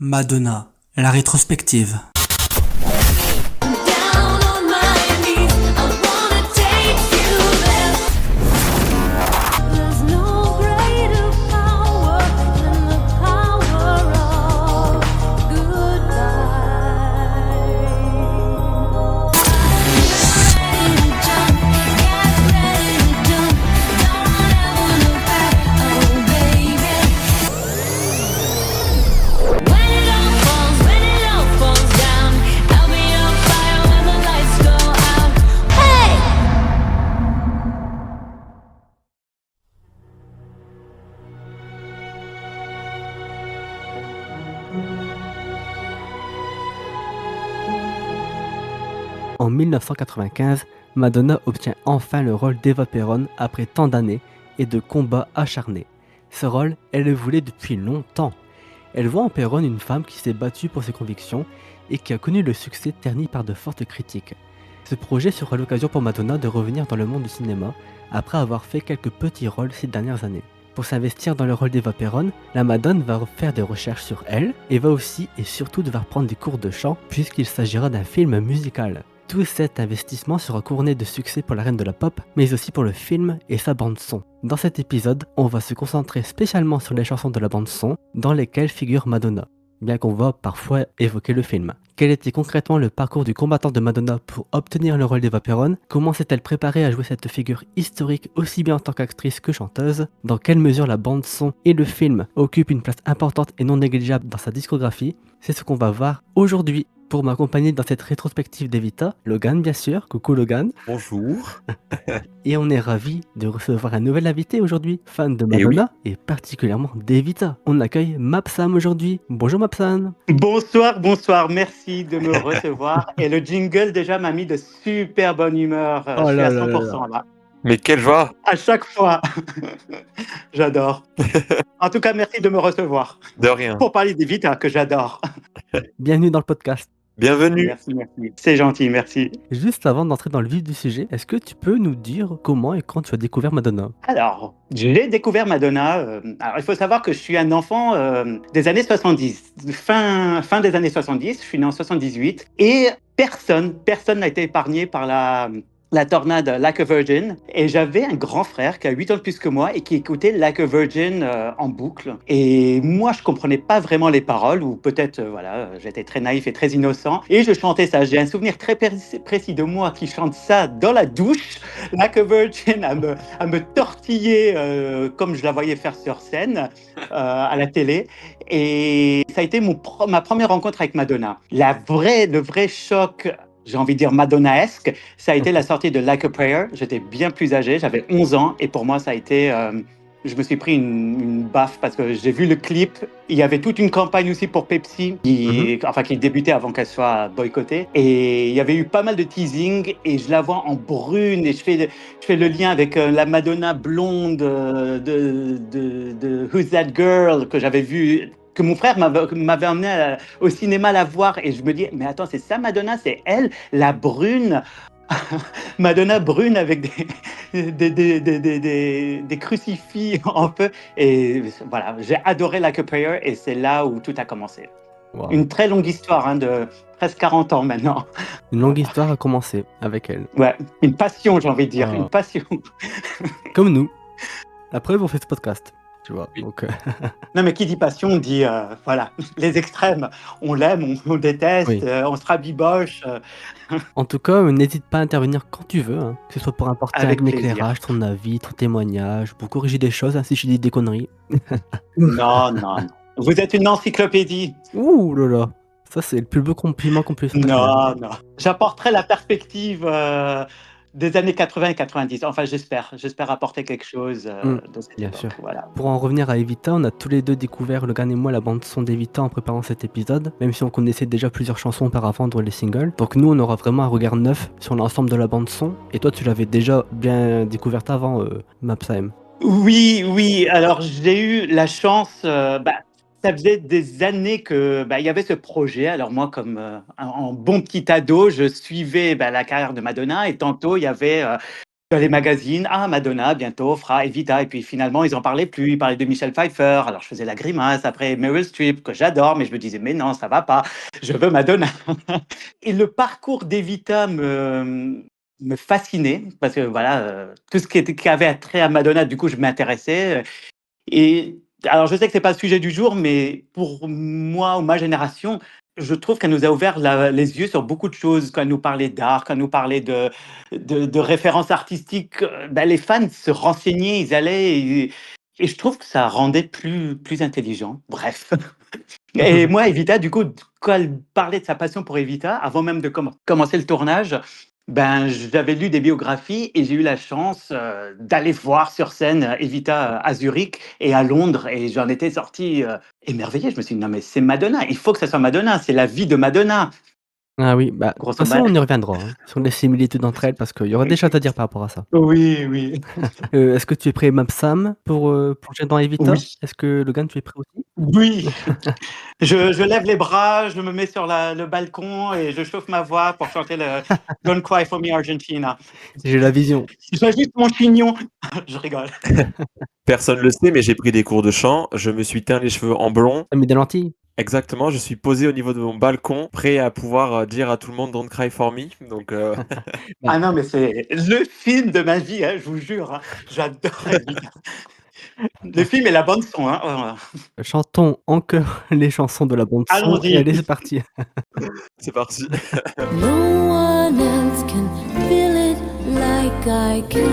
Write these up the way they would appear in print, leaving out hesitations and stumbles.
Madonna, la rétrospective. Down on my knees, I wanna take you there. There's no greater power than the power of goodbye. Get ready to jump, don't ever look back, oh baby. When it all falls down, I'll be on fire when the lights go out. Hey! En 1995, Madonna obtient enfin le rôle d'Eva Perón après tant d'années et de combats acharnés. Ce rôle, elle le voulait depuis longtemps. Elle voit en Perón une femme qui s'est battue pour ses convictions et qui a connu le succès terni par de fortes critiques. Ce projet sera l'occasion pour Madonna de revenir dans le monde du cinéma après avoir fait quelques petits rôles ces dernières années. Pour s'investir dans le rôle d'Eva Perón, la Madone va faire des recherches sur elle et va aussi et surtout devoir prendre des cours de chant puisqu'il s'agira d'un film musical. Tout cet investissement sera couronné de succès pour la reine de la pop, mais aussi pour le film et sa bande-son. Dans cet épisode, on va se concentrer spécialement sur les chansons de la bande-son dans lesquelles figure Madonna, bien qu'on va parfois évoquer le film. Quel était concrètement le parcours du combattant de Madonna pour obtenir le rôle d'Eva Perón? Comment s'est-elle préparée à jouer cette figure historique aussi bien en tant qu'actrice que chanteuse? Dans quelle mesure la bande-son et le film occupent une place importante et non négligeable dans sa discographie? C'est ce qu'on va voir aujourd'hui. Pour m'accompagner dans cette rétrospective d'Evita, Logan bien sûr, coucou Logan. Bonjour. Et on est ravi de recevoir un nouvel invité aujourd'hui, fan de Madonna et particulièrement d'Evita. On accueille Mapsam aujourd'hui. Bonjour Mapsam. Bonsoir, bonsoir, merci de me recevoir. Et le jingle déjà m'a mis de super bonne humeur. Oh Je suis là à là là 100% là. Mais quelle joie! À chaque fois. J'adore. En tout cas, merci de me recevoir. De rien. Pour parler des vites que j'adore. Bienvenue dans le podcast. Bienvenue. Merci, merci. C'est gentil, merci. Juste avant d'entrer dans le vif du sujet, est-ce que tu peux nous dire comment et quand tu as découvert Madonna? Alors, j'ai découvert Madonna. Alors, il faut savoir que je suis un enfant des années 70. Fin des années 70. Je suis né en 78. Et personne n'a été épargné par la tornade Like a Virgin. Et j'avais un grand frère qui a 8 ans de plus que moi et qui écoutait Like a Virgin en boucle. Et moi, je comprenais pas vraiment les paroles, ou peut-être, voilà, j'étais très naïf et très innocent. Et je chantais ça. J'ai un souvenir très précis de moi qui chante ça dans la douche, Like a Virgin, à me tortiller comme je la voyais faire sur scène à la télé. Et ça a été ma première rencontre avec Madonna. Le vrai choc, j'ai envie de dire Madonna-esque, ça a été la sortie de Like a Prayer. J'étais bien plus âgé, j'avais 11 ans, et pour moi, ça a été... je me suis pris une baffe parce que j'ai vu le clip. Il y avait toute une campagne aussi pour Pepsi, qui débutait avant qu'elle soit boycottée. Et il y avait eu pas mal de teasing, et je la vois en brune, et je fais le lien avec la Madonna blonde de Who's That Girl, que j'avais vu, que mon frère m'avait emmené au cinéma la voir, et je me dis, mais attends, c'est ça Madonna, c'est elle, la brune. Madonna brune avec des crucifix en feu. Et voilà, j'ai adoré Like a Prayer, et c'est là où tout a commencé. Wow. Une très longue histoire de presque 40 ans maintenant. Une longue histoire a commencé avec elle. Ouais, une passion, j'ai envie de dire, Ah. une passion. Comme nous. La preuve, on fait ce podcast. Tu vois. Oui. Donc, Non, mais qui dit passion dit, voilà, les extrêmes. On l'aime, on déteste, Oui. on se rabiboche. en tout cas, n'hésite pas à intervenir quand tu veux, hein, que ce soit pour apporter Avec un plaisir. éclairage, ton avis, ton témoignage, pour corriger des choses, hein, si je dis des conneries. Non, non. Vous êtes une encyclopédie. Ouh là là, ça c'est le plus beau compliment qu'on puisse faire. Non, non. J'apporterai la perspective des années 80 et 90. Enfin, j'espère apporter quelque chose de cette bien époque. sûr. Voilà. Pour en revenir à Evita, on a tous les deux découvert, Logan et moi, la bande-son d'Evita en préparant cet épisode, même si on connaissait déjà plusieurs chansons auparavant, dont les singles. Donc nous, on aura vraiment un regard neuf sur l'ensemble de la bande-son. Et toi, tu l'avais déjà bien découverte avant, Mapsam. Oui. Alors, j'ai eu la chance. Ça faisait des années que il y avait ce projet. Alors moi, comme en bon petit ado, je suivais la carrière de Madonna, et tantôt il y avait dans les magazines, ah, Madonna bientôt fera Evita. Et puis finalement, ils n'en parlaient plus. Ils parlaient de Michelle Pfeiffer. Alors je faisais la grimace. Après, Meryl Streep, que j'adore, mais je me disais, mais non, ça va pas. Je veux Madonna. Et le parcours d'Evita me fascinait parce que voilà, tout ce qui avait trait à Madonna, du coup, je m'intéressais. Et alors, je sais que c'est pas le sujet du jour, mais pour moi ou ma génération, je trouve qu'elle nous a ouvert les yeux sur beaucoup de choses. Quand elle nous parlait d'art, quand elle nous parlait de références artistiques, ben, les fans se renseignaient, ils allaient. Et je trouve que ça rendait plus intelligent. Bref. Et moi, Evita, du coup, quand elle parlait de sa passion pour Evita, avant même de commencer le tournage, ben, j'avais lu des biographies et j'ai eu la chance d'aller voir sur scène Evita à Zurich et à Londres. Et j'en étais sorti émerveillé. Je me suis dit, non, mais c'est Madonna, il faut que ça soit Madonna, c'est la vie de Madonna. Ah oui, bah, de toute Grosso façon, modo. on y reviendra sur les similitudes entre elles parce qu'il y aurait des choses à dire par rapport à ça. Oui, oui. Est-ce que tu es prêt, Mapsam, pour plonger dans Evita? Oui. Est-ce que Logan, tu es prêt aussi? Oui. Je lève les bras, je me mets sur le balcon et je chauffe ma voix pour chanter le Don't Cry for Me Argentina. J'ai la vision. J'ajuste mon chignon. Je rigole. Personne ne le sait, mais j'ai pris des cours de chant. Je me suis teint les cheveux en blond. T'as mis des lentilles? Exactement, je suis posé au niveau de mon balcon, prêt à pouvoir dire à tout le monde Don't cry for me. Donc, Ah non, mais c'est le film de ma vie, hein, je vous jure. Hein. J'adore Evita. Le film et la bande son. Hein. Voilà. Chantons en chœur les chansons de la bande son. Allons-y. Et allez, c'est parti. c'est parti. No one else can feel it like I can.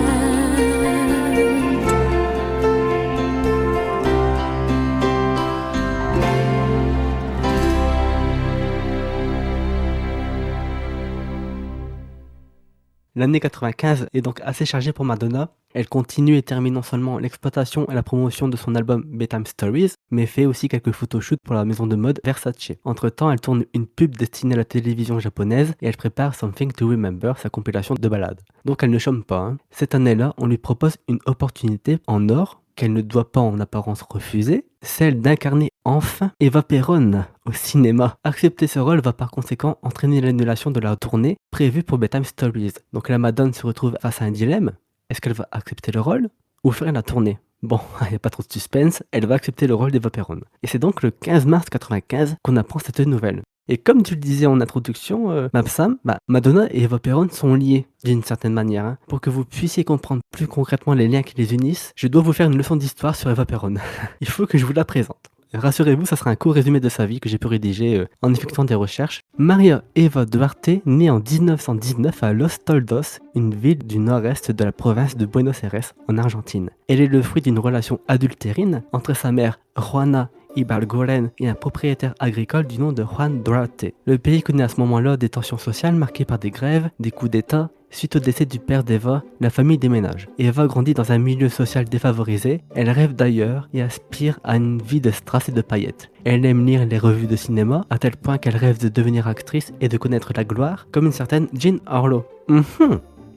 L'année 95 est donc assez chargée pour Madonna. Elle continue et termine non seulement l'exploitation et la promotion de son album Bedtime Stories, mais fait aussi quelques photoshoots pour la maison de mode Versace. Entre-temps, elle tourne une pub destinée à la télévision japonaise et elle prépare Something to Remember, sa compilation de ballades. Donc elle ne chôme pas. Hein. Cette année-là, on lui propose une opportunité en or qu'elle ne doit pas en apparence refuser, celle d'incarner enfin Eva Perón au cinéma. Accepter ce rôle va par conséquent entraîner l'annulation de la tournée prévue pour Bedtime Stories. Donc la Madone se retrouve face à un dilemme. Est-ce qu'elle va accepter le rôle ou faire la tournée? Bon, il n'y a pas trop de suspense, elle va accepter le rôle d'Eva Perón. Et c'est donc le 15 mars 95 qu'on apprend cette nouvelle. Et comme tu le disais en introduction, Mapsam, Madonna et Eva Perón sont liés d'une certaine manière. Hein. Pour que vous puissiez comprendre plus concrètement les liens qui les unissent, je dois vous faire une leçon d'histoire sur Eva Perón. Il faut que je vous la présente. Rassurez-vous, ça sera un court résumé de sa vie que j'ai pu rédiger en effectuant des recherches. Maria Eva Duarte naît en 1919 à Los Toldos, une ville du nord-est de la province de Buenos Aires, en Argentine. Elle est le fruit d'une relation adultérine entre sa mère Juana Ibargoren et un propriétaire agricole du nom de Juan Duarte. Le pays connaît à ce moment-là des tensions sociales marquées par des grèves, des coups d'État. Suite au décès du père d'Eva, la famille déménage. Eva grandit dans un milieu social défavorisé, elle rêve d'ailleurs et aspire à une vie de strass et de paillettes. Elle aime lire les revues de cinéma, à tel point qu'elle rêve de devenir actrice et de connaître la gloire, comme une certaine Jean Harlow.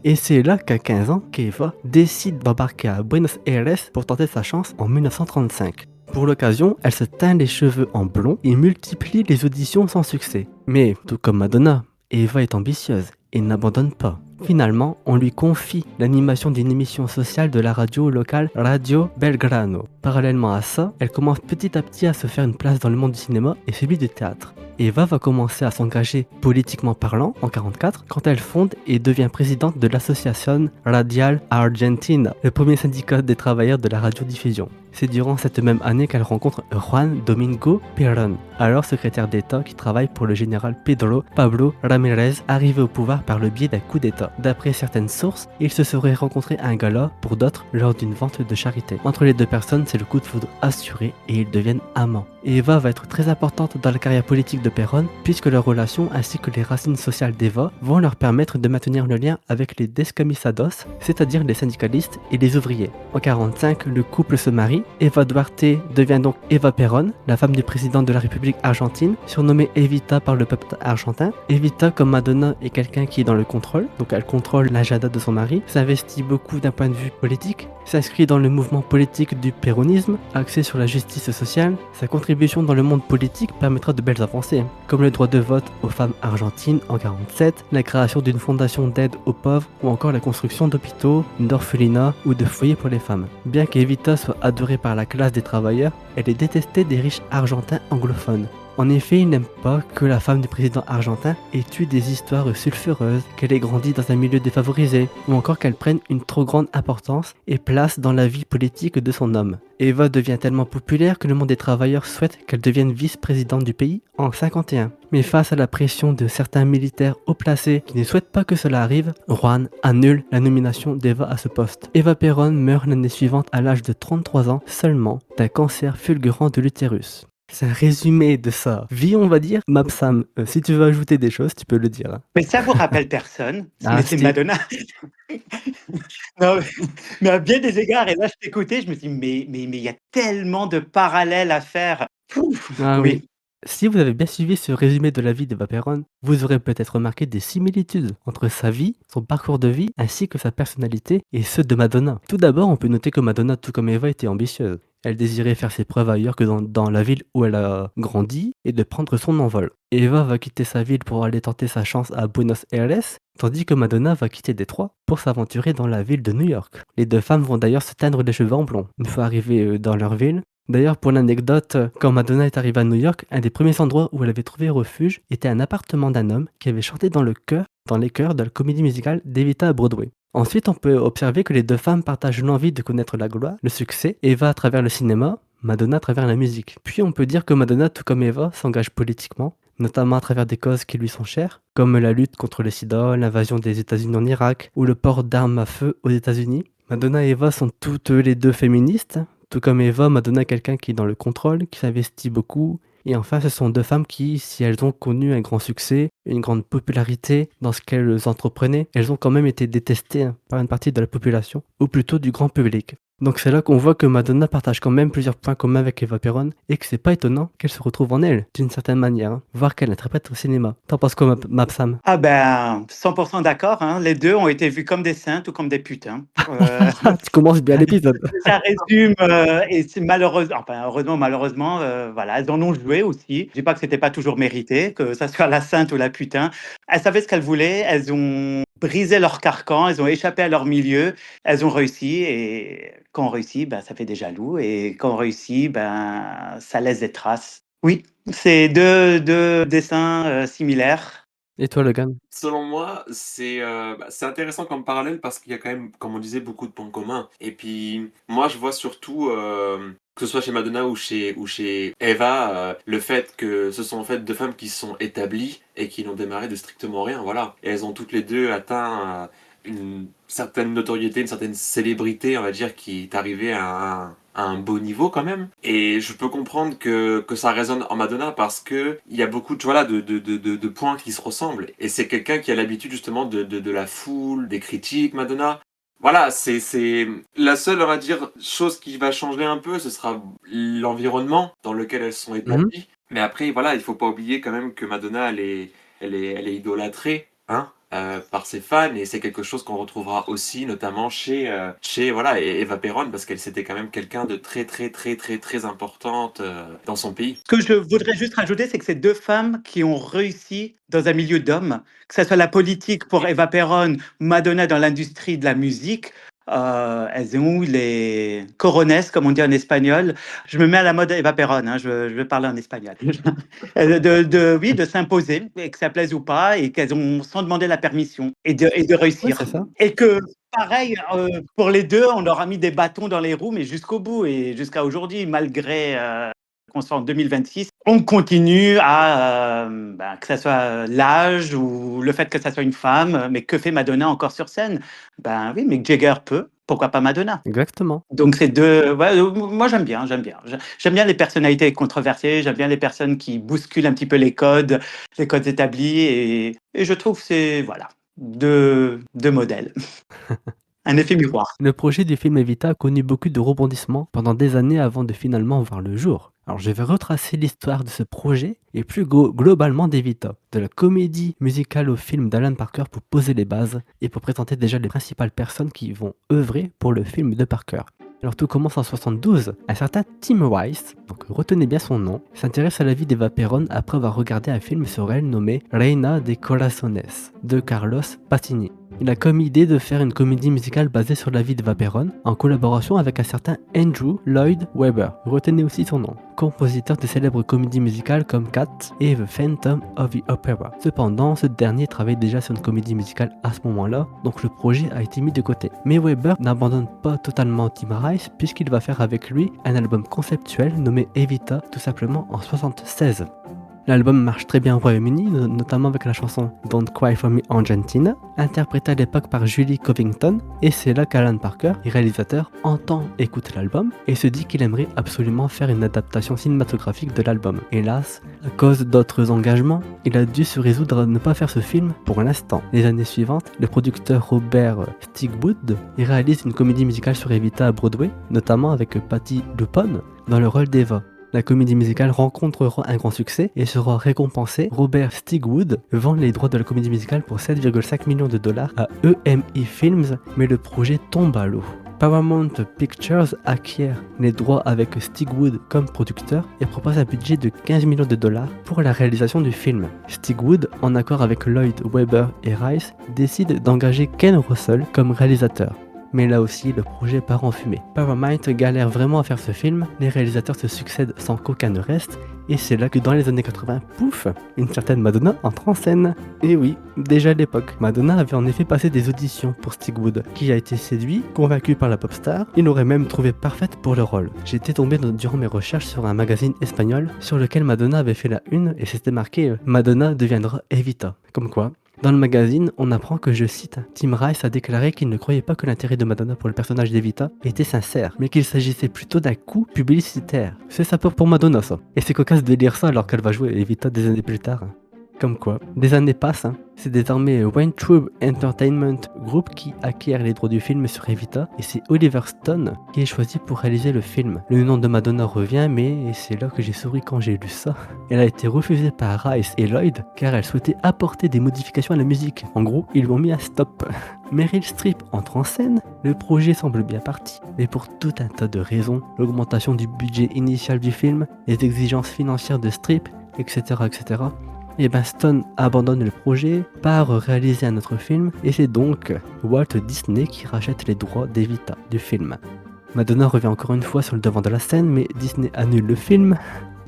Et c'est là qu'à 15 ans, qu'Eva décide d'embarquer à Buenos Aires pour tenter sa chance en 1935. Pour l'occasion, elle se teint les cheveux en blond et multiplie les auditions sans succès. Mais, tout comme Madonna, Eva est ambitieuse et n'abandonne pas. Finalement, on lui confie l'animation d'une émission sociale de la radio locale Radio Belgrano. Parallèlement à ça, elle commence petit à petit à se faire une place dans le monde du cinéma et celui du théâtre. Eva va commencer à s'engager politiquement parlant en 1944 quand elle fonde et devient présidente de l'association Radial Argentina, le premier syndicat des travailleurs de la radiodiffusion. C'est durant cette même année qu'elle rencontre Juan Domingo Perón, alors secrétaire d'État qui travaille pour le général Pedro Pablo Ramirez, arrivé au pouvoir par le biais d'un coup d'État. D'après certaines sources, ils se seraient rencontrés à un gala, pour d'autres lors d'une vente de charité. Entre les deux personnes, c'est le coup de foudre assuré et ils deviennent amants. Eva va être très importante dans la carrière politique de Perón, puisque leur relation ainsi que les racines sociales d'Eva vont leur permettre de maintenir le lien avec les descamisados, c'est-à-dire les syndicalistes et les ouvriers. En 1945, le couple se marie. Eva Duarte devient donc Eva Perón, la femme du président de la République argentine, surnommée Evita par le peuple argentin. Evita, comme Madonna, est quelqu'un qui est dans le contrôle, donc elle contrôle l'agenda de son mari, s'investit beaucoup d'un point de vue politique, s'inscrit dans le mouvement politique du péronisme, axé sur la justice sociale. Sa contribution contributions dans le monde politique permettra de belles avancées, comme le droit de vote aux femmes argentines en 1947, la création d'une fondation d'aide aux pauvres ou encore la construction d'hôpitaux, d'orphelinats ou de foyers pour les femmes. Bien qu'Evita soit adorée par la classe des travailleurs, elle est détestée des riches argentins anglophones. En effet, il n'aime pas que la femme du président argentin ait eu des histoires sulfureuses, qu'elle ait grandi dans un milieu défavorisé, ou encore qu'elle prenne une trop grande importance et place dans la vie politique de son homme. Eva devient tellement populaire que le monde des travailleurs souhaite qu'elle devienne vice-présidente du pays en 1951. Mais face à la pression de certains militaires haut placés qui ne souhaitent pas que cela arrive, Juan annule la nomination d'Eva à ce poste. Eva Perón meurt l'année suivante à l'âge de 33 ans seulement d'un cancer fulgurant de l'utérus. C'est un résumé de sa vie, on va dire. Mapsam, si tu veux ajouter des choses, tu peux le dire. Mais ça vous rappelle personne, Ah, mais c'est si. Madonna. Non, mais à bien des égards, et là je t'écoutais, je me dis, mais il y a tellement de parallèles à faire. Pouf, Ah oui. oui. Si vous avez bien suivi ce résumé de la vie d'Eva Perón, vous aurez peut-être remarqué des similitudes entre sa vie, son parcours de vie, ainsi que sa personnalité et ceux de Madonna. Tout d'abord, on peut noter que Madonna, tout comme Eva, était ambitieuse. Elle désirait faire ses preuves ailleurs que dans la ville où elle a grandi et de prendre son envol. Eva va quitter sa ville pour aller tenter sa chance à Buenos Aires, tandis que Madonna va quitter Détroit pour s'aventurer dans la ville de New York. Les deux femmes vont d'ailleurs se teindre les cheveux en blond une fois arrivées dans leur ville. D'ailleurs, pour l'anecdote, quand Madonna est arrivée à New York, un des premiers endroits où elle avait trouvé refuge était un appartement d'un homme qui avait chanté dans les chœurs de la comédie musicale d'Evita à Broadway. Ensuite, on peut observer que les deux femmes partagent l'envie de connaître la gloire, le succès, Eva à travers le cinéma, Madonna à travers la musique. Puis on peut dire que Madonna, tout comme Eva, s'engage politiquement, notamment à travers des causes qui lui sont chères, comme la lutte contre le sida, l'invasion des États-Unis en Irak ou le port d'armes à feu aux États-Unis. Madonna et Eva sont toutes les deux féministes. Tout comme Eva, Madonna est quelqu'un qui est dans le contrôle, qui s'investit beaucoup. Et enfin, ce sont deux femmes qui, si elles ont connu un grand succès, une grande popularité dans ce qu'elles entreprenaient, elles ont quand même été détestées par une partie de la population, ou plutôt du grand public. Donc c'est là qu'on voit que Madonna partage quand même plusieurs points communs avec Eva Perón, et que c'est pas étonnant qu'elle se retrouve en elle, d'une certaine manière, voire qu'elle interprète au cinéma. T'en penses quoi, Mapsam? Ah ben, 100% d'accord, hein. Les deux ont été vus comme des saints ou comme des putains. Tu commences bien l'épisode. Ça résume, et c'est malheureusement, enfin heureusement, malheureusement, voilà, elles en ont joué aussi. Je dis pas que c'était pas toujours mérité, que ça soit la sainte ou la putain. Elles savaient ce qu'elles voulaient, elles ont brisé leur carcan, elles ont échappé à leur milieu, elles ont réussi, et quand on réussit, ben, ça fait des jaloux, et quand on réussit, ben, ça laisse des traces. Oui, c'est deux dessins similaires. Et toi, Logan? Selon moi, c'est intéressant comme parallèle parce qu'il y a quand même, comme on disait, beaucoup de points communs. Et puis, moi, je vois surtout, que ce soit chez Madonna ou chez Eva, le fait que ce sont en fait deux femmes qui sont établies et qui n'ont démarré de strictement rien, voilà. Et elles ont toutes les deux atteint une certaine notoriété, une certaine célébrité, on va dire, qui est arrivée à un beau niveau quand même. Et je peux comprendre que ça résonne en Madonna parce que il y a beaucoup de points qui se ressemblent. Et c'est quelqu'un qui a l'habitude justement de la foule, des critiques, Madonna. Voilà, c'est la seule, on va dire, chose qui va changer un peu, ce sera l'environnement dans lequel elles sont établies. Mais après, voilà, il faut pas oublier quand même que Madonna, elle est idolâtrée, hein, par ses fans, et c'est quelque chose qu'on retrouvera aussi, notamment chez voilà, Eva Perón, parce qu'elle c'était quand même quelqu'un de très importante dans son pays. Ce que je voudrais juste rajouter, c'est que c'est deux femmes qui ont réussi dans un milieu d'hommes, que ce soit la politique pour Eva Perón, Madonna dans l'industrie de la musique. Elles ont eu les corones, comme on dit en espagnol. Je me mets à la mode Eva Perón, hein, je vais parler en espagnol. Oui, de s'imposer, et que ça plaise ou pas, et qu'elles ont sans demander la permission, et de Oui, réussir. c'est ça. Et que pareil, pour les deux, on leur a mis des bâtons dans les roues, mais jusqu'au bout, et jusqu'à aujourd'hui, malgré qu'on soit en 2026, on continue à, que ce soit l'âge ou le fait que ça soit une femme, mais que fait Madonna encore sur scène? Ben oui, Mick Jagger peut, pourquoi pas Madonna? Exactement. Donc c'est deux, ouais, moi j'aime bien. J'aime bien les personnalités controversées, j'aime bien les personnes qui bousculent un petit peu les codes établis, et je trouve que c'est, voilà, deux modèles. Un effet miroir. Le projet du film Evita a connu beaucoup de rebondissements pendant des années avant de finalement voir le jour. Alors je vais retracer l'histoire de ce projet et plus globalement d'Evita, de la comédie musicale au film d'Alan Parker pour poser les bases et pour présenter déjà les principales personnes qui vont œuvrer pour le film de Parker. Alors tout commence en 72. Un certain Tim Rice, donc retenez bien son nom, s'intéresse à la vie d'Eva Perón après avoir regardé un film sur elle nommé Reina de Corazones de Carlos Patini. Il a comme idée de faire une comédie musicale basée sur la vie d'Eva Perón en collaboration avec un certain Andrew Lloyd Webber, retenez aussi son nom, compositeur de célèbres comédies musicales comme Cats et The Phantom of the Opera. Cependant, ce dernier travaille déjà sur une comédie musicale à ce moment-là, donc le projet a été mis de côté. Mais Webber n'abandonne pas totalement Tim Rice puisqu'il va faire avec lui un album conceptuel nommé Evita tout simplement en 76. L'album marche très bien au Royaume-Uni, notamment avec la chanson Don't Cry For Me Argentina, interprétée à l'époque par Julie Covington, et c'est là qu'Alan Parker, réalisateur, entend écouter l'album et se dit qu'il aimerait absolument faire une adaptation cinématographique de l'album. Hélas, à cause d'autres engagements, il a dû se résoudre à ne pas faire ce film pour l'instant. Les années suivantes, le producteur Robert Stigwood réalise une comédie musicale sur Evita à Broadway, notamment avec Patti LuPone dans le rôle d'Eva. La comédie musicale rencontrera un grand succès et sera récompensée. Robert Stigwood vend les droits de la comédie musicale pour 7,5 millions de dollars à EMI Films, mais le projet tombe à l'eau. Paramount Pictures acquiert les droits avec Stigwood comme producteur et propose un budget de 15 millions de dollars pour la réalisation du film. Stigwood, en accord avec Lloyd Webber et Rice, décide d'engager Ken Russell comme réalisateur. Mais là aussi, le projet part en fumée. Paramount galère vraiment à faire ce film, les réalisateurs se succèdent sans qu'aucun ne reste, et c'est là que dans les années 80, pouf, une certaine Madonna entre en scène. Et oui, déjà à l'époque, Madonna avait en effet passé des auditions pour Stigwood, qui a été séduit, convaincu par la pop star, il l'aurait même trouvé parfaite pour le rôle. J'étais tombé durant mes recherches sur un magazine espagnol sur lequel Madonna avait fait la une, et c'était marqué « Madonna deviendra Evita ». Comme quoi, dans le magazine, on apprend que, je cite, Tim Rice a déclaré qu'il ne croyait pas que l'intérêt de Madonna pour le personnage d'Evita était sincère, mais qu'il s'agissait plutôt d'un coup publicitaire. C'est sa peur pour Madonna, ça. Et c'est cocasse de lire ça alors qu'elle va jouer Evita des années plus tard. Comme quoi, des années passent, c'est désormais Weintraub Entertainment Group qui acquiert les droits du film sur Evita et c'est Oliver Stone qui est choisi pour réaliser le film. Le nom de Madonna revient, mais c'est là que j'ai souri quand j'ai lu ça. Elle a été refusée par Rice et Lloyd car elle souhaitait apporter des modifications à la musique. En gros, ils lui ont mis un stop. Meryl Streep entre en scène, le projet semble bien parti, mais pour tout un tas de raisons, l'augmentation du budget initial du film, les exigences financières de Streep, etc. Et Stone abandonne le projet, part réaliser un autre film, et c'est donc Walt Disney qui rachète les droits d'Evita du film. Madonna revient encore une fois sur le devant de la scène, mais Disney annule le film.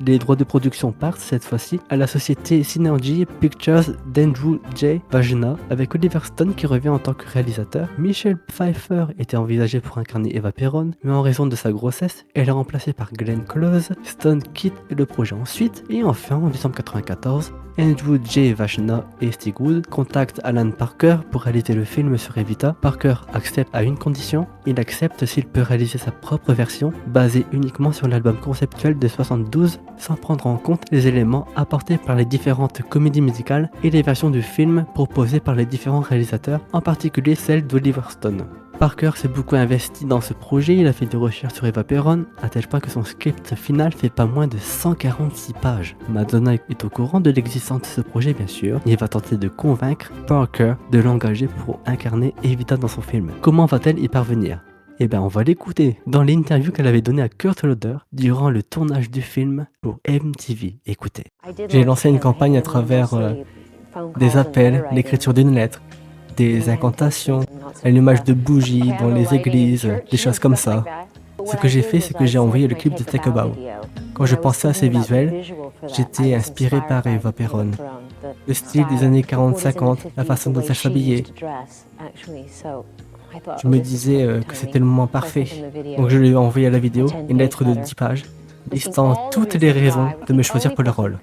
Les droits de production partent cette fois-ci à la société Synergy Pictures d'Andrew J. Vajna avec Oliver Stone qui revient en tant que réalisateur. Michelle Pfeiffer était envisagée pour incarner Eva Perón, mais en raison de sa grossesse, elle est remplacée par Glenn Close. Stone quitte le projet ensuite et enfin en décembre 1994, Andrew J. Vajna et Stigwood contactent Alan Parker pour réaliser le film sur Evita. Parker accepte à une condition, il accepte s'il peut réaliser sa propre version basée uniquement sur l'album conceptuel de 72 sans prendre en compte les éléments apportés par les différentes comédies musicales et les versions du film proposées par les différents réalisateurs, en particulier celle d'Oliver Stone. Parker s'est beaucoup investi dans ce projet, il a fait des recherches sur Eva Perón, à tel point que son script final fait pas moins de 146 pages. Madonna est au courant de l'existence de ce projet bien sûr, et va tenter de convaincre Parker de l'engager pour incarner Evita dans son film. Comment va-t-elle y parvenir ? On va l'écouter dans l'interview qu'elle avait donnée à Kurt Loder durant le tournage du film pour MTV. Écoutez. J'ai lancé une campagne à travers des appels, l'écriture d'une lettre, des incantations, l'allumage de bougies dans les églises, des choses comme ça. Ce que j'ai fait, c'est que j'ai envoyé le clip de Take a Bow. Quand je pensais à ces visuels, j'étais inspiré par Eva Perón. Le style des années 40-50, la façon dont elle s'habillait. Je me disais que c'était le moment parfait. Donc je lui ai envoyé la vidéo, une lettre de 10 pages, listant toutes les raisons de me choisir pour le rôle.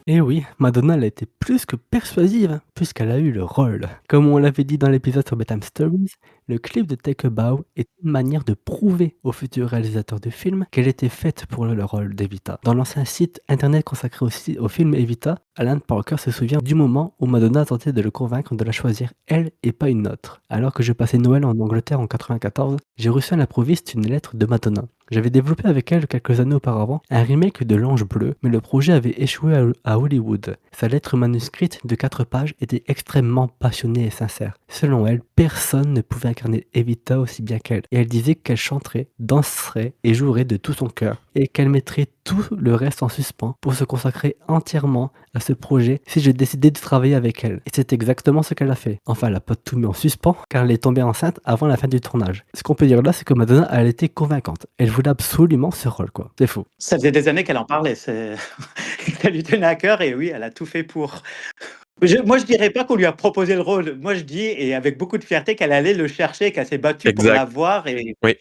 Et oui, Madonna elle a été plus que persuasive, puisqu'elle a eu le rôle. Comme on l'avait dit dans l'épisode sur Bedtime Stories, le clip de Take a Bow est une manière de prouver au futur réalisateur du film qu'elle était faite pour le rôle d'Evita. Dans l'ancien site internet consacré aussi au film Evita, Alan Parker se souvient du moment où Madonna tentait de le convaincre de la choisir elle et pas une autre. Alors que je passais Noël en Angleterre en 94, j'ai reçu à l'improviste une lettre de Madonna. J'avais développé avec elle quelques années auparavant un remake de L'Ange Bleu, mais le projet avait échoué à Hollywood. Sa lettre manuscrite de 4 pages était extrêmement passionnée et sincère. Selon elle, personne ne pouvait incarner Evita aussi bien qu'elle. Et elle disait qu'elle chanterait, danserait et jouerait de tout son cœur. Et qu'elle mettrait tout le reste en suspens pour se consacrer entièrement à ce projet si je décidais de travailler avec elle. Et c'est exactement ce qu'elle a fait. Enfin, elle a pas tout mis en suspens car elle est tombée enceinte avant la fin du tournage. Ce qu'on peut dire là, c'est que Madonna, elle était convaincante. Elle voulait absolument ce rôle, quoi. C'est fou. Ça faisait des années qu'elle en parlait. Ça lui tenait à cœur et oui, elle a tout fait pour. Moi, je dirais pas qu'on lui a proposé le rôle. Moi, je dis, et avec beaucoup de fierté, qu'elle allait le chercher, qu'elle s'est battue pour Exact. l'avoir. Et Oui.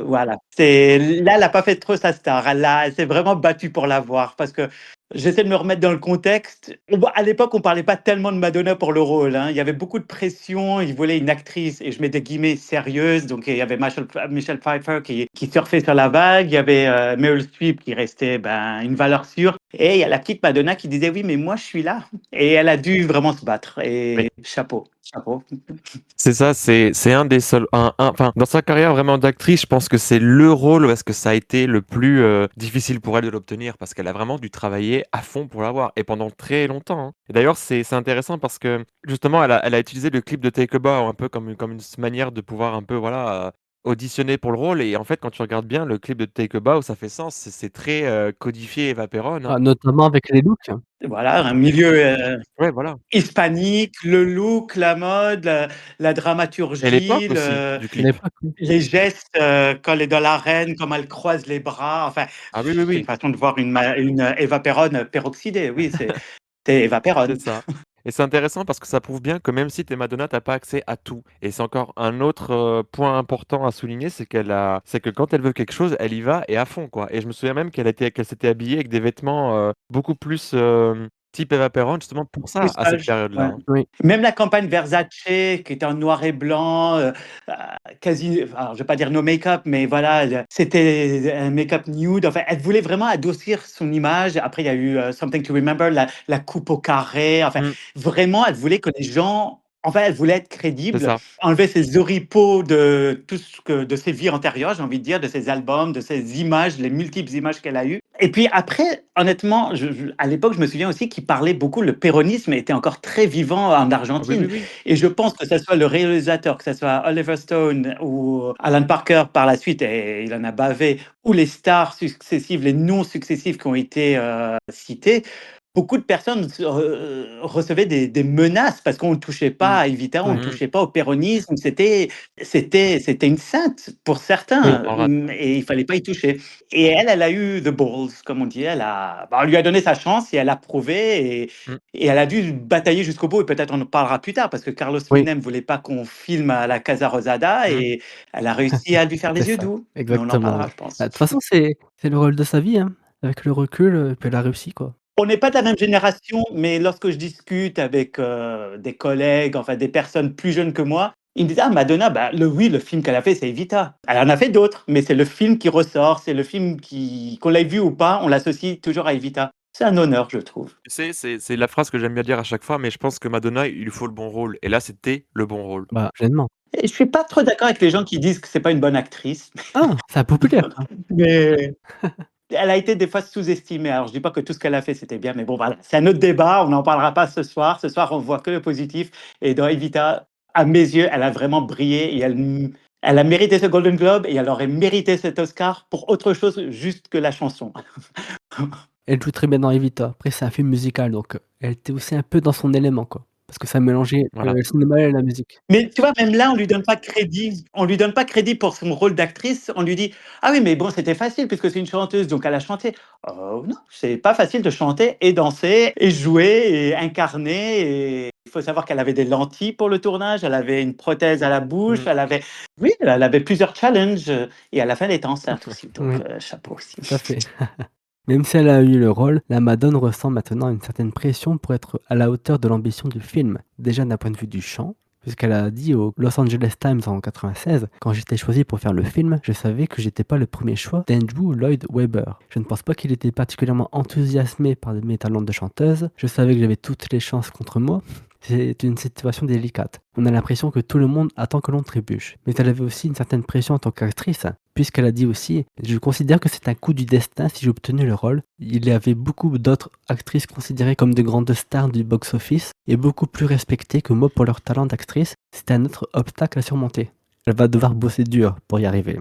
voilà. Là, elle n'a pas fait trop sa star. Elle s'est vraiment battue pour l'avoir. Parce que j'essaie de me remettre dans le contexte. À l'époque, on parlait pas tellement de Madonna pour le rôle, hein. Il y avait beaucoup de pression. Ils voulaient une actrice, et je mets des guillemets, sérieuse. Donc, il y avait Michelle Pfeiffer qui surfait sur la vague. Il y avait Meryl Streep qui restait une valeur sûre. Et il y a la petite Madonna qui disait oui, mais moi, je suis là. Et elle a dû vraiment se battre. Et Oui. chapeau. C'est ça, c'est un des seuls. Enfin, dans sa carrière vraiment d'actrice, je pense que c'est le rôle parce que ça a été le plus difficile pour elle de l'obtenir parce qu'elle a vraiment dû travailler à fond pour l'avoir et pendant très longtemps, hein. Et d'ailleurs, c'est intéressant parce que justement, elle a utilisé le clip de Take a Bow un peu comme une manière de pouvoir un peu, voilà, auditionner pour le rôle. Et en fait, quand tu regardes bien le clip de Take a Bow, ça fait sens. C'est très codifié Eva Perón, hein. Ah, notamment avec les looks. Voilà, un milieu Ouais, voilà. hispanique, le look, la mode, la Et dramaturgie, l'époque aussi du À clip. l'époque, oui. les gestes quand elle est dans l'arène, comme elle croise les bras. Enfin, Ah oui, oui, c'est une oui. façon de voir une Eva Perón peroxydée. Oui, c'est Eva Perón. C'est ça. Et c'est intéressant parce que ça prouve bien que même si tu es Madonna, tu pas accès à tout. Et c'est encore un autre point important à souligner, c'est que quand elle veut quelque chose, elle y va et à fond, quoi. Et je me souviens même qu'elle s'était habillée avec des vêtements beaucoup plus type Eva Perón, justement pour ça, Plus à cette page, ouais. période-là, hein. Oui. Même la campagne Versace, qui était en noir et blanc, quasi, alors je vais pas dire no make-up, mais voilà, c'était un make-up nude. Enfin, elle voulait vraiment adoucir son image. Après, il y a eu Something to Remember, la coupe au carré. Enfin, Mm, vraiment, elle voulait que les gens. Enfin, elle voulait être c'est crédible, ça. enlever ses oripeaux de tout de ses vies antérieures, j'ai envie de dire, de ses albums, de ses images, les multiples images qu'elle a eues. Et puis après, honnêtement, à l'époque, je me souviens aussi qu'il parlait beaucoup, le péronisme était encore très vivant en Ah oui, Argentine. oui, oui. Et je pense que ce soit le réalisateur, que ce soit Oliver Stone ou Alan Parker par la suite, et il en a bavé, ou les stars successives, les noms successifs qui ont été cités, beaucoup de personnes recevaient des menaces parce qu'on ne touchait pas à Evita, on ne Ouais. touchait pas au péronisme. C'était une sainte pour Oui. certains, En rate. et il fallait pas y toucher. Et elle a eu the balls, comme on dit. On lui a donné sa chance et elle a prouvé. Mm. Et elle a dû batailler jusqu'au bout. Et peut-être on en parlera plus tard parce que Carlos Oui. Menem voulait pas qu'on filme à la Casa Rosada Mm. et elle a réussi à lui faire C'est les yeux ça. doux. Mais on en Exactement, parlera, oui. je pense. Bah, de toute façon, c'est le rôle de sa vie, hein. Avec le recul, puis elle a réussi, quoi. On n'est pas de la même génération, mais lorsque je discute avec des collègues, enfin des personnes plus jeunes que moi, ils me disent: Ah, Madonna, le film qu'elle a fait, c'est Evita. Elle en a fait d'autres, mais c'est le film qui ressort, c'est le film qu'on l'ait vu ou pas, on l'associe toujours à Evita. C'est un honneur, je trouve. Tu sais, c'est la phrase que j'aime bien dire à chaque fois, mais je pense que Madonna, il lui faut le bon rôle. Et là, c'était le bon rôle. Bah, pleinement. Et je suis pas trop d'accord avec les gens qui disent que c'est pas une bonne actrice, Ah, c'est populaire, ça. mais elle a été des fois sous-estimée. Alors, je dis pas que tout ce qu'elle a fait, c'était bien, mais bon, voilà, c'est un autre débat. On n'en parlera pas ce soir. Ce soir, on voit que le positif. Et dans Evita, à mes yeux, elle a vraiment brillé et elle a mérité ce Golden Globe et elle aurait mérité cet Oscar pour autre chose juste que la chanson. Elle joue très bien dans Evita. Après, c'est un film musical, donc elle était aussi un peu dans son élément, quoi. Parce que ça mélangeait Voilà. le cinéma et la musique. Mais tu vois, même là, on lui donne pas crédit. On lui donne pas crédit pour son rôle d'actrice. On lui dit: Ah oui, mais bon, c'était facile puisque c'est une chanteuse, donc elle a chanté. Non, c'est pas facile de chanter et danser et jouer et incarner. Et il faut savoir qu'elle avait des lentilles pour le tournage, elle avait une prothèse à la bouche, Mm. elle avait plusieurs challenges et à la fin, elle était enceinte aussi. Donc, Oui. chapeau aussi. Tout à fait. Même si elle a eu le rôle, la Madone ressent maintenant une certaine pression pour être à la hauteur de l'ambition du film. Déjà d'un point de vue du chant, puisqu'elle a dit au Los Angeles Times en 96, quand j'étais choisi pour faire le film, je savais que j'étais pas le premier choix d'Andrew Lloyd Webber. Je ne pense pas qu'il était particulièrement enthousiasmé par mes talents de chanteuse. Je savais que j'avais toutes les chances contre moi. C'est une situation délicate. On a l'impression que tout le monde attend que l'on trébuche. Mais elle avait aussi une certaine pression en tant qu'actrice, puisqu'elle a dit aussi: je considère que c'est un coup du destin si j'ai obtenu le rôle. Il y avait beaucoup d'autres actrices considérées comme de grandes stars du box-office et beaucoup plus respectées que moi pour leur talent d'actrice. C'était un autre obstacle à surmonter. Elle va devoir bosser dur pour y arriver.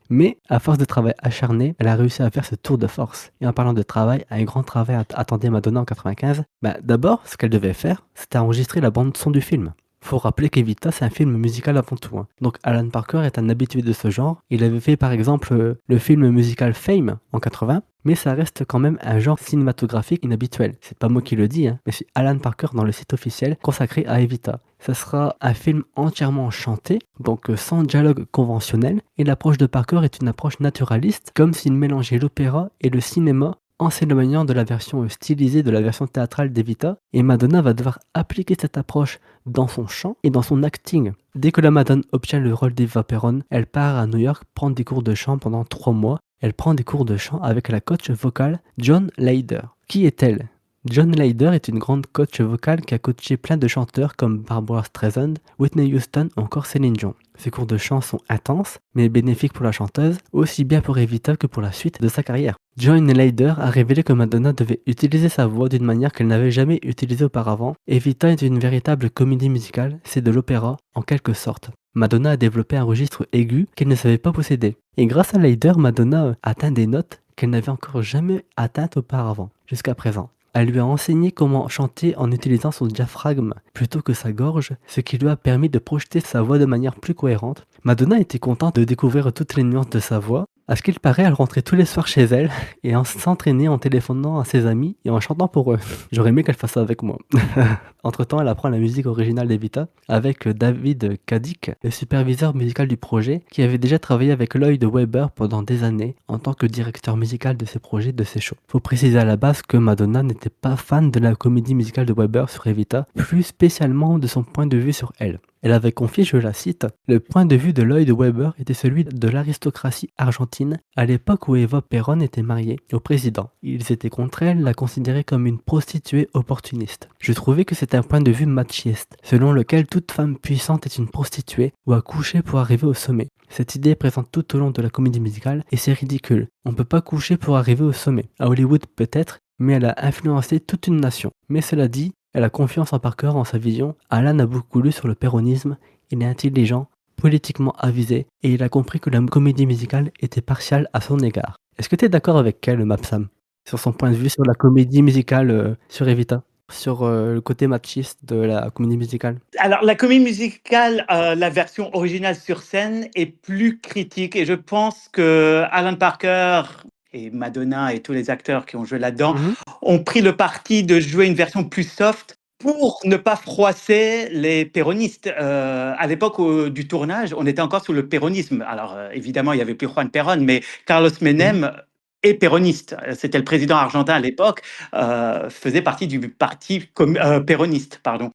Mais à force de travail acharné, elle a réussi à faire ce tour de force. Et en parlant de travail, un grand travail attendait Madonna en 95. D'abord, ce qu'elle devait faire, c'était enregistrer la bande son du film. Faut rappeler qu'Evita, c'est un film musical avant tout, hein. Donc Alan Parker est un habitué de ce genre. Il avait fait par exemple le film musical Fame en 80, mais ça reste quand même un genre cinématographique inhabituel. C'est pas moi qui le dis, hein, mais c'est Alan Parker dans le site officiel consacré à Evita. Ça sera un film entièrement chanté, donc sans dialogue conventionnel, et l'approche de Parker est une approche naturaliste, comme s'il mélangeait l'opéra et le cinéma en s'éloignant de la version stylisée de la version théâtrale d'Evita, et Madonna va devoir appliquer cette approche dans son chant et dans son acting. Dès que la Madone obtient le rôle d'Eva Perón, elle part à New York prendre des cours de chant pendant 3 mois. Elle prend des cours de chant avec la coach vocale John Leyder. Qui est-elle ? John Leyder est une grande coach vocale qui a coaché plein de chanteurs comme Barbara Streisand, Whitney Houston ou encore Céline Dion. Ces cours de chant sont intenses, mais bénéfiques pour la chanteuse, aussi bien pour Evita que pour la suite de sa carrière. John Leyder a révélé que Madonna devait utiliser sa voix d'une manière qu'elle n'avait jamais utilisée auparavant. Evita est une véritable comédie musicale, c'est de l'opéra en quelque sorte. Madonna a développé un registre aigu qu'elle ne savait pas posséder. Et grâce à Leyder, Madonna a atteint des notes qu'elle n'avait encore jamais atteintes auparavant, jusqu'à présent. Elle lui a enseigné comment chanter en utilisant son diaphragme plutôt que sa gorge, ce qui lui a permis de projeter sa voix de manière plus cohérente. Madonna était contente de découvrir toutes les nuances de sa voix. À ce qu'il paraît, elle rentrait tous les soirs chez elle et s'entraînait en téléphonant à ses amis et en chantant pour eux. J'aurais aimé qu'elle fasse ça avec moi. Entre-temps, elle apprend la musique originale d'Evita avec David Kadik, le superviseur musical du projet, qui avait déjà travaillé avec Lloyd Webber pendant des années en tant que directeur musical de ses projets, de ses shows. Faut préciser à la base que Madonna n'était pas fan de la comédie musicale de Webber sur Evita, plus spécialement de son point de vue sur elle. Elle avait confié, je la cite, « Le point de vue de Lloyd Webber était celui de l'aristocratie argentine à l'époque où Eva Perón était mariée au président. Ils étaient contre elle, la considéraient comme une prostituée opportuniste. Je trouvais que c'était un point de vue machiste, selon lequel toute femme puissante est une prostituée ou a couché pour arriver au sommet. Cette idée est présente tout au long de la comédie musicale et c'est ridicule. On peut pas coucher pour arriver au sommet. À Hollywood peut-être, mais elle a influencé toute une nation. Mais cela dit, elle a confiance en Parker, en sa vision. Alan a beaucoup lu sur le péronisme, il est intelligent, politiquement avisé, et il a compris que la comédie musicale était partiale à son égard. Est-ce que tu es d'accord avec elle, Mapsam, sur son point de vue sur la comédie musicale sur Evita, sur le côté machiste de la comédie musicale? Alors, la comédie musicale, la version originale sur scène est plus critique et je pense que Alan Parker et Madonna et tous les acteurs qui ont joué là-dedans ont pris le parti de jouer une version plus soft pour ne pas froisser les péronistes. À l'époque du tournage, on était encore sous le péronisme. Alors, évidemment, il n'y avait plus Juan Perón, mais Carlos Menem est péroniste. C'était le président argentin à l'époque, faisait partie du parti péroniste, pardon.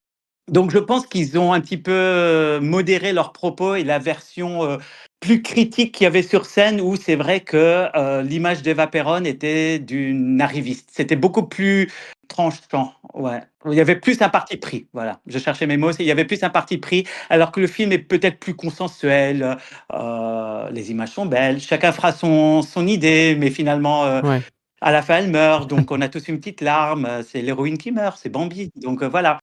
Donc, je pense qu'ils ont un petit peu modéré leurs propos et la version plus critique qu'il y avait sur scène, où c'est vrai que l'image d'Eva Perón était d'une arriviste. C'était beaucoup plus tranchant, ouais. Il y avait plus un parti pris, voilà. Je cherchais mes mots, il y avait plus un parti pris, alors que le film est peut-être plus consensuel. Les images sont belles, chacun fera son idée, mais finalement... Ouais. À la fin, elle meurt, donc on a tous une petite larme. C'est l'héroïne qui meurt, c'est Bambi. Donc voilà.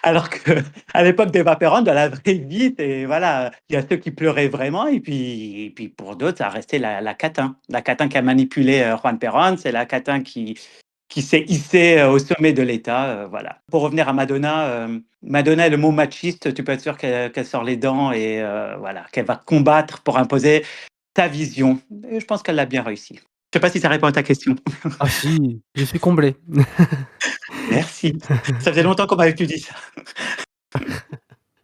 Alors que à l'époque d'Eva Perón, dans la vraie vie, et voilà, il y a ceux qui pleuraient vraiment, et puis pour d'autres, ça a resté la catin. La catin qui a manipulé Juan Perón, c'est la catin qui s'est hissée au sommet de l'État. Voilà. Pour revenir à Madonna, Madonna est le mot machiste. Tu peux être sûr qu'elle sort les dents et voilà, qu'elle va combattre pour imposer sa vision. Et je pense qu'elle l'a bien réussi. Je sais pas si ça répond à ta question. Ah si, je suis comblé. Merci. Ça faisait longtemps qu'on m'avait plus dit ça.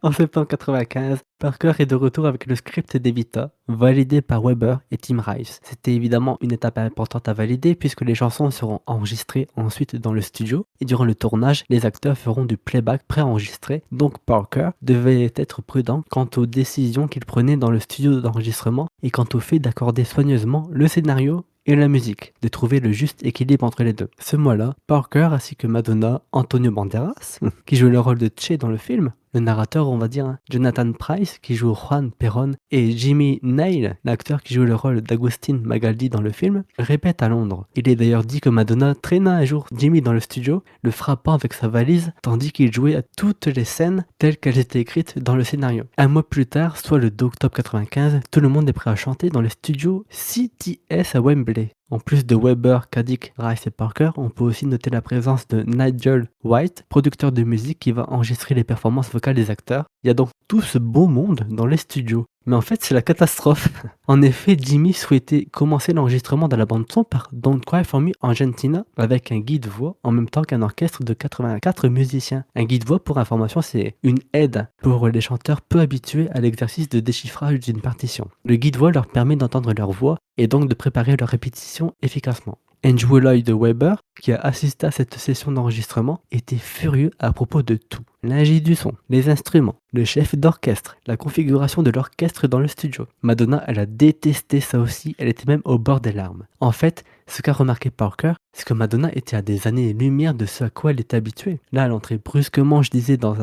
En septembre 95, Parker est de retour avec le script d'Evita, validé par Webber et Tim Rice. C'était évidemment une étape importante à valider puisque les chansons seront enregistrées ensuite dans le studio et durant le tournage, les acteurs feront du playback préenregistré. Donc Parker devait être prudent quant aux décisions qu'il prenait dans le studio d'enregistrement et quant au fait d'accorder soigneusement le scénario et la musique, de trouver le juste équilibre entre les deux. Ce mois-là, Parker ainsi que Madonna, Antonio Banderas, qui joue le rôle de Che dans le film, le narrateur, on va dire, hein, Jonathan Pryce, qui joue Juan Perón, et Jimmy Neil, l'acteur qui joue le rôle d'Agustin Magaldi dans le film, répètent à Londres. Il est d'ailleurs dit que Madonna traîna un jour Jimmy dans le studio, le frappant avec sa valise, tandis qu'il jouait à toutes les scènes telles qu'elles étaient écrites dans le scénario. Un mois plus tard, soit le 2 octobre 95, tout le monde est prêt à chanter dans les studios CTS à Wembley. En plus de Weber, Caddick, Rice et Parker, on peut aussi noter la présence de Nigel White, producteur de musique qui va enregistrer les performances vocales des acteurs. Il y a donc tout ce beau monde dans les studios. Mais en fait, c'est la catastrophe. En effet, Jimmy souhaitait commencer l'enregistrement de la bande-son par Don't Cry For Me Argentina avec un guide-voix en même temps qu'un orchestre de 84 musiciens. Un guide-voix, pour information, c'est une aide pour les chanteurs peu habitués à l'exercice de déchiffrage d'une partition. Le guide-voix leur permet d'entendre leur voix et donc de préparer leur répétition efficacement. Andrew Lloyd Webber, qui a assisté à cette session d'enregistrement, était furieux à propos de tout. L'ingé du son, les instruments, le chef d'orchestre, la configuration de l'orchestre dans le studio. Madonna, elle a détesté ça aussi, elle était même au bord des larmes. En fait, ce qu'a remarqué Parker, c'est que Madonna était à des années-lumière de ce à quoi elle était habituée. Là, elle entrait brusquement, dans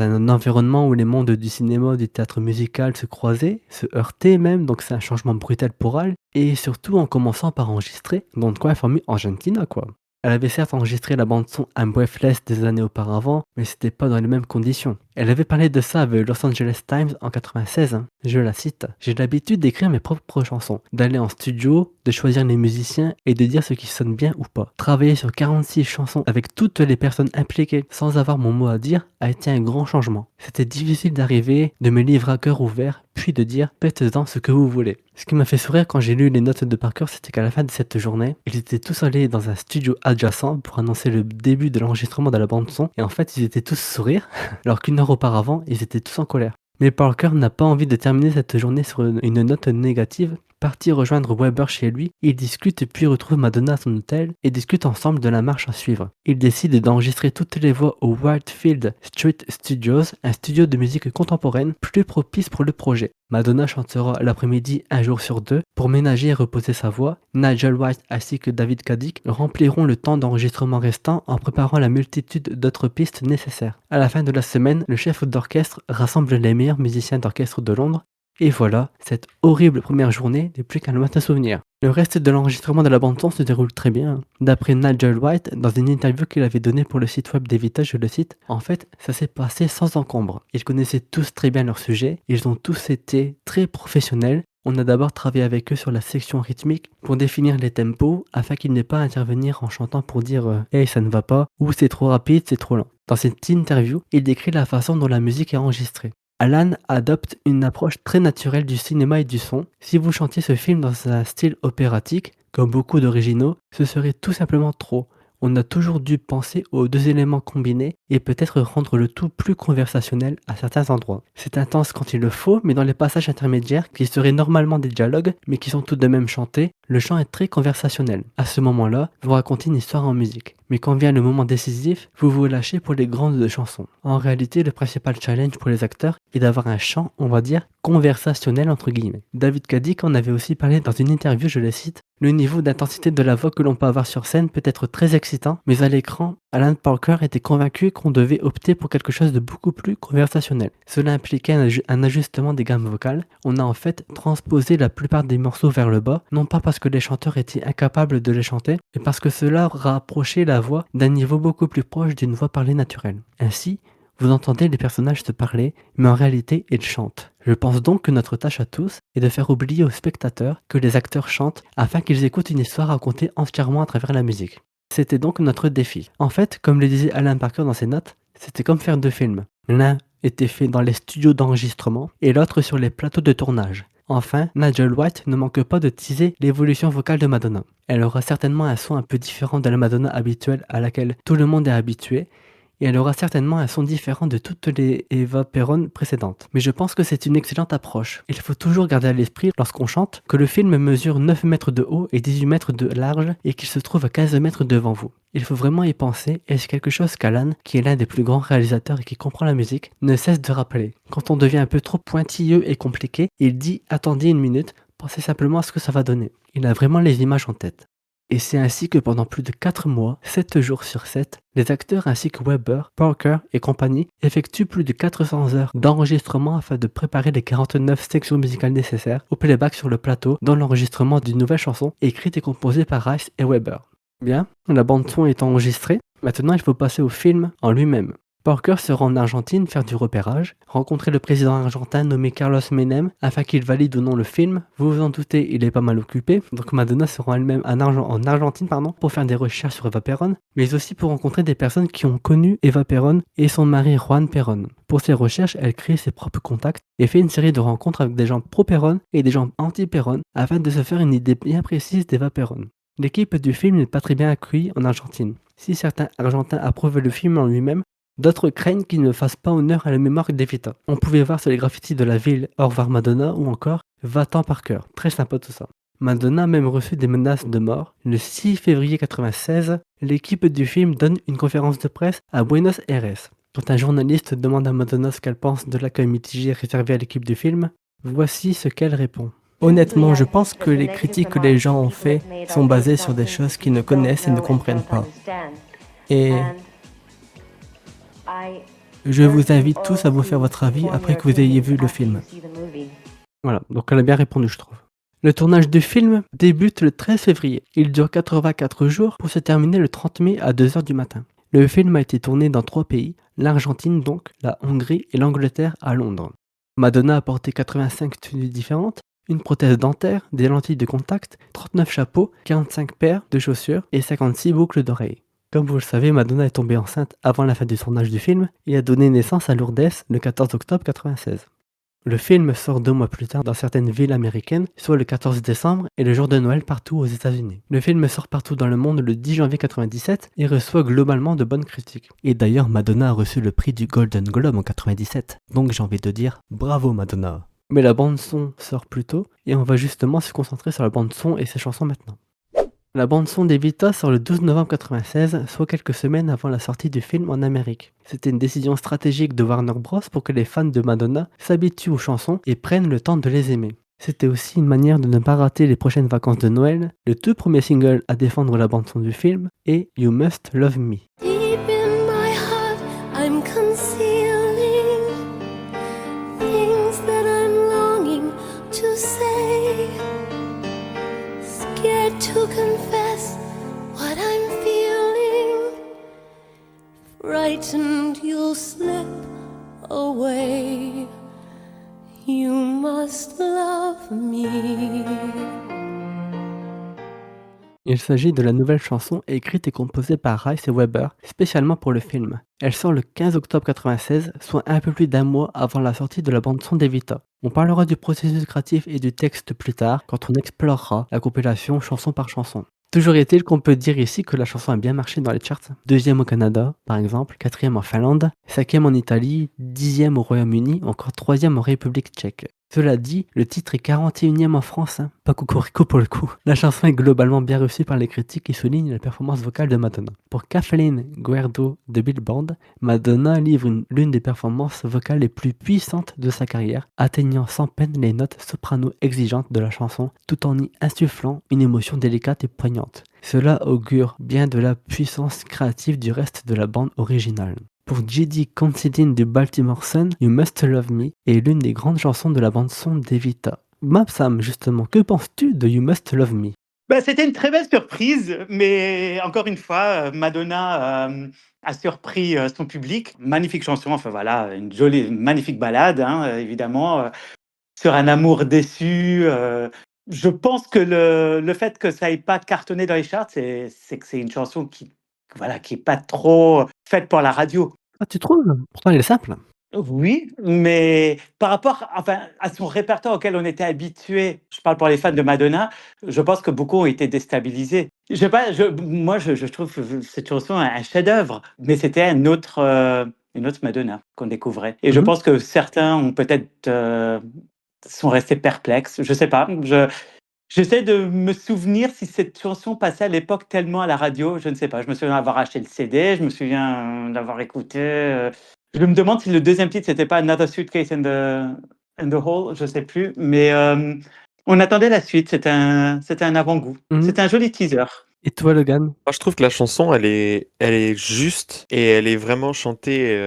un environnement où les mondes du cinéma, du théâtre musical se croisaient, se heurtaient même, donc c'est un changement brutal pour elle. Et surtout en commençant par enregistrer Don't Cry For Me Argentina, quoi. Elle avait certes enregistré la bande-son I'm Breathless des années auparavant, mais c'était pas dans les mêmes conditions. Elle avait parlé de ça avec le Los Angeles Times en 96, hein. Je la cite. J'ai l'habitude d'écrire mes propres chansons, d'aller en studio, de choisir les musiciens et de dire ce qui sonne bien ou pas. Travailler sur 46 chansons avec toutes les personnes impliquées sans avoir mon mot à dire a été un grand changement. C'était difficile d'arriver, de me livrer à cœur ouvert, puis de dire faites-en ce que vous voulez. Ce qui m'a fait sourire quand j'ai lu les notes de Parker, c'était qu'à la fin de cette journée, ils étaient tous allés dans un studio adjacent pour annoncer le début de l'enregistrement de la bande son, et en fait ils étaient tous sourire, alors qu'une heure auparavant, ils étaient tous en colère. Mais Parker n'a pas envie de terminer cette journée sur une note négative. Parti rejoindre Weber chez lui, ils discutent puis retrouvent Madonna à son hôtel et discutent ensemble de la marche à suivre. Ils décident d'enregistrer toutes les voix au Whitefield Street Studios, un studio de musique contemporaine plus propice pour le projet. Madonna chantera l'après-midi un jour sur deux pour ménager et reposer sa voix. Nigel White ainsi que David Caddick rempliront le temps d'enregistrement restant en préparant la multitude d'autres pistes nécessaires. À la fin de la semaine, le chef d'orchestre rassemble les meilleurs musiciens d'orchestre de Londres. Et voilà, cette horrible première journée n'est plus qu'un lointain souvenir. Le reste de l'enregistrement de la bande-son se déroule très bien. D'après Nigel White, dans une interview qu'il avait donnée pour le site web d'Evita, je le cite, en fait, ça s'est passé sans encombre. Ils connaissaient tous très bien leur sujet, ils ont tous été très professionnels. On a d'abord travaillé avec eux sur la section rythmique pour définir les tempos afin qu'ils n'aient pas à intervenir en chantant pour dire « Hey, ça ne va pas » ou « C'est trop rapide, c'est trop lent ». Dans cette interview, il décrit la façon dont la musique est enregistrée. Alan adopte une approche très naturelle du cinéma et du son. Si vous chantiez ce film dans un style opératique, comme beaucoup d'originaux, ce serait tout simplement trop. On a toujours dû penser aux deux éléments combinés et peut-être rendre le tout plus conversationnel à certains endroits. C'est intense quand il le faut, mais dans les passages intermédiaires, qui seraient normalement des dialogues, mais qui sont tout de même chantés, le chant est très conversationnel. À ce moment-là, vous racontez une histoire en musique. Mais quand vient le moment décisif, vous vous lâchez pour les grandes chansons. En réalité, le principal challenge pour les acteurs est d'avoir un chant, on va dire, conversationnel entre guillemets. David Caddick en avait aussi parlé dans une interview, je le cite. Le niveau d'intensité de la voix que l'on peut avoir sur scène peut être très excitant, mais à l'écran, Alan Parker était convaincu qu'on devait opter pour quelque chose de beaucoup plus conversationnel. Cela impliquait un ajustement des gammes vocales. On a en fait transposé la plupart des morceaux vers le bas, non pas parce que les chanteurs étaient incapables de les chanter, mais parce que cela rapprochait la voix d'un niveau beaucoup plus proche d'une voix parlée naturelle. Ainsi, vous entendez les personnages se parler, mais en réalité, ils chantent. Je pense donc que notre tâche à tous est de faire oublier aux spectateurs que les acteurs chantent afin qu'ils écoutent une histoire racontée entièrement à travers la musique. C'était donc notre défi. En fait, comme le disait Alan Parker dans ses notes, c'était comme faire deux films. L'un était fait dans les studios d'enregistrement et l'autre sur les plateaux de tournage. Enfin, Nigel White ne manque pas de teaser l'évolution vocale de Madonna. Elle aura certainement un son un peu différent de la Madonna habituelle à laquelle tout le monde est habitué, et elle aura certainement un son différent de toutes les Eva Perón précédentes. Mais je pense que c'est une excellente approche. Il faut toujours garder à l'esprit, lorsqu'on chante, que le film mesure 9 mètres de haut et 18 mètres de large et qu'il se trouve à 15 mètres devant vous. Il faut vraiment y penser et c'est quelque chose qu'Alan, qui est l'un des plus grands réalisateurs et qui comprend la musique, ne cesse de rappeler. Quand on devient un peu trop pointilleux et compliqué, il dit « attendez une minute, pensez simplement à ce que ça va donner ». Il a vraiment les images en tête. Et c'est ainsi que pendant plus de 4 mois, 7 jours sur 7, les acteurs ainsi que Weber, Parker et compagnie effectuent plus de 400 heures d'enregistrement afin de préparer les 49 sections musicales nécessaires au playback sur le plateau, dont l'enregistrement d'une nouvelle chanson écrite et composée par Rice et Weber. Bien, la bande-son est enregistrée, maintenant il faut passer au film en lui-même. Parker se rend en Argentine faire du repérage, rencontrer le président argentin nommé Carlos Menem afin qu'il valide ou non le film. Vous vous en doutez, il est pas mal occupé, donc Madonna se rend elle-même en Argentine pour faire des recherches sur Eva Perón, mais aussi pour rencontrer des personnes qui ont connu Eva Perón et son mari Juan Perón. Pour ses recherches, elle crée ses propres contacts et fait une série de rencontres avec des gens pro-Perón et des gens anti-Perón afin de se faire une idée bien précise d'Eva Perón. L'équipe du film n'est pas très bien accueillie en Argentine. Si certains Argentins approuvent le film en lui-même, d'autres craignent qu'il ne fasse pas honneur à la mémoire d'Evita. On pouvait voir sur les graffitis de la ville Au revoir Madonna ou encore Va-t'en Parker. Très sympa tout ça. Madonna a même reçu des menaces de mort. Le 6 février 1996, l'équipe du film donne une conférence de presse à Buenos Aires. Quand un journaliste demande à Madonna ce qu'elle pense de l'accueil mitigé réservé à l'équipe du film, voici ce qu'elle répond. Honnêtement, je pense que les critiques que les gens ont faites sont basées sur des choses qu'ils ne connaissent et ne comprennent pas. Et je vous invite tous à vous faire votre avis après que vous ayez vu le film. Voilà, donc elle a bien répondu, je trouve. Le tournage du film débute le 13 février. Il dure 84 jours pour se terminer le 30 mai à 2h du matin. Le film a été tourné dans 3 pays, l'Argentine donc, la Hongrie et l'Angleterre à Londres. Madonna a porté 85 tenues différentes, une prothèse dentaire, des lentilles de contact, 39 chapeaux, 45 paires de chaussures et 56 boucles d'oreilles. Comme vous le savez, Madonna est tombée enceinte avant la fin du tournage du film et a donné naissance à Lourdes le 14 octobre 1996. Le film sort 2 mois plus tard dans certaines villes américaines, soit le 14 décembre et le jour de Noël partout aux États-Unis. Le film sort partout dans le monde le 10 janvier 1997 et reçoit globalement de bonnes critiques. Et d'ailleurs, Madonna a reçu le prix du Golden Globe en 1997, donc j'ai envie de dire bravo Madonna. Mais la bande-son sort plus tôt et on va justement se concentrer sur la bande-son et ses chansons maintenant. La bande-son d'Evita sort le 12 novembre 1996, soit quelques semaines avant la sortie du film en Amérique. C'était une décision stratégique de Warner Bros. Pour que les fans de Madonna s'habituent aux chansons et prennent le temps de les aimer. C'était aussi une manière de ne pas rater les prochaines vacances de Noël. Le tout premier single à défendre la bande-son du film est You Must Love Me. Deep in my heart, I'm concealing things that I'm longing to say. Scared to confess what I'm feeling. Frightened you'll slip away. You must love me. Il s'agit de la nouvelle chanson écrite et composée par Rice et Weber, spécialement pour le film. Elle sort le 15 octobre 1996, soit un peu plus d'1 mois avant la sortie de la bande-son d'Evita. On parlera du processus créatif et du texte plus tard, quand on explorera la compilation chanson par chanson. Toujours est-il qu'on peut dire ici que la chanson a bien marché dans les charts. 2e au Canada, par exemple, 4e en Finlande, 5e en Italie, 10e au Royaume-Uni, encore 3e en République tchèque. Cela dit, le titre est 41e en France, pas cocorico pour le coup. La chanson est globalement bien reçue par les critiques qui soulignent la performance vocale de Madonna. Pour Kathleen Guerdo de Billboard, Madonna livre l'une des performances vocales les plus puissantes de sa carrière, atteignant sans peine les notes soprano exigeantes de la chanson, tout en y insufflant une émotion délicate et poignante. Cela augure bien de la puissance créative du reste de la bande originale. Pour J.D. Considine du Baltimore Sun, You Must Love Me est l'une des grandes chansons de la bande-son d'Evita. Sam, justement, que penses-tu de You Must Love Me? C'était une très belle surprise, mais encore une fois, Madonna a surpris son public. Magnifique chanson, enfin voilà, une jolie, magnifique ballade, évidemment, sur un amour déçu. Je pense que le fait que ça n'ait pas cartonné dans les charts, c'est que c'est une chanson qui est pas trop faite pour la radio. Ah, tu trouves? Pourtant, elle est simple. Oui, mais par rapport à son répertoire auquel on était habitué, je parle pour les fans de Madonna, je pense que beaucoup ont été déstabilisés. Je sais pas, moi je trouve cette chanson un chef-d'œuvre, mais c'était une autre Madonna qu'on découvrait. Et je pense que certains ont peut-être sont restés perplexes. Je sais pas. J'essaie de me souvenir si cette chanson passait à l'époque tellement à la radio. Je ne sais pas. Je me souviens d'avoir acheté le CD. Je me souviens d'avoir écouté. Je me demande si le deuxième titre, c'était pas Another Suitcase in the Hole. Je sais plus. Mais on attendait la suite. C'était un avant-goût. C'était un joli teaser. Et toi, Logan? Moi, je trouve que la chanson, elle est juste et elle est vraiment chantée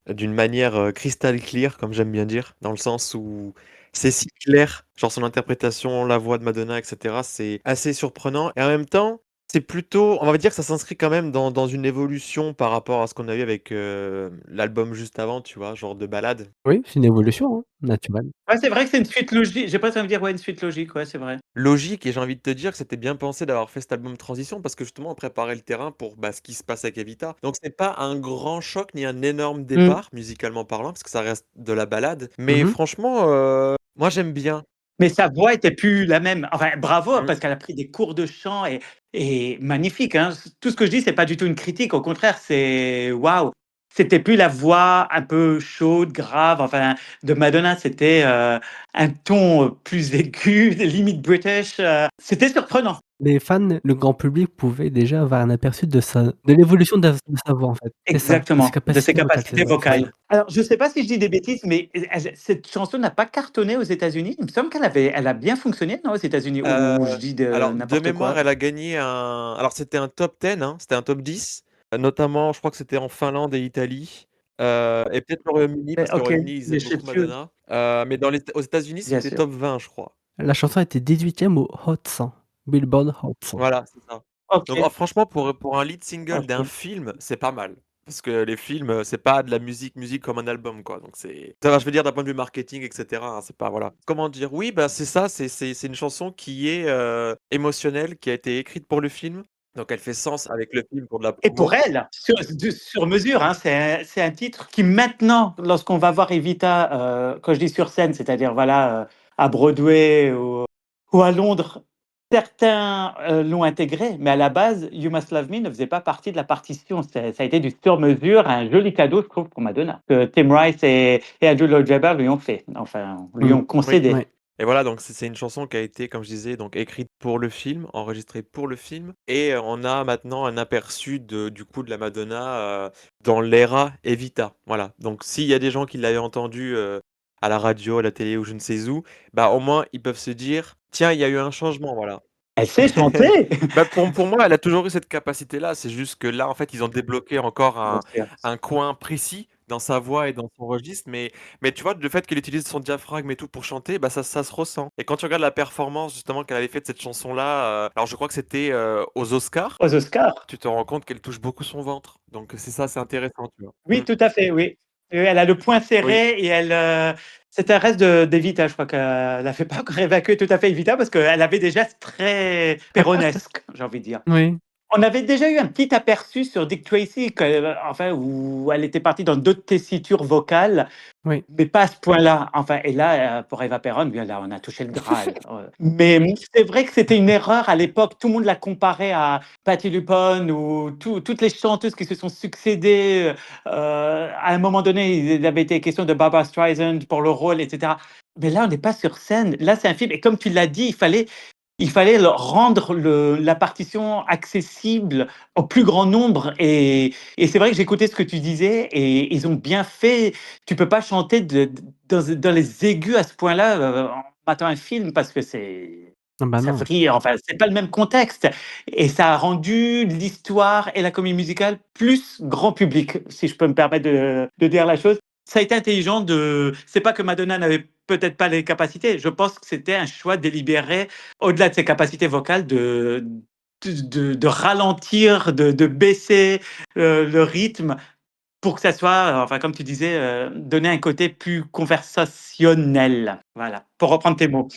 d'une manière crystal clear, comme j'aime bien dire, dans le sens où c'est si clair, genre son interprétation, la voix de Madonna, etc. C'est assez surprenant et en même temps, c'est plutôt, on va dire que ça s'inscrit quand même dans une évolution par rapport à ce qu'on a eu avec l'album juste avant, tu vois, genre de ballade. Oui, c'est une évolution, hein, naturelle. Ouais, c'est vrai que c'est une suite logique. J'ai pas envie de dire, ouais, une suite logique, ouais, c'est vrai. Logique et j'ai envie de te dire que c'était bien pensé d'avoir fait cet album transition parce que justement on préparait le terrain pour ce qui se passe avec Evita. Donc c'est pas un grand choc ni un énorme Mmh. départ musicalement parlant parce que ça reste de la ballade. Mais Mmh. franchement, moi j'aime bien. Mais sa voix était plus la même. Enfin, bravo, Mm. parce qu'elle a pris des cours de chant et magnifique, hein. Tout ce que je dis, c'est pas du tout une critique. Au contraire, c'est waouh! C'était plus la voix un peu chaude, grave, enfin, de Madonna. C'était un ton plus aigu, limite British. C'était surprenant. Les fans, le grand public pouvait déjà avoir un aperçu de l'évolution de sa voix, en fait. C'est ça, Exactement, de ses capacités c'est ça. vocales. Alors, je ne sais pas si je dis des bêtises, mais cette chanson n'a pas cartonné aux États-Unis. Il me semble elle a bien fonctionné, non, aux États-Unis, Euh, ou je dis de alors de n'importe mémoire, quoi. elle a gagné un. Alors c'était un top 10, hein, c'était un top 10. Notamment, je crois que c'était en Finlande et Italie. Et peut-être le Royaume-Uni, parce que le OK, Royaume-Uni, ils mais aiment je sais beaucoup plus. Madonna. Mais aux États-Unis, Bien c'était sûr. top 20, je crois. La chanson a été 18e au Hot 100, Billboard Hot 100. Voilà, c'est ça. Donc OK, franchement, pour un lead single d'un OK. film, c'est pas mal. Parce que les films, c'est pas de la musique comme un album, quoi. Donc c'est. Ça va, je veux dire, d'un point de vue marketing, etc. Hein, c'est pas. Voilà. Comment dire? Oui, bah c'est ça, c'est une chanson qui est émotionnelle, qui a été écrite pour le film. Donc elle fait sens avec le film pour de la Et pour promo. elle, sur mesure, hein, c'est un titre qui maintenant, lorsqu'on va voir Evita, quand je dis sur scène, c'est-à-dire voilà, à Broadway ou à Londres, certains l'ont intégré, mais à la base, You Must Love Me ne faisait pas partie de la partition. Ça a été du sur mesure, un joli cadeau, je trouve, pour Madonna, que Tim Rice et Andrew Lloyd Webber lui ont fait, enfin, lui ont Oui. concédé. Ouais. Et voilà, donc c'est une chanson qui a été, comme je disais, donc écrite pour le film, enregistrée pour le film, et on a maintenant un aperçu du coup de la Madonna dans l'era Evita. Voilà. Donc s'il y a des gens qui l'avaient entendu à la radio, à la télé ou je ne sais où, bah au moins ils peuvent se dire, tiens, il y a eu un changement, voilà. Elle sait chanter. Bah, pour moi, elle a toujours eu cette capacité-là. C'est juste que là, en fait, ils ont débloqué encore Bien sûr. un coin précis dans sa voix et dans son registre. Mais tu vois, le fait qu'elle utilise son diaphragme et tout pour chanter, bah, ça se ressent. Et quand tu regardes la performance, justement, qu'elle avait fait de cette chanson-là, alors je crois que c'était aux Oscars, Aux Oscars. tu te rends compte qu'elle touche beaucoup son ventre. Donc c'est ça, c'est intéressant, tu vois. Oui, tout à fait, oui. Elle a le poing Oui. serré et c'est un reste d'Evita, je crois qu'elle a fait pas encore évacuer tout à fait Evita parce qu'elle avait des gestes très péronesques, j'ai envie de dire. Oui. On avait déjà eu un petit aperçu sur Dick Tracy, enfin, où elle était partie dans d'autres tessitures vocales, Oui. mais pas à ce point-là. Enfin, et là, pour Eva Perón, bien là, on a touché le Graal. Mais c'est vrai que c'était une erreur à l'époque. Tout le monde l'a comparé à Patti LuPone ou toutes les chanteuses qui se sont succédées. À un moment donné, il avait été question de Barbra Streisand pour le rôle, etc. Mais là, on n'est pas sur scène. Là, c'est un film. Et comme tu l'as dit, il fallait rendre la partition accessible au plus grand nombre. Et c'est vrai que j'écoutais ce que tu disais et ils ont bien fait. Tu peux pas chanter dans les aigus à ce point-là en matant un film parce que Ah bah ça non. vrille. Enfin, c'est pas le même contexte. Et ça a rendu l'histoire et la comédie musicale plus grand public, si je peux me permettre de dire la chose. Ça a été intelligent c'est pas que Madonna n'avait peut-être pas les capacités. Je pense que c'était un choix délibéré, au-delà de ses capacités vocales, de ralentir, de baisser le rythme pour que ça soit, enfin, comme tu disais, donner un côté plus conversationnel. Voilà, pour reprendre tes mots.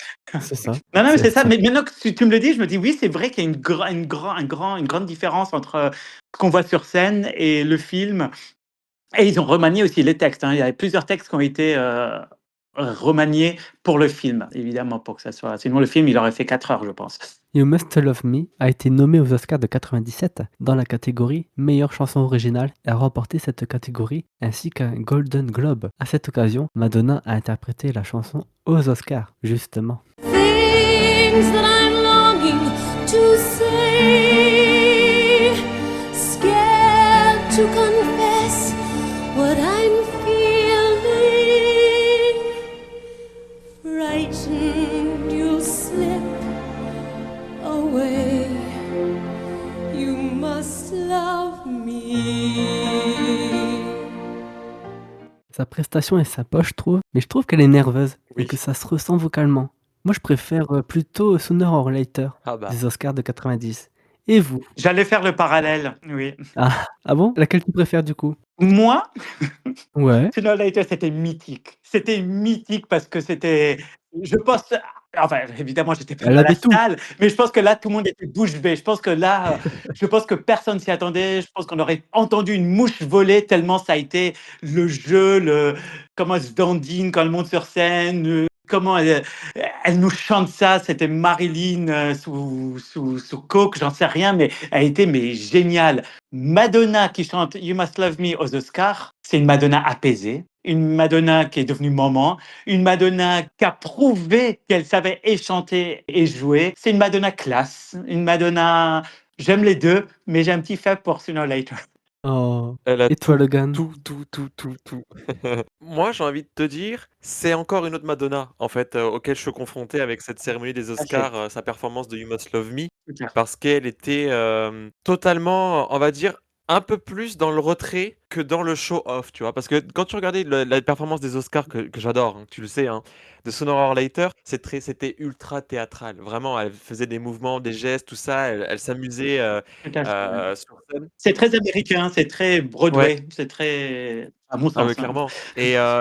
C'est ça. Non, non, mais c'est ça. ça. Mais maintenant que tu me le dis, je me dis oui, c'est vrai qu'il y a une grande différence entre ce qu'on voit sur scène et le film. Et ils ont remanié aussi les textes, hein. Il y avait plusieurs textes qui ont été remaniés pour le film, évidemment, pour que ça soit. Sinon, le film, il aurait fait 4 heures, je pense. You Must Love Me a été nommé aux Oscars de 97 dans la catégorie meilleure chanson originale et a remporté cette catégorie ainsi qu'un Golden Globe. À cette occasion, Madonna a interprété la chanson aux Oscars, justement. Things that I'm longing to say, scared to confess what I'm feeling, frightened you'll slip away. Sa prestation est sympa, je trouve, mais je trouve qu'elle est nerveuse et Oui. que ça se ressent vocalement. Moi, je préfère plutôt Sooner or Later Ah bah. des Oscars de 90. Et vous? J'allais faire le parallèle, oui. Ah bon? Laquelle tu préfères du coup? Moi, Ouais. Sooner or Later, c'était mythique. C'était mythique parce que c'était, je pense, enfin, évidemment, j'étais pas Elle dans la avait tout. salle, mais je pense que là, tout le monde était bouche bée. Je pense que là, je pense que personne s'y attendait. Je pense qu'on aurait entendu une mouche voler tellement ça a été le jeu, comment elle se dandine quand elle monte sur scène, comment elle nous chante ça. C'était Marilyn sous coke, j'en sais rien, mais elle était géniale. Madonna qui chante You Must Love Me aux Oscars, c'est une Madonna apaisée, une Madonna qui est devenue maman, une Madonna qui a prouvé qu'elle savait et chanter et jouer. C'est une Madonna classe, une Madonna. J'aime les deux, mais j'ai un petit faible pour Sooner or Later. Oh. Elle a Et toi, tout, Logan? tout. Moi, j'ai envie de te dire, c'est encore une autre Madonna, en fait, auquel je suis confronté avec cette cérémonie des Ah, c'est Oscars, sa performance de You Must Love Me, clair. parce qu'elle était totalement, on va dire, un peu plus dans le retrait que dans le show-off, tu vois. Parce que quand tu regardais la performance des Oscars, que j'adore, hein, tu le sais, hein, de Sooner or Later, c'était ultra théâtral. Vraiment, elle faisait des mouvements, des gestes, tout ça, elle s'amusait Tout à fait. sur scène. C'est très américain, c'est très Ouais. Broadway, c'est très, à mon Ah mais sens, hein. clairement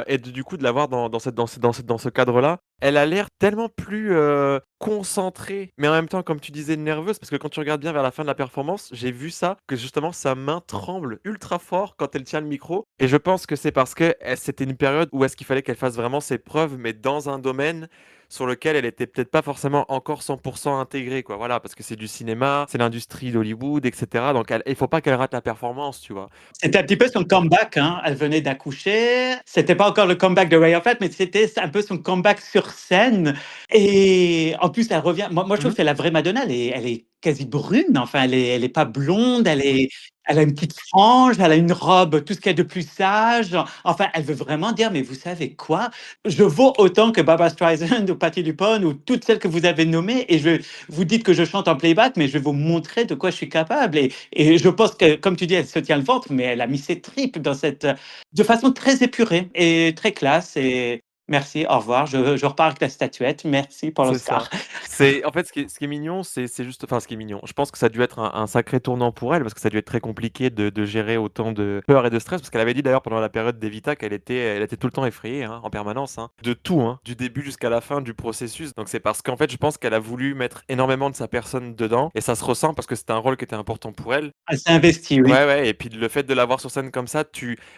et du coup de la voir dans ce cadre-là, elle a l'air tellement plus, concentrée, mais en même temps, comme tu disais, nerveuse, parce que quand tu regardes bien vers la fin de la performance, j'ai vu ça, que justement sa main tremble ultra fort quand elle tient le micro et je pense que c'est parce que c'était une période où est-ce qu'il fallait qu'elle fasse vraiment ses preuves, mais dans un domaine sur lequel elle était peut-être pas forcément encore 100 intégrée, quoi. Voilà, parce que c'est du cinéma, c'est l'industrie d'Hollywood et cetera, donc il faut pas qu'elle rate la performance, tu vois? C'était un petit peu son comeback, hein. Elle venait d'accoucher. C'était pas encore le comeback de Ray of Light, mais c'était un peu son comeback sur scène. Et en plus, elle revient. Moi, je trouve Mmh. que c'est la vraie Madonna. Elle est quasi brune. Enfin, elle est pas blonde. Elle a une petite frange. Elle a une robe, tout ce qu'il y a de plus sage. Enfin, elle veut vraiment dire, mais vous savez quoi? Je vaux autant que Barbra Streisand ou Patti LuPone ou toutes celles que vous avez nommées. Et vous dites que je chante en playback, mais je vais vous montrer de quoi je suis capable. Et je pense que, comme tu dis, elle se tient le ventre, mais elle a mis ses tripes de façon très épurée et très classe. Et merci, au revoir. Je repars avec la statuette. Merci pour C'est ça. l'Oscar. C'est en fait, ce qui est mignon, c'est juste enfin, ce qui est mignon, je pense que ça a dû être un sacré tournant pour elle, parce que ça a dû être très compliqué de gérer autant de peur et de stress, parce qu'elle avait dit d'ailleurs pendant la période d'Evita qu'elle était tout le temps effrayée, hein, en permanence, hein, de tout, hein, du début jusqu'à la fin du processus. Donc c'est parce qu'en fait, je pense qu'elle a voulu mettre énormément de sa personne dedans et ça se ressent parce que c'était un rôle qui était important pour elle. Elle s'est investie, oui. Ouais, ouais et puis le fait de la voir sur scène comme ça,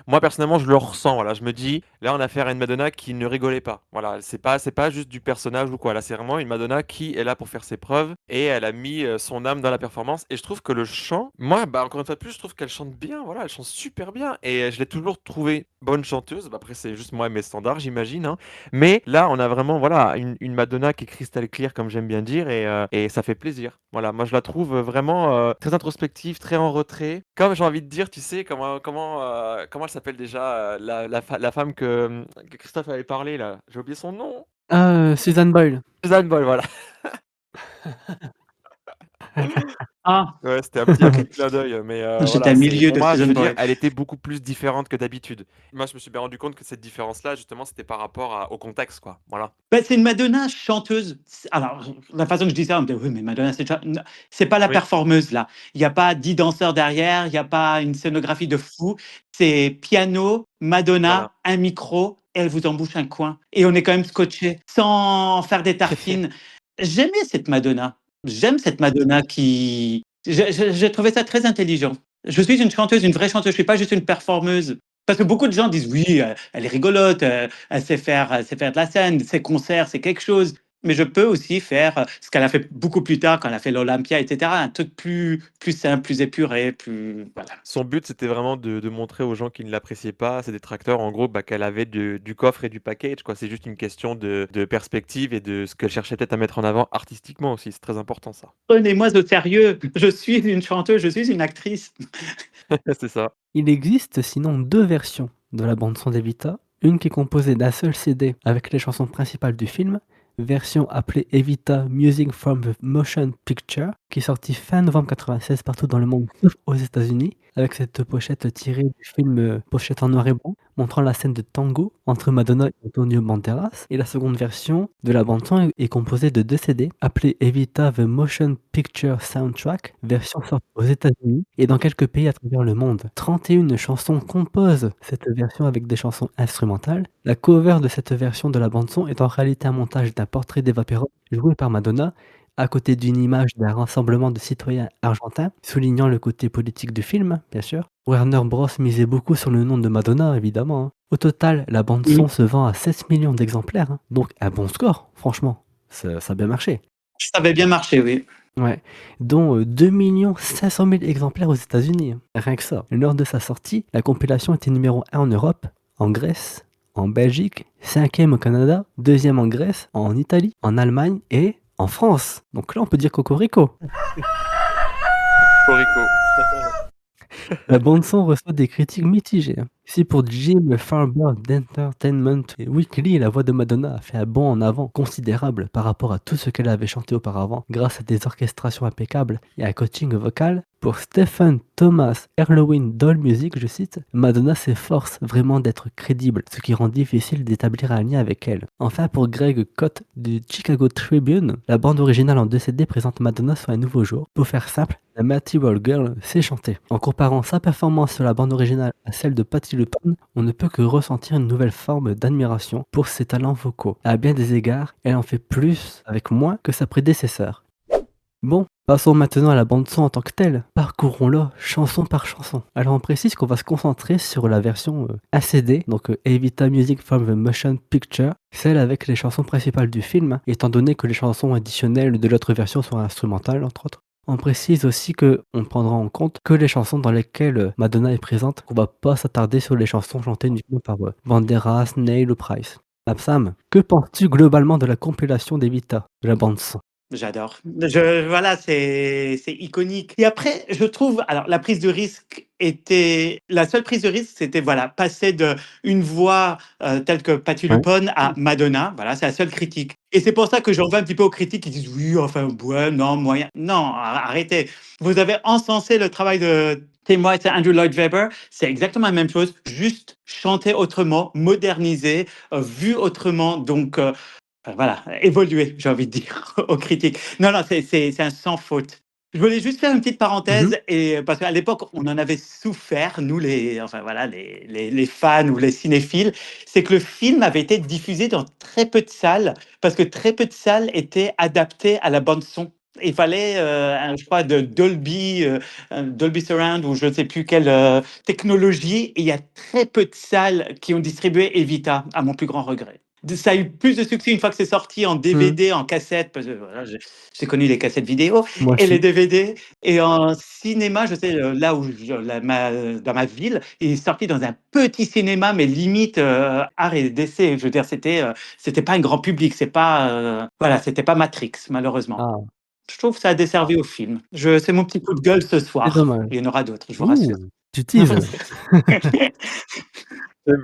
moi personnellement, je le ressens, voilà. Je me dis: «Là, on a affaire à une Madonna qui ne rigolait pas». Voilà, c'est pas juste du personnage ou quoi. Là, c'est vraiment une Madonna qui est là pour faire ses preuves et elle a mis, son âme dans la performance et je trouve que le chant, moi, bah, encore une fois de plus, je trouve qu'elle chante bien, voilà, elle chante super bien et je l'ai toujours trouvée bonne chanteuse. Bah, après, c'est juste moi et mes standards, j'imagine, hein. Mais là, on a vraiment, voilà, une Madonna qui est crystal clear, comme j'aime bien dire et ça fait plaisir. Voilà, moi, je la trouve, vraiment, très introspective, très en retrait. Comme j'ai envie de dire, tu sais, comment elle s'appelle déjà, la femme que Christophe avait parlé là? J'ai oublié son nom. Susan Boyle. Suzanne Boyle, voilà. Ah, Ouais, c'était un petit clin d'œil, mais j'étais voilà, à c'est milieu pour de moi, je Susan veux dire, Boyle. elle était beaucoup plus différente que d'habitude. Moi, je me suis bien rendu compte que cette différence-là, justement, c'était par rapport au contexte, quoi. Voilà. Ben, c'est une Madonna chanteuse. Alors, la façon que je dis ça, on me dit: «Oui, mais Madonna, non, c'est pas la Oui, performeuse, là. Il y a pas 10 danseurs derrière, il y a pas une scénographie de fou. C'est piano, voilà. Madonna, un micro, et elle vous embouche un coin et on est quand même scotché sans faire des tartines». J'aimais cette Madonna. J'aime cette Madonna qui j'ai trouvé ça très intelligent. Je suis une chanteuse, une vraie chanteuse, je suis pas juste une performeuse. Parce que beaucoup de gens disent: «Oui, elle est rigolote, elle sait faire de la scène, ses concerts, c'est quelque chose». Mais je peux aussi faire, ce qu'elle a fait beaucoup plus tard quand elle a fait l'Olympia et cetera, un truc plus simple, plus épuré, plus voilà. Son but, c'était vraiment de montrer aux gens qui ne l'appréciaient pas, ses détracteurs, en gros, bah, qu'elle avait du coffre et du package, quoi. C'est juste une question de perspective et de ce qu'elle cherchait peut-être à mettre en avant artistiquement aussi. C'est très important, ça. Prenez-moi au sérieux, je suis une chanteuse, je suis une actrice. C'est ça. Il existe sinon 2 versions de la bande son d'Evita, une qui est composée d'un seul CD avec les chansons principales du film, version appelée Evita Music from the Motion Picture, qui est sorti fin novembre 96 partout dans le monde, sauf aux États-Unis, avec cette pochette tirée du film, pochette en noir et blanc, montrant la scène de tango entre Madonna et Antonio Banderas. Et la seconde version de la bande-son est composée de 2 CD, appelée Evita The Motion Picture Soundtrack, version sortie aux États-Unis et dans quelques pays à travers le monde. 31 chansons composent cette version avec des chansons instrumentales. La cover de cette version de la bande-son est en réalité un montage d'un portrait d'Eva Perón joué par Madonna, à côté d'une image d'un rassemblement de citoyens argentins, soulignant le côté politique du film, bien sûr. Warner Bros misait beaucoup sur le nom de Madonna, évidemment, hein. Au total, la bande-son se vend à 7 millions d'exemplaires, hein. Donc un bon score, franchement. Ça a bien marché. Ça avait bien marché, oui. Ouais, dont 2 500 000 exemplaires aux États-Unis, hein. Rien que ça. Lors de sa sortie, la compilation était numéro 1 en Europe, en Grèce, en Belgique, 5e au Canada, 2e en Grèce, en Italie, en Allemagne et en France. Donc là, on peut dire Cocorico. Corico. La bande-son reçoit des critiques mitigées, hein. Si pour Jim Farber d'Entertainment Weekly, la voix de Madonna a fait un bond en avant considérable par rapport à tout ce qu'elle avait chanté auparavant, grâce à des orchestrations impeccables et un coaching vocal, pour Stephen Thomas Erlewine d'AllMusic, je cite, Madonna s'efforce vraiment d'être crédible, ce qui rend difficile d'établir un lien avec elle. Enfin, pour Greg Kot du Chicago Tribune, la bande originale en 2 CD présente Madonna sur un nouveau jour. Pour faire simple, la Material Girl sait chanter. En comparant sa performance sur la bande originale à celle de Patti LuPone, on ne peut que ressentir une nouvelle forme d'admiration pour ses talents vocaux. À bien des égards, elle en fait plus avec moins que sa prédécesseur. Bon, passons maintenant à la bande-son en tant que telle. Parcourons-la chanson par chanson. Alors on précise qu'on va se concentrer sur la version ACD, donc Evita Music from the Motion Picture, celle avec les chansons principales du film, étant donné que les chansons additionnelles de l'autre version sont instrumentales, entre autres. On précise aussi que on prendra en compte que les chansons dans lesquelles Madonna est présente, qu'on va pas s'attarder sur les chansons chantées uniquement par Banderas, Neil ou Price. Sam, que penses-tu globalement de la compilation d'Evita, de la bande-son? J'adore. Voilà, c'est iconique. Et après, je trouve, alors la prise de risque était, la seule prise de risque, c'était voilà, passer de une voix telle que Patti Ouais. LuPone à Madonna. Voilà, c'est la seule critique. Et c'est pour ça que j'en veux un petit peu aux critiques qui disent oui, enfin, ouais, non, moyen. Non, arrêtez. Vous avez encensé le travail de Tim White et Andrew Lloyd Webber. C'est exactement la même chose, juste chanter autrement, modernisé, vu autrement. Donc, voilà, évoluer, j'ai envie de dire, aux critiques. Non, non, c'est un sans faute. Je voulais juste faire une petite parenthèse, et parce qu'à l'époque, on en avait souffert, nous, enfin, voilà, les fans ou les cinéphiles, c'est que le film avait été diffusé dans très peu de salles, parce que très peu de salles étaient adaptées à la bande son. Il fallait, je crois, de Dolby Surround ou je ne sais plus quelle technologie, et il y a très peu de salles qui ont distribué Evita, à mon plus grand regret. Ça a eu plus de succès une fois que c'est sorti en DVD, en cassette, parce que voilà, j'ai connu les cassettes vidéo Moi et les aussi. DVD. Et en cinéma, je sais, là où dans ma ville, il est sorti dans un petit cinéma, mais limite art et d'essai. Je veux dire, c'était pas un grand public, voilà, c'était pas Matrix, malheureusement. Ah, Je trouve que ça a desservi au film. C'est mon petit coup de gueule ce c'est soir. dommage. Il y en aura d'autres, je vous rassure. Tu teases.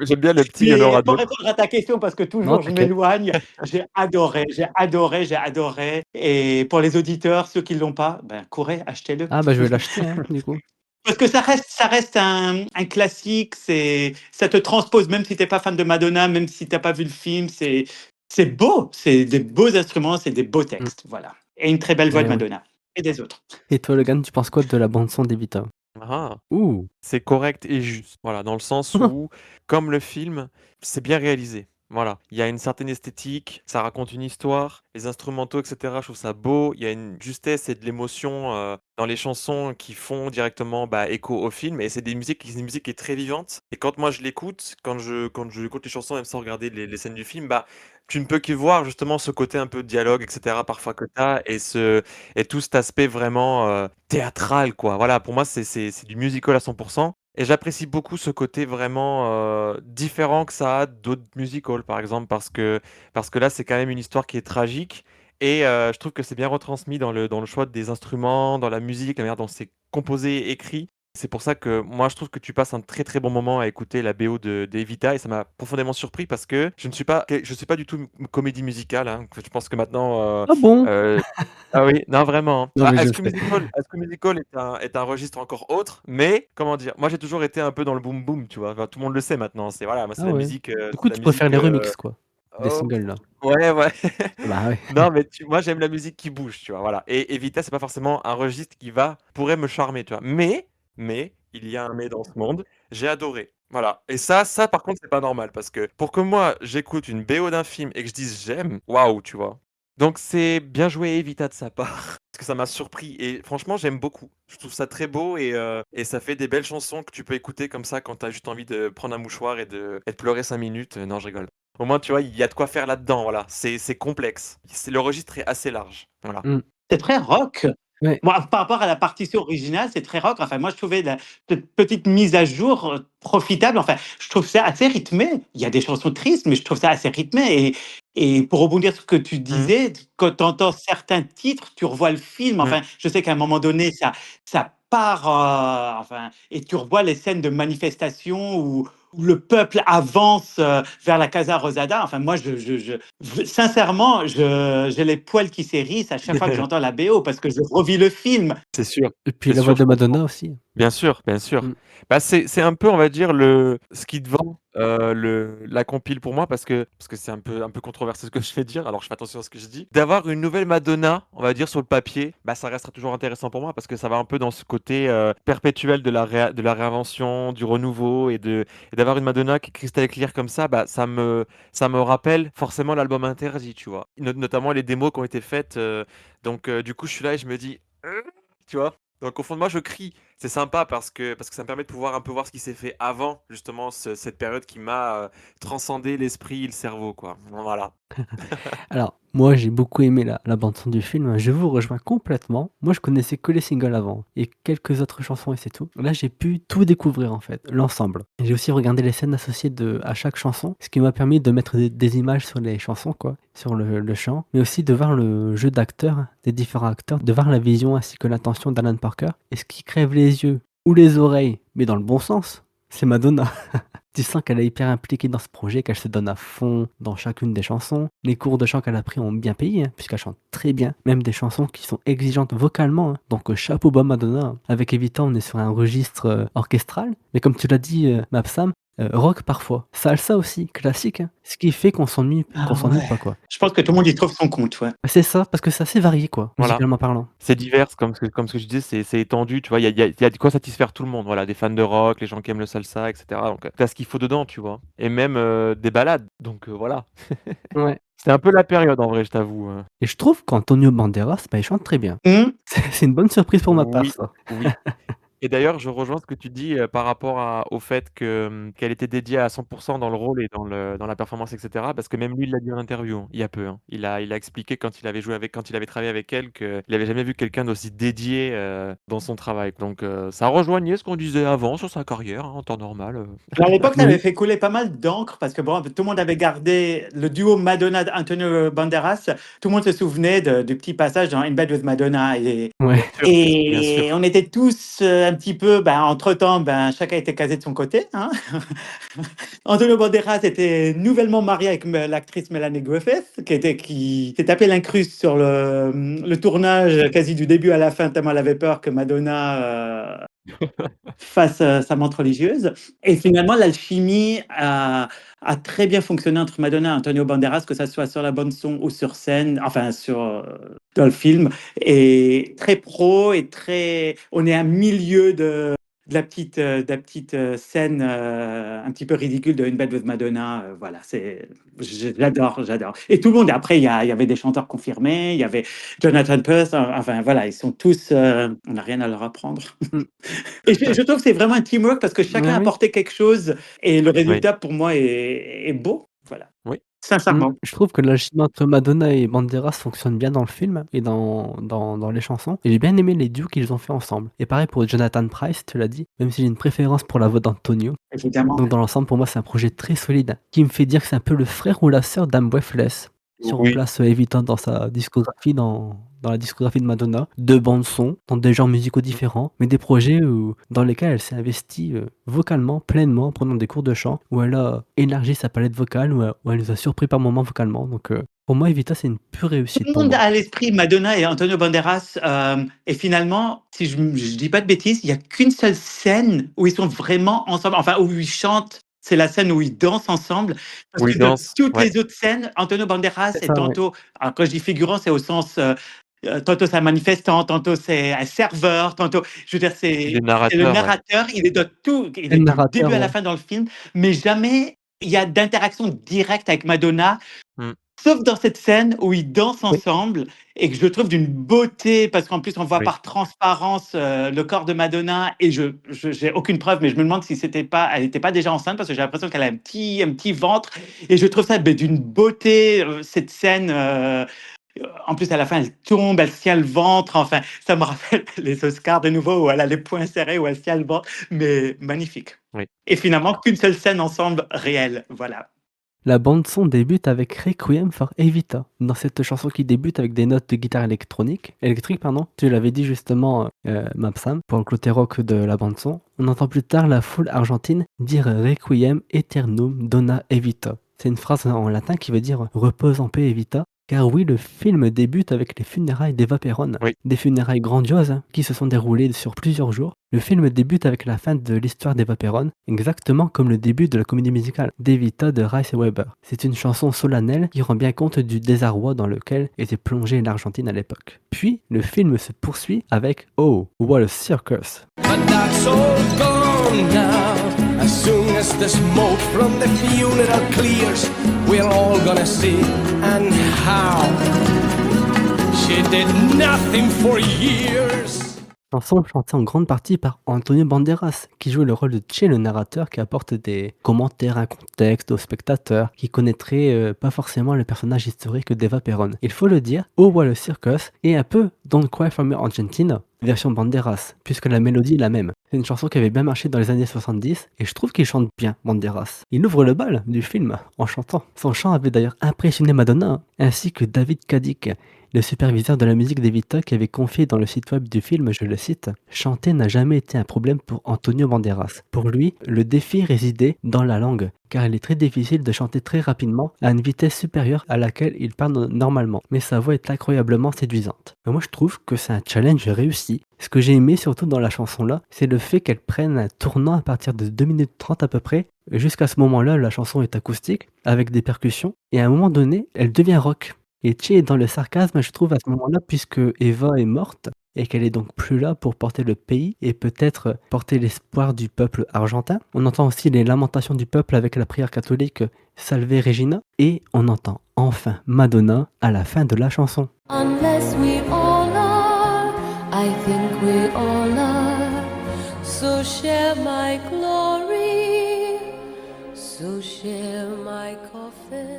J'aime bien le petit, il y en Mais aura pour d'autres. répondre à ta question, parce que Non, toujours je t'inquiète. m'éloigne, j'ai adoré, j'ai adoré, j'ai adoré. Et pour les auditeurs, ceux qui ne l'ont pas, ben, courez, achetez-le. Ah bah je vais l'acheter, hein, du coup. Parce que ça reste un classique, ça te transpose, même si tu n'es pas fan de Madonna, même si tu n'as pas vu le film, c'est beau, c'est des beaux instruments, c'est des beaux Mm. textes, voilà. Et une très belle voix de Eh oui. Madonna, et des autres. Et toi, Logan, tu penses quoi de la bande-son d'Evita? Ah, Ouh. c'est correct et juste. Voilà, dans le sens où, comme le film, c'est bien réalisé. Voilà, il y a une certaine esthétique, ça raconte une histoire, les instrumentaux, etc. Je trouve ça beau. Il y a une justesse et de l'émotion dans les chansons qui font directement écho au film. Et c'est une musique qui est très vivante. Et quand moi je l'écoute, quand je écoute les chansons, même sans regarder les scènes du film, tu ne peux que voir justement ce côté un peu de dialogue, etc. parfois que tu as et tout cet aspect vraiment théâtral, quoi. Voilà, pour moi, c'est du musical à 100%. Et j'apprécie beaucoup ce côté vraiment différent que ça a d'autres musicals, par exemple, parce que là, c'est quand même une histoire qui est tragique. Et je trouve que c'est bien retransmis dans le choix des instruments, dans la musique, la manière dont c'est composé et écrit. C'est pour ça que moi, je trouve que tu passes un très très bon moment à écouter la BO d'Evita et ça m'a profondément surpris parce que je suis pas du tout comédie musicale. Hein. Je pense que maintenant, Ah bon? euh, ah oui, non vraiment. Non, mais je High sais. School Musical est un registre encore autre, mais comment dire, moi j'ai toujours été un peu dans le boom boom, tu vois. Enfin, tout le monde le sait maintenant. C'est voilà, moi Ah ouais. Du coup, c'est la tu préfères musique. les remixes, quoi. Des Oh, singles, là. ouais, ouais. Bah ouais. Non, mais moi j'aime la musique qui bouge, tu vois. Voilà. Et Evita, c'est pas forcément un registre qui pourrait me charmer, tu vois. Mais, il y a un mais dans ce monde. J'ai adoré. Voilà. Et ça par contre, c'est pas normal parce que pour que moi j'écoute une BO d'un film et que je dise j'aime, waouh, tu vois. Donc c'est bien joué Evita de sa part parce que ça m'a surpris et franchement j'aime beaucoup. Je trouve ça très beau et ça fait des belles chansons que tu peux écouter comme ça quand t'as juste envie de prendre un mouchoir et de pleurer 5 minutes. Non, je rigole. Au moins, tu vois, il y a de quoi faire là-dedans, voilà. C'est complexe. Le registre est assez large. Voilà. Mm. C'est très rock. Ouais. Moi, par rapport à la partition originale, c'est très rock. Enfin, moi, je trouvais cette petite mise à jour profitable. Enfin, je trouve ça assez rythmé. Il y a des chansons tristes, mais je trouve ça assez rythmé. Et pour rebondir sur ce que tu Mhm. disais, quand tu entends certains titres, tu revois le film. Mhm. Enfin, je sais qu'à un moment donné, ça part. Enfin, et tu revois les scènes de manifestation où le peuple avance vers la Casa Rosada. Enfin, moi, sincèrement, j'ai les poils qui s'hérissent à chaque fois que j'entends la BO parce que je revis le film. C'est sûr. Et puis C'est la voix sûr, de je comprends. Madonna aussi. Bien sûr, bien sûr. Mm. Bah, c'est un peu, on va dire, ce qui te vend la compile pour moi, parce que c'est un peu controversé ce que je vais dire, alors je fais attention à ce que je dis. D'avoir une nouvelle Madonna, on va dire, sur le papier, bah, ça restera toujours intéressant pour moi, parce que ça va un peu dans ce côté perpétuel de la réinvention, du renouveau, et d'avoir une Madonna qui est cristal claire comme ça, bah, ça me rappelle forcément l'album Interdit, tu vois. Notamment les démos qui ont été faites. Donc, du coup, je suis là et je me dis, tu vois. Donc au fond de moi, je crie. C'est sympa parce que ça me permet de pouvoir un peu voir ce qui s'est fait avant, justement, cette période qui m'a transcendé l'esprit et le cerveau, quoi. Voilà. Alors, moi, j'ai beaucoup aimé la bande-son du film. Je vous rejoins complètement. Moi, je connaissais que les singles avant et quelques autres chansons et c'est tout. Là, j'ai pu tout découvrir en fait, l'ensemble. J'ai aussi regardé les scènes associées à chaque chanson, ce qui m'a permis de mettre des images sur les chansons, quoi, sur le chant, mais aussi de voir le jeu d'acteurs, des différents acteurs, de voir la vision ainsi que l'intention d'Alan Parker. Et ce qui crève les yeux ou les oreilles, mais dans le bon sens, c'est Madonna. Tu sens qu'elle est hyper impliquée dans ce projet, qu'elle se donne à fond dans chacune des chansons. Les cours de chant qu'elle a pris ont bien payé, hein, puisqu'elle chante très bien. Même des chansons qui sont exigeantes vocalement. Hein. Donc chapeau bas Madonna. Avec Evita, on est sur un registre orchestral. Mais comme tu l'as dit, Mapsam, rock parfois. Salsa aussi, classique. Hein. Ce qui fait qu'on s'ennuie pas, quoi. Je pense que tout le monde y trouve son compte, ouais. C'est ça, parce que c'est assez varié, quoi, Voilà. musicalement parlant. C'est divers, comme ce que je disais, c'est étendu, tu vois. Il y a de quoi satisfaire tout le monde. Voilà, des fans de rock, les gens qui aiment le salsa, etc. Donc, t'as ce qu'il faut dedans, tu vois. Et même des balades. Donc, voilà. Ouais. C'est un peu la période, en vrai, je t'avoue. Et je trouve qu'Antonio Banderas, il chante très bien. Hum, C'est une bonne surprise pour ma part, Oui, ça. oui. Et d'ailleurs, je rejoins ce que tu dis par rapport au fait qu'elle était dédiée à 100% dans le rôle et dans la performance, etc. Parce que même lui, il l'a dit en interview, hein, il y a peu. Hein. Il a expliqué quand il avait travaillé avec elle qu'il n'avait jamais vu quelqu'un d'aussi dédié dans son travail. Donc, ça rejoignait ce qu'on disait avant sur sa carrière, hein, en temps normal. Alors, à l'époque, ça avait Oui. fait couler pas mal d'encre parce que bon, tout le monde avait gardé le duo Madonna-Antonio Banderas. Tout le monde se souvenait du petit passage dans In Bed with Madonna. Ouais. Bien sûr. Et on était tous un petit peu, entre-temps, chacun était casé de son côté. Hein. Antonio Banderas était nouvellement marié avec l'actrice Melanie Griffith, qui s'est tapé l'incruste sur le tournage quasi du début à la fin, tellement elle avait peur que Madonna fasse sa montre religieuse. Et finalement, l'alchimie a très bien fonctionné entre Madonna et Antonio Banderas, que ça soit sur la bande son ou sur scène, enfin dans le film, et très pro et très. On est à milieu de la petite scène un petit peu ridicule de In Bed with Madonna. Voilà, j'adore. Et tout le monde, après, il y avait des chanteurs confirmés, il y avait Jonathan Puss, enfin voilà, ils sont tous, on n'a rien à leur apprendre. Mm. Et je trouve que c'est vraiment un teamwork parce que chacun a Ouais, oui. apporté quelque chose et le Oui. résultat pour moi est beau. Voilà. Oui. Sincèrement. Je trouve que l'alchimie entre Madonna et Banderas fonctionne bien dans le film et dans les chansons. Et j'ai bien aimé les duos qu'ils ont fait ensemble. Et pareil pour Jonathan Pryce, tu l'as dit, même si j'ai une préférence pour la voix d'Antonio. Évidemment. Donc dans l'ensemble, pour moi, c'est un projet très solide qui me fait dire que c'est un peu le frère ou la sœur d'Am Breathless. Si on Oui. replace Evita dans sa discographie, dans la discographie de Madonna, 2 bandes son, dans des genres musicaux différents, mais des projets dans lesquels elle s'est investie, vocalement, pleinement, en prenant des cours de chant, où elle a élargi sa palette vocale, où elle nous a surpris par moments vocalement. Donc, pour moi, Evita, c'est une pure Tout réussite le pour monde moi. a à l'esprit Madonna et Antonio Banderas, et finalement, si je dis pas de bêtises, il y a qu'une seule scène où ils sont vraiment ensemble, enfin où ils chantent, c'est la scène où ils dansent ensemble, parce Oui, que de danse. toutes Ouais. les autres scènes, Antonio Banderas C'est est ça, ouais. tantôt, alors quand je dis figurant, c'est au sens, tantôt c'est un manifestant, tantôt c'est un serveur, tantôt, je veux dire, Il est c'est le narrateur, ouais. narrateur, il est de tout, il C'est est le du début narrateur, à la ouais. fin dans le film, mais jamais il y a d'interaction directe avec Madonna. Mmh. Sauf dans cette scène où ils dansent Oui. ensemble et que je trouve d'une beauté, parce qu'en plus on voit Oui. par transparence le corps de Madonna, et j'ai aucune preuve, mais je me demande si elle n'était pas déjà enceinte, parce que j'ai l'impression qu'elle a un petit ventre, et je trouve ça d'une beauté, cette scène. En plus, à la fin, elle tombe, elle se tient le ventre. Enfin, ça me rappelle les Oscars de nouveau, où elle a les poings serrés, où elle se tient le ventre, mais magnifique. Oui. Et finalement, qu'une seule scène ensemble réelle. Voilà. La bande son débute avec Requiem for Evita. Dans cette chanson qui débute avec des notes de guitare électrique, pardon. Tu l'avais dit justement, Mapsam, pour le côté rock de la bande son. On entend plus tard la foule argentine dire Requiem aeternum dona Evita. C'est une phrase en latin qui veut dire repose en paix Evita. Car oui, le film débute avec les funérailles d'Eva Perón, Oui. des funérailles grandioses qui se sont déroulées sur plusieurs jours. Le film débute avec la fin de l'histoire d'Eva Perón, exactement comme le début de la comédie musicale d'Evita de Rice et Weber. C'est une chanson solennelle qui rend bien compte du désarroi dans lequel était plongée l'Argentine à l'époque. Puis, le film se poursuit avec Oh, what a circus! But that's all gone now. As soon as the smoke from the funeral clears, we're all gonna see and how she did nothing for years. Chanson chantée en grande partie par Antonio Banderas, qui joue le rôle de Che, le narrateur, qui apporte des commentaires, un contexte aux spectateurs, qui connaîtrait pas forcément le personnage historique d'Eva Perón. Il faut le dire, Oh What a Circus est un peu Don't Cry for Me Argentina, version Banderas, puisque la mélodie est la même. C'est une chanson qui avait bien marché dans les années 70, et je trouve qu'il chante bien, Banderas. Il ouvre le bal du film en chantant. Son chant avait d'ailleurs impressionné Madonna, ainsi que David Cadic, le superviseur de la musique d'Evita, qui avait confié dans le site web du film, je le cite, « Chanter n'a jamais été un problème pour Antonio Banderas. Pour lui, le défi résidait dans la langue, car il est très difficile de chanter très rapidement à une vitesse supérieure à laquelle il parle normalement, mais sa voix est incroyablement séduisante. » Mais moi je trouve que c'est un challenge réussi. Ce que j'ai aimé surtout dans la chanson-là, c'est le fait qu'elle prenne un tournant à partir de 2 minutes 30 à peu près. Jusqu'à ce moment-là, la chanson est acoustique, avec des percussions, et à un moment donné, elle devient rock. Et Che est dans le sarcasme, je trouve, à ce moment-là, puisque Eva est morte et qu'elle est donc plus là pour porter le pays et peut-être porter l'espoir du peuple argentin. On entend aussi les lamentations du peuple avec la prière catholique Salve Regina, et on entend enfin Madonna à la fin de la chanson. Unless we all are, I think we all are. So share my glory, so share my coffin.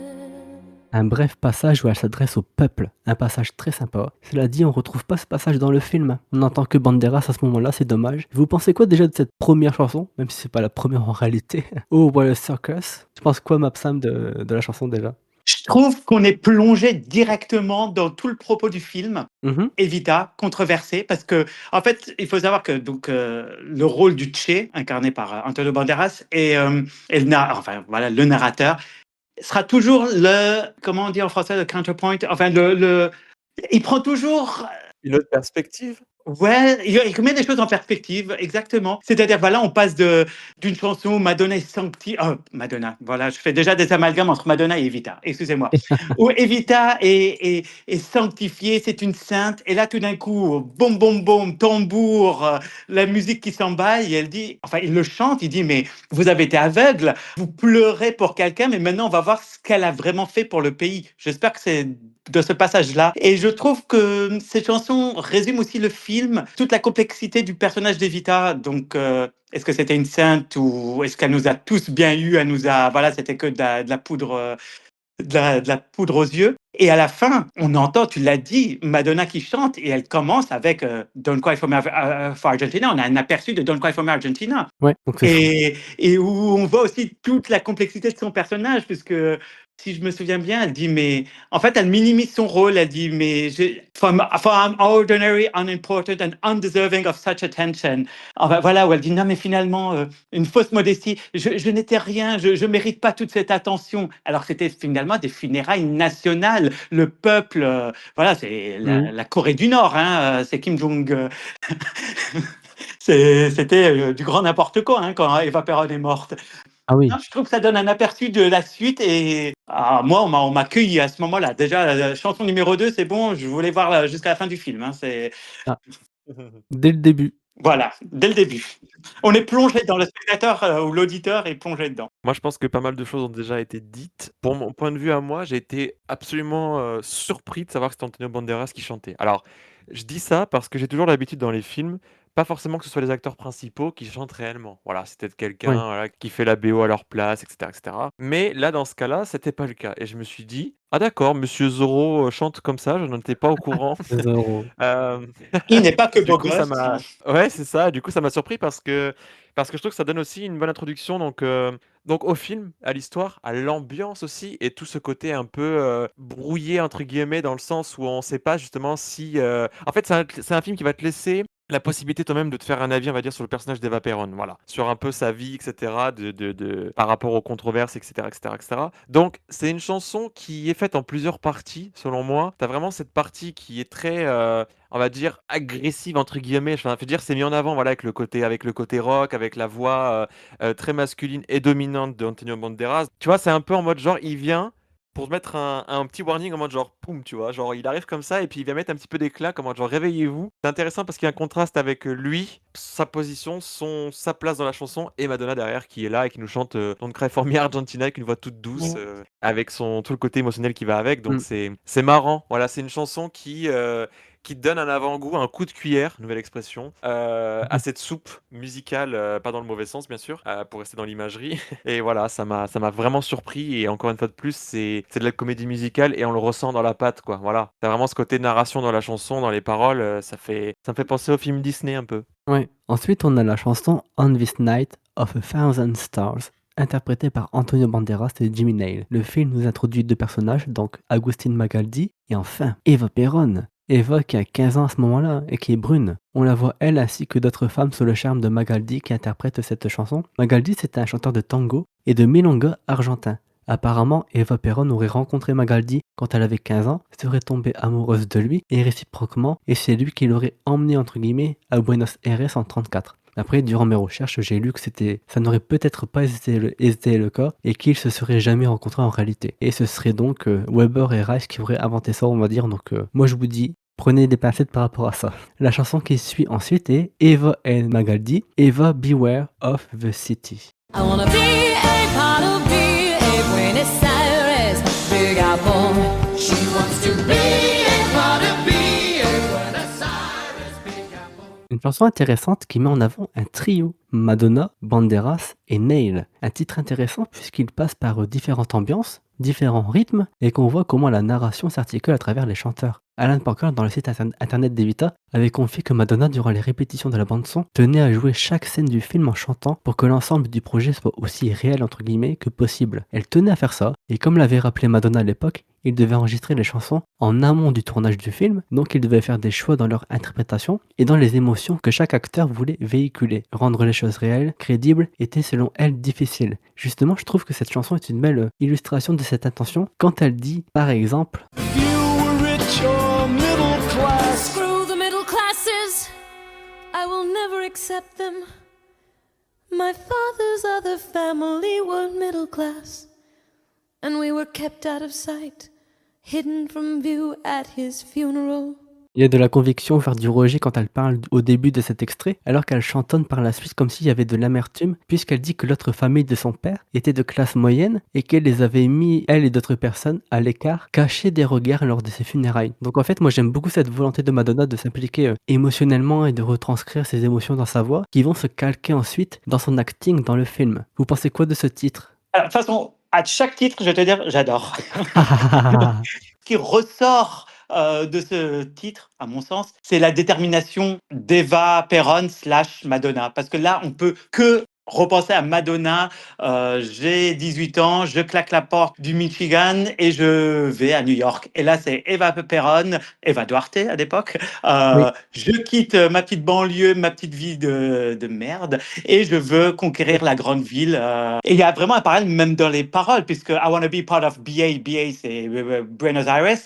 Un bref passage où elle s'adresse au peuple, un passage très sympa. Cela dit, on retrouve pas ce passage dans le film. On n'entend que Banderas à ce moment-là, c'est dommage. Vous pensez quoi déjà de cette première chanson, même si c'est pas la première en réalité? Oh, what a circus! Tu penses quoi, Mapsam, de la chanson déjà? Je trouve qu'on est plongé directement dans tout le propos du film. Mhm. Evita, controversée, parce que, en fait, il faut savoir que le rôle du Che, incarné par Antonio Banderas, et le narrateur, sera toujours comment on dit en français, le counterpoint, enfin, il prend toujours. Une autre perspective? Ouais, il met des choses en perspective, exactement. C'est-à-dire, voilà, on passe d'une chanson où Madonna est Madonna, voilà, je fais déjà des amalgames entre Madonna et Evita, excusez-moi. Où Evita est sanctifiée, c'est une sainte, et là, tout d'un coup, boum, boum, boum, tambour, la musique qui s'emballe, et elle dit, enfin, il le chante, il dit, mais vous avez été aveugle, vous pleurez pour quelqu'un, mais maintenant, on va voir ce qu'elle a vraiment fait pour le pays. J'espère que c'est de ce passage-là. Et je trouve que ces chansons résument aussi le film, toute la complexité du personnage d'Evita. Donc, est-ce que c'était une sainte, ou est-ce qu'elle nous a tous bien eu, voilà, c'était que de la poudre, de la poudre aux yeux. Et à la fin, on entend, tu l'as dit, Madonna qui chante et elle commence avec Don't Cry for Argentina. On a un aperçu de Don't Cry for Argentina. Ouais, donc c'est fou. Et où on voit aussi toute la complexité de son personnage, puisque si je me souviens bien, elle dit, mais en fait, elle minimise son rôle. Elle dit, mais for I'm ordinary, unimportant and undeserving of such attention. Enfin, voilà, où elle dit, non, mais finalement, une fausse modestie, je n'étais rien, je ne mérite pas toute cette attention. Alors, c'était finalement des funérailles nationales. Le peuple, voilà, c'est Mhm. la Corée du Nord, hein, c'est Kim Jong. C'était du grand n'importe quoi hein, quand Eva Perón est morte. Ah oui. Non, je trouve que ça donne un aperçu de la suite et moi, on m'a accueilli à ce moment-là. Déjà, la chanson numéro 2, c'est bon, je voulais voir jusqu'à la fin du film. Hein, Ah, dès le début. voilà, dès le début. On est plongé dans le spectateur ou l'auditeur est plongé dedans. Moi, je pense que pas mal de choses ont déjà été dites. Pour mon point de vue à moi, j'ai été absolument surpris de savoir que c'était Antonio Banderas qui chantait. Alors, je dis ça parce que j'ai toujours l'habitude dans les films, pas forcément que ce soit les acteurs principaux qui chantent réellement. Voilà, c'est peut-être quelqu'un Oui. voilà, qui fait la BO à leur place, etc., etc. Mais là, dans ce cas-là, c'était pas le cas. Et je me suis dit, ah d'accord, Monsieur Zorro chante comme ça, je n'en étais pas au courant. Zéro. Euh, Il n'est pas que Du beau coup, ça gosse. m'a ouais, c'est ça. Du coup, ça m'a surpris parce que je trouve que ça donne aussi une bonne introduction donc au film, à l'histoire, à l'ambiance aussi et tout ce côté un peu, «brouillé» entre guillemets dans le sens où on sait pas justement si, en fait, c'est un film qui va te laisser la possibilité toi-même de te faire un avis, on va dire, sur le personnage d'Eva Perón, voilà. Sur un peu sa vie et cetera, de par rapport aux controverses et cetera et cetera et cetera. Donc c'est une chanson qui est faite en plusieurs parties, selon moi. Tu as vraiment cette partie qui est très, on va dire «agressive» entre guillemets, enfin, je veux dire, c'est mis en avant, voilà, avec le côté rock, avec la voix, très masculine et dominante d'Antonio Banderas. Tu vois, c'est un peu en mode genre, il vient pour te mettre un petit warning en mode genre poum, tu vois? Genre, il arrive comme ça et puis il va mettre un petit peu d'éclat en mode genre réveillez-vous. C'est intéressant parce qu'il y a un contraste avec, lui, sa position, sa place dans la chanson et Madonna derrière qui est là et qui nous chante, Don't Cry for Me Argentina avec une voix toute douce, avec tout le côté émotionnel qui va avec donc Mmh. c'est marrant. Voilà, c'est une chanson qui donne un avant-goût, un coup de cuillère, nouvelle expression, à cette soupe musicale, pas dans le mauvais sens bien sûr, pour rester dans l'imagerie. Et voilà, ça m'a vraiment surpris et encore une fois de plus, c'est de la comédie musicale et on le ressent dans la patte quoi, voilà. Tu vraiment ce côté narration dans la chanson, dans les paroles, ça me fait penser au film Disney un peu. Ouais. Ensuite, on a la chanson On This Night of a Thousand Stars, interprétée par Antonio Banderas et Jimmy Nail. Le film nous introduit deux personnages, donc Agustin Magaldi et enfin Eva Perón. Eva qui a 15 ans à ce moment-là et qui est brune. On la voit elle ainsi que d'autres femmes sous le charme de Magaldi qui interprète cette chanson. Magaldi c'était un chanteur de tango et de milonga argentin. Apparemment, Eva Perón aurait rencontré Magaldi quand elle avait 15 ans, serait tombée amoureuse de lui et réciproquement, et c'est lui qui l'aurait emmené entre guillemets à Buenos Aires en 34. Après, durant mes recherches, j'ai lu que ça n'aurait peut-être pas été le cas et qu'ils se seraient jamais rencontrés en réalité. Et ce serait donc Weber et Rice qui auraient inventé ça, on va dire. Donc, moi je vous dis, prenez des pincettes par rapport à ça. La chanson qui suit ensuite est Eva et Magaldi, Eva Beware of the City. I wanna be a part of Buenos Aires, Big Apple. She wants to be a part of Buenos Aires, Big Apple. Une chanson intéressante qui met en avant un trio, Madonna, Banderas et Nail. Un titre intéressant puisqu'il passe par différentes ambiances, différents rythmes et qu'on voit comment la narration s'articule à travers les chanteurs. Alan Parker, dans le site internet d'Evita, avait confié que Madonna, durant les répétitions de la bande-son, tenait à jouer chaque scène du film en chantant pour que l'ensemble du projet soit aussi réel entre guillemets que possible. Elle tenait à faire ça, et comme l'avait rappelé Madonna à l'époque, il devait enregistrer les chansons en amont du tournage du film, donc il devait faire des choix dans leur interprétation et dans les émotions que chaque acteur voulait véhiculer. Rendre les choses réelles, crédibles, était selon elle difficile. Justement, je trouve que cette chanson est une belle illustration de cette intention quand elle dit, par exemple, Screw the middle classes. I will never accept them. My father's other family were middle class, and we were kept out of sight, hidden from view at his funeral. il y a de la conviction, voire du rejet quand elle parle au début de cet extrait, alors qu'elle chantonne par la suite comme s'il y avait de l'amertume, puisqu'elle dit que l'autre famille de son père était de classe moyenne et qu'elle les avait mis, elle et d'autres personnes, à l'écart, cachés des regards lors de ses funérailles. Donc en fait, moi j'aime beaucoup cette volonté de Madonna de s'impliquer émotionnellement et de retranscrire ses émotions dans sa voix, qui vont se calquer ensuite dans son acting dans le film. Vous pensez quoi de ce titre? Alors, de toute façon, à chaque titre, je vais te dire, j'adore. Ce qui ressort de ce titre, à mon sens, c'est la détermination d'Eva Perón slash Madonna. Parce que là, on peut que repenser à Madonna. J'ai 18 ans, je claque la porte du Michigan et je vais à New York. Et là, c'est Eva Perón, Eva Duarte à l'époque. Oui. Je quitte ma petite banlieue, ma petite vie de merde, et je veux conquérir la grande ville. Et il y a vraiment un parallèle même dans les paroles, puisque I want to be part of BA. BA, c'est Buenos Aires.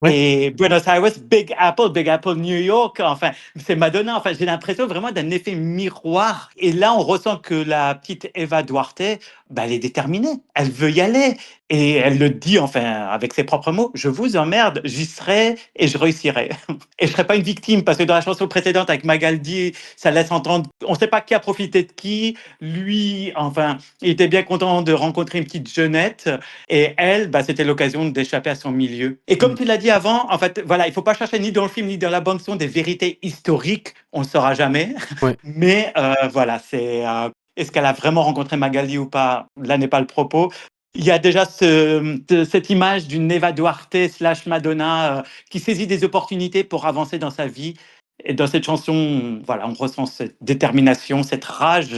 Ouais. Et Buenos Aires, Big Apple, New York, enfin, c'est Madonna. Enfin, j'ai l'impression vraiment d'un effet miroir. Et là, on ressent que la petite Eva Duarte, elle est déterminée. Elle veut y aller. Et elle le dit, enfin, avec ses propres mots. Je vous emmerde, j'y serai et je réussirai. Et je serai pas une victime, parce que dans la chanson précédente avec Magaldi, ça laisse entendre, on ne sait pas qui a profité de qui. Lui, enfin, il était bien content de rencontrer une petite jeunette. Et elle, c'était l'occasion d'échapper à son milieu. Et comme tu l'as dit avant, en fait, voilà, il faut pas chercher ni dans le film ni dans la bande son des vérités historiques. On le saura jamais. Ouais. Mais voilà, c'est est-ce qu'elle a vraiment rencontré Magali ou pas? Là n'est pas le propos. Il y a déjà cette image d'une Eva Duarte slash Madonna qui saisit des opportunités pour avancer dans sa vie. Et dans cette chanson, voilà, on ressent cette détermination, cette rage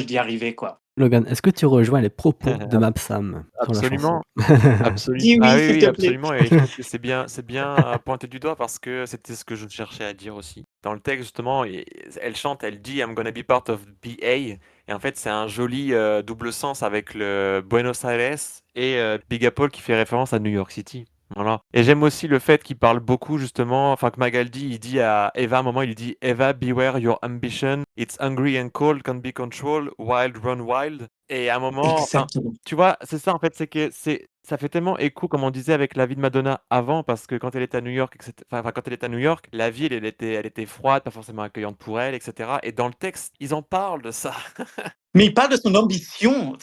d'y arriver, quoi. Logan, est-ce que tu rejoins les propos de Mapsam sur la Absolument. chanson? Absolument. Dis oui, Ah s'il oui, te plaît. absolument. Et je trouve que c'est bien pointé du doigt parce que c'était ce que je cherchais à dire aussi. Dans le texte, justement, elle chante, elle dit I'm gonna be part of BA. Et en fait, c'est un joli double sens avec le Buenos Aires et Big Apple qui fait référence à New York City. Voilà. Et j'aime aussi le fait qu'il parle beaucoup, justement, enfin que Magaldi, il dit à Eva, à un moment, il lui dit Eva, beware your ambition. It's hungry and cold, can't be controlled, wild, run wild. Et à un moment, Exactement. tu vois, c'est ça en fait, c'est que ça fait tellement écho, comme on disait, avec la vie de Madonna avant, parce que quand elle était à New York, quand elle était à New York, la ville, elle était froide, pas forcément accueillante pour elle, etc. Et dans le texte, ils en parlent de ça. Mais il parle de son ambition,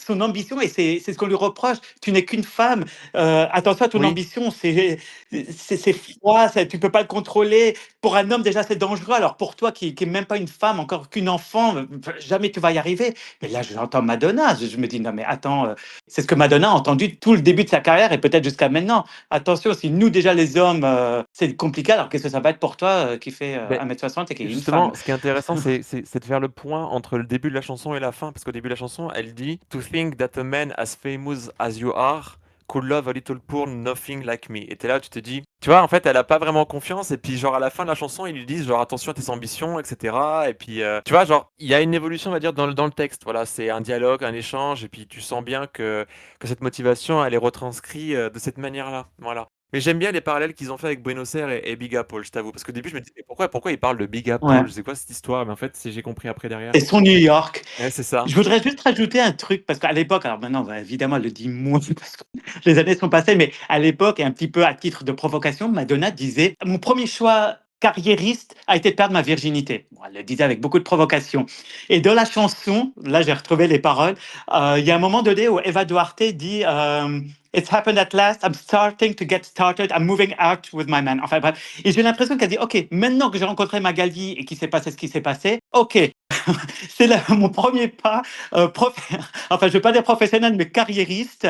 et c'est ce qu'on lui reproche. Tu n'es qu'une femme. Attention à ton Oui. ambition, c'est froid, tu peux pas le contrôler. Pour un homme, déjà, c'est dangereux. Alors pour toi, qui est même pas une femme, encore qu'une enfant, jamais tu vas y arriver. Mais là, j'entends Madonna. Je me dis non, mais attends, c'est ce que Madonna a entendu tout le début de sa carrière et peut-être jusqu'à maintenant. Attention, si nous déjà les hommes, c'est compliqué. Alors qu'est-ce que ça va être pour toi, qui fait Ben, 1m60 et qui est une femme? Justement, ce qui est intéressant, c'est de faire le point entre le début de la chanson et la fin, parce qu'au début de la chanson, elle dit To think that a man as famous as you are could love a little poor nothing like me. Et t'es là, tu te dis, tu vois, en fait, elle a pas vraiment confiance, et puis genre à la fin de la chanson, ils lui disent genre attention à tes ambitions, etc. Et puis, tu vois, genre, il y a une évolution, on va dire, dans le texte. Voilà, c'est un dialogue, un échange, et puis tu sens bien que cette motivation, elle est retranscrite de cette manière-là. Voilà. Mais j'aime bien les parallèles qu'ils ont fait avec Buenos Aires et Big Apple, je t'avoue. Parce qu'au début, je me disais, mais pourquoi ils parlent de Big Apple? Ouais. Je sais quoi cette histoire? Mais en fait, j'ai compris après derrière. Et son New York. Ouais, c'est ça. Je voudrais juste rajouter un truc, parce qu'à l'époque, alors maintenant, évidemment, elle le dit moins, parce que les années sont passées, mais à l'époque, et un petit peu à titre de provocation, Madonna disait « Mon premier choix carriériste a été de perdre ma virginité ». Bon, elle le disait avec beaucoup de provocation. Et dans la chanson, là, j'ai retrouvé les paroles, il y a un moment donné où Eva Duarte dit It's happened at last, I'm starting to get started, I'm moving out with my man. Enfin bref. Et j'ai l'impression qu'elle dit, OK, maintenant que j'ai rencontré Magali et qu'il s'est passé ce qui s'est passé, OK, c'est mon premier pas, enfin je ne vais pas dire professionnel, mais carriériste.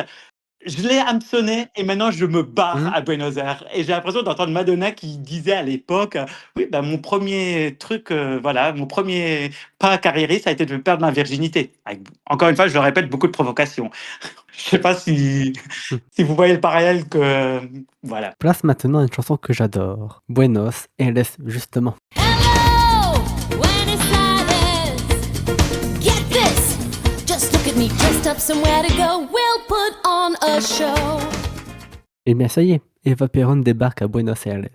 Je l'ai hameçonné et maintenant je me barre à Buenos Aires. Et j'ai l'impression d'entendre Madonna qui disait à l'époque, oui, mon premier truc, mon premier pas carriériste, ça a été de perdre ma virginité. Avec, encore une fois, je le répète, beaucoup de provocation. Je sais pas si vous voyez le parallèle que... Voilà. Place maintenant une chanson que j'adore, Buenos Aires, justement. Hello, Buenos Aires. Get this. Just look at me, dressed up somewhere to go. We'll put on a show. Eh bien ça y est, Eva Perón débarque à Buenos Aires.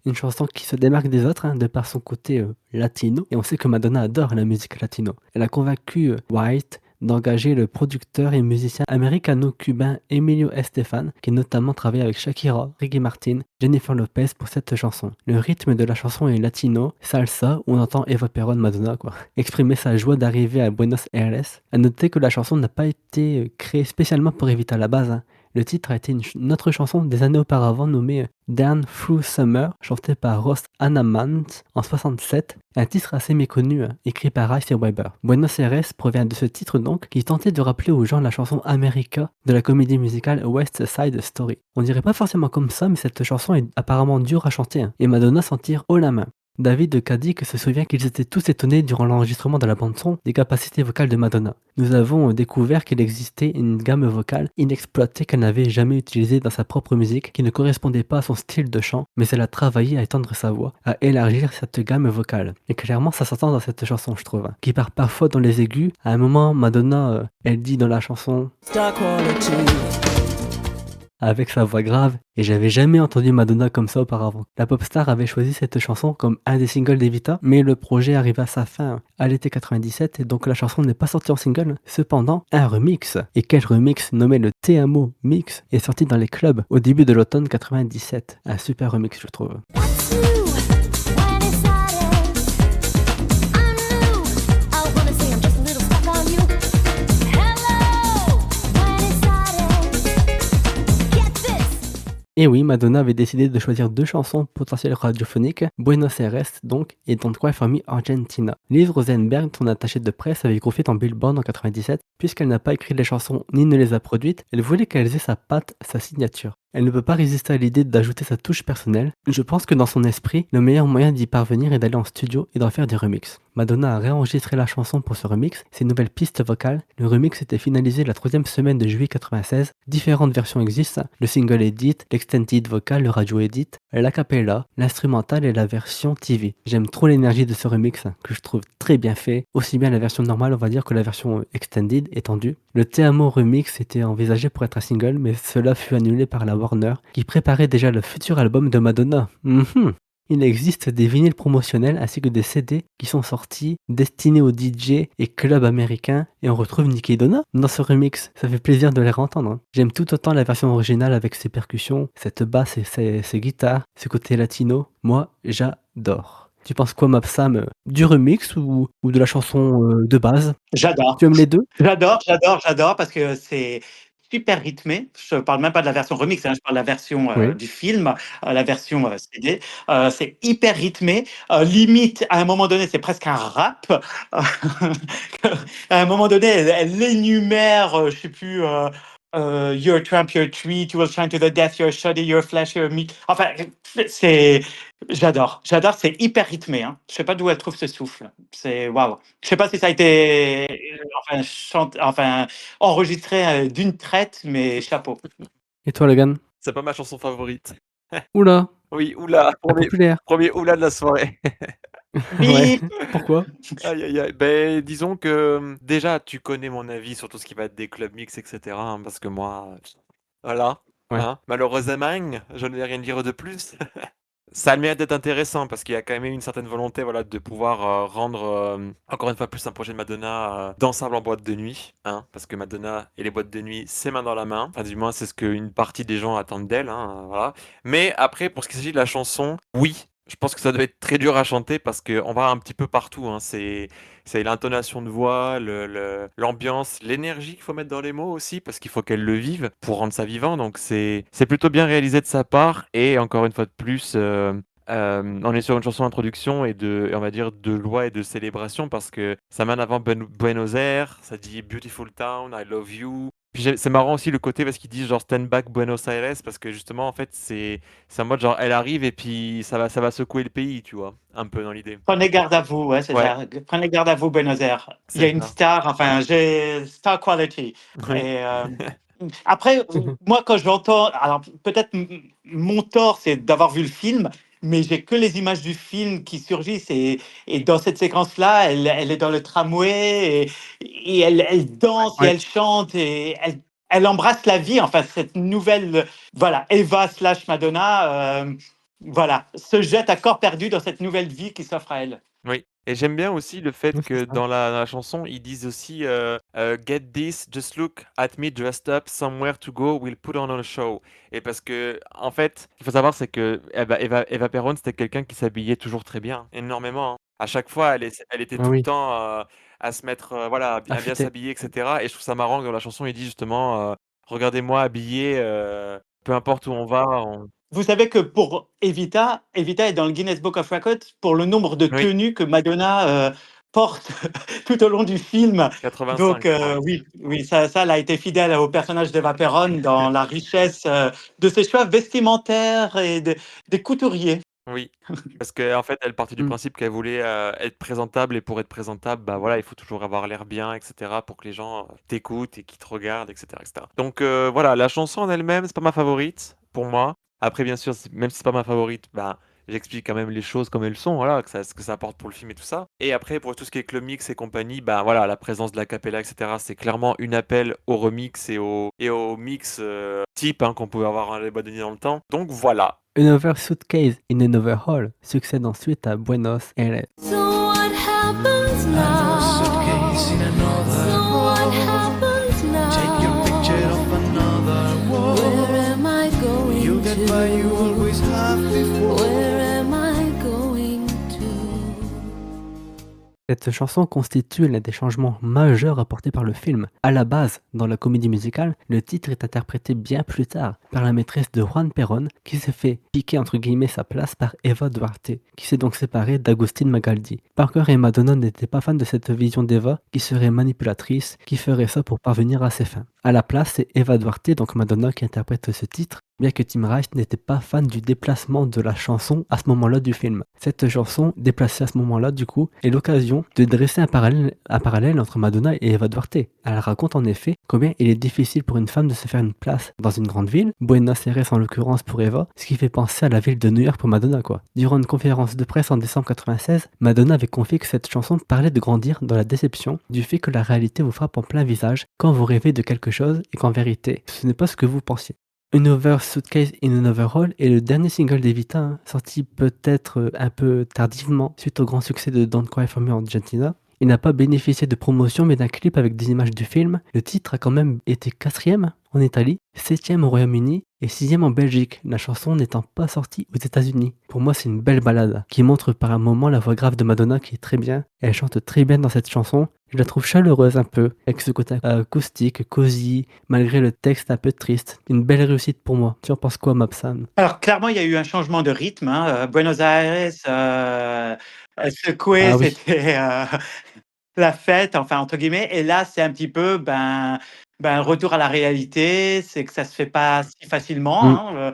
Une chanson qui se démarque des autres de par son côté latino, et on sait que Madonna adore la musique latino. Elle a convaincu White d'engager le producteur et musicien américano-cubain Emilio Estefan, qui a notamment travaillé avec Shakira, Ricky Martin, Jennifer Lopez pour cette chanson. Le rythme de la chanson est latino, salsa, où on entend Eva Perón, Madonna, exprimer sa joie d'arriver à Buenos Aires. À noter que la chanson n'a pas été créée spécialement pour Evita à la base. Le titre a été une autre chanson des années auparavant nommée Down Through Summer, chantée par Ross Anamant en 67, un titre assez méconnu écrit par Ice Weber. Buenos Aires provient de ce titre donc, qui tentait de rappeler aux gens la chanson America de la comédie musicale West Side Story. On dirait pas forcément comme ça, mais cette chanson est apparemment dure à chanter, et Madonna s'en tire haut la main. David Cadic se souvient qu'ils étaient tous étonnés durant l'enregistrement de la bande-son des capacités vocales de Madonna. Nous avons découvert qu'il existait une gamme vocale inexploitée qu'elle n'avait jamais utilisée dans sa propre musique, qui ne correspondait pas à son style de chant, mais elle a travaillé à étendre sa voix, à élargir cette gamme vocale. Et clairement, ça s'entend dans cette chanson, je trouve, qui part parfois dans les aigus. À un moment, Madonna, elle dit dans la chanson avec sa voix grave, et j'avais jamais entendu Madonna comme ça auparavant. La pop star avait choisi cette chanson comme un des singles d'Evita, mais le projet arrive à sa fin à l'été 97, et donc la chanson n'est pas sortie en single. Cependant, un remix, et quel remix nommé le Te Amo Mix, est sorti dans les clubs au début de l'automne 97. Un super remix, je trouve. Et oui, Madonna avait décidé de choisir deux chansons potentielles radiophoniques, Buenos Aires donc, et Don't Cry For Me Argentina. Liz Rosenberg, son attachée de presse, avait confié dans Billboard en 97, puisqu'elle n'a pas écrit les chansons ni ne les a produites, elle voulait qu'elles aient sa patte, sa signature. Elle ne peut pas résister à l'idée d'ajouter sa touche personnelle. Je pense que dans son esprit, le meilleur moyen d'y parvenir est d'aller en studio et d'en faire des remixes. Madonna a réenregistré la chanson pour ce remix, ses nouvelles pistes vocales. Le remix était finalisé la 3e semaine de juillet 96. Différentes versions existent, le single edit, l'extended vocal, le radio edit, l'acapella, l'instrumental et la version TV. J'aime trop l'énergie de ce remix, que je trouve très bien fait, aussi bien la version normale on va dire que la version extended, étendue. Le Te Amo remix était envisagé pour être un single, mais cela fut annulé par la Warner, qui préparait déjà le futur album de Madonna. Il existe des vinyles promotionnels ainsi que des CD qui sont sortis, destinés aux DJ et clubs américains, et on retrouve Nicky Donna dans ce remix. Ça fait plaisir de les entendre. J'aime tout autant la version originale avec ses percussions, cette basse et ses guitares, ce côté latino. Moi, j'adore. Tu penses quoi, Mapsam, du remix ou de la chanson de base? J'adore. Tu aimes les deux? J'adore parce que c'est super rythmé. Je parle même pas de la version remix, hein, je parle de la version Oui. du film, la version CD. C'est hyper rythmé. Limite, à un moment donné, c'est presque un rap. À un moment donné, elle énumère, je sais plus. You're a tramp, you're a treat, you will shine to the death, you're a shoddy, you're a flash, you're a meat. Enfin, c'est. J'adore, c'est hyper rythmé. Hein. Je sais pas d'où elle trouve ce souffle. C'est waouh. Je sais pas si ça a été enregistré d'une traite, mais chapeau. Et toi, Logan? C'est pas ma chanson favorite. Oula, Oui, oula, populaire. premier oula de la soirée. Ouais. Pourquoi? Aïe, aïe, aïe. Ben, disons que déjà, tu connais mon avis sur tout ce qui va être des clubs mix, etc. Parce que moi, voilà. Ouais. Hein, malheureusement, je ne vais rien dire de plus. Ça a le mérite d'être intéressant parce qu'il y a quand même une certaine volonté voilà, de pouvoir rendre encore une fois plus un projet de Madonna dansable en boîte de nuit. Hein, parce que Madonna et les boîtes de nuit, c'est main dans la main. Enfin, du moins, c'est ce qu'une partie des gens attendent d'elle. Hein, voilà. Mais après, pour ce qui s'agit de la chanson, oui. Je pense que ça doit être très dur à chanter parce qu'on va un petit peu partout. Hein. C'est l'intonation de voix, l'ambiance, l'énergie qu'il faut mettre dans les mots aussi parce qu'il faut qu'elle le vive pour rendre ça vivant. Donc c'est plutôt bien réalisé de sa part. Et encore une fois de plus, on est sur une chanson d'introduction et on va dire de joie et de célébration parce que ça met en avant Buenos Aires, ça dit Beautiful Town, I love you. Puis c'est marrant aussi le côté parce qu'ils disent genre Stand Back Buenos Aires parce que justement en fait c'est en mode genre elle arrive et puis ça va secouer le pays, tu vois, un peu dans l'idée. Prenez garde à vous, ouais, c'est Ouais. ça. Prenez garde à vous, Buenos Aires. Il y a C'est une ça. star, enfin, j'ai star quality. Oui. Et, après, moi, quand j'entends, alors peut-être mon tort, c'est d'avoir vu le film, mais j'ai que les images du film qui surgissent. Et dans cette séquence-là, elle est dans le tramway et elle danse et Ouais. elle chante et elle embrasse la vie. Enfin, cette nouvelle, voilà, Eva slash Madonna, voilà, se jette à corps perdu dans cette nouvelle vie qui s'offre à elle. Oui, et j'aime bien aussi le fait Ouais, que c'est ça. dans la chanson, ils disent aussi Get this, just look at me dressed up, somewhere to go, we'll put on a show. Et parce que, en fait, ce qu'il faut savoir, c'est que Eva Perón, c'était quelqu'un qui s'habillait toujours très bien, énormément. Hein. À chaque fois, elle était Ah tout le oui, temps à se mettre, voilà, à bien affûté. s'habiller, etc. Et je trouve ça marrant que dans la chanson, il dit justement regardez-moi habillé, peu importe où on va, on Vous savez que pour Evita, Evita est dans le Guinness Book of Records pour le nombre de oui, tenues que Madonna porte tout au long du film. 85 Donc je crois. oui, oui, ça, elle a été fidèle au personnage d'Eva Perón dans la richesse de ses choix vestimentaires et des couturiers. Oui, parce qu'en fait, elle partait du Mm. principe qu'elle voulait, être présentable et pour être présentable, bah, voilà, il faut toujours avoir l'air bien et cetera pour que les gens, t'écoutent et qu'ils te regardent et cetera. Donc voilà, la chanson en elle-même, c'est pas ma favorite, pour moi. Après bien sûr, même si c'est pas ma favorite, bah, j'explique quand même les choses comme elles sont, voilà, que ça ce que ça apporte pour le film et tout ça. Et après pour tout ce qui est club mix et compagnie, bah, voilà, la présence de l'acapella et cetera, c'est clairement une appel au remix et au mix, type, hein, qu'on pouvait avoir dans les boîtes de nuit dans le temps. Donc voilà. Another Suitcase in Another Hall succède ensuite à Buenos Aires. So what happens Another now? suitcase in another So what hole. happens Take your now? picture of another wall. Where am I going You get to? by, you always have before. Where am I going to? Cette chanson constitue l'un des changements majeurs apportés par le film. À la base, dans la comédie musicale, le titre est interprété bien plus tard par la maîtresse de Juan Perón, qui s'est fait piquer entre guillemets sa place par Eva Duarte, qui s'est donc séparée d'Agustín Magaldi. Parker et Madonna n'étaient pas fans de cette vision d'Eva, qui serait manipulatrice, qui ferait ça pour parvenir à ses fins. À la place, c'est Eva Duarte, donc Madonna, qui interprète ce titre, bien que Tim Rice n'était pas fan du déplacement de la chanson à ce moment-là du film. Cette chanson, déplacée à ce moment-là, du coup, est l'occasion de dresser un parallèle entre Madonna et Eva Duarte. Elle raconte en effet combien il est difficile pour une femme de se faire une place dans une grande ville, Buenos Aires en l'occurrence pour Eva, ce qui fait penser à la ville de New York pour Madonna, quoi. Durant une conférence de presse en décembre 96, Madonna avait confié que cette chanson parlait de grandir dans la déception du fait que la réalité vous frappe en plein visage quand vous rêvez de quelque chose et qu'en vérité, ce n'est pas ce que vous pensiez. Another Suitcase in Another Hole est le dernier single d'Evita, sorti peut-être un peu tardivement suite au grand succès de Don't Cry For Me en Argentina. Il n'a pas bénéficié de promotion mais d'un clip avec des images du film. Le titre a quand même été 4e en Italie, 7e au Royaume-Uni et 6e en Belgique, la chanson n'étant pas sortie aux États-Unis. Pour moi, c'est une belle balade qui montre par un moment la voix grave de Madonna qui est très bien. Elle chante très bien dans cette chanson. Je la trouve chaleureuse un peu, avec ce côté acoustique, cosy, malgré le texte un peu triste. Une belle réussite pour moi. Tu en penses quoi, Mapsan? Alors clairement, il y a eu un changement de rythme, hein. Buenos Aires, secoué, Ah oui. c'était la fête, enfin entre guillemets. Et là, c'est un petit peu retour à la réalité. C'est que ça se fait pas si facilement, Mm. hein,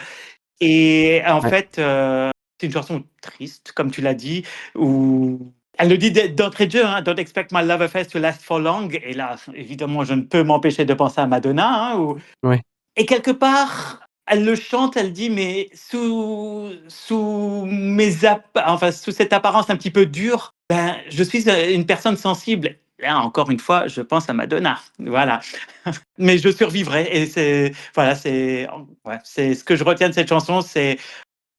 et en Ouais. fait, c'est une chanson triste, comme tu l'as dit, où elle le dit d'entrée de jeu, hein, Don't expect my love affair to last for long. Et là, évidemment, je ne peux m'empêcher de penser à Madonna, hein, Ouais. et quelque part, elle le chante, elle dit, mais sous cette apparence un petit peu dure, je suis une personne sensible. Là, encore une fois, je pense à Madonna. Voilà. Mais je survivrai. Et c'est ce que je retiens de cette chanson, c'est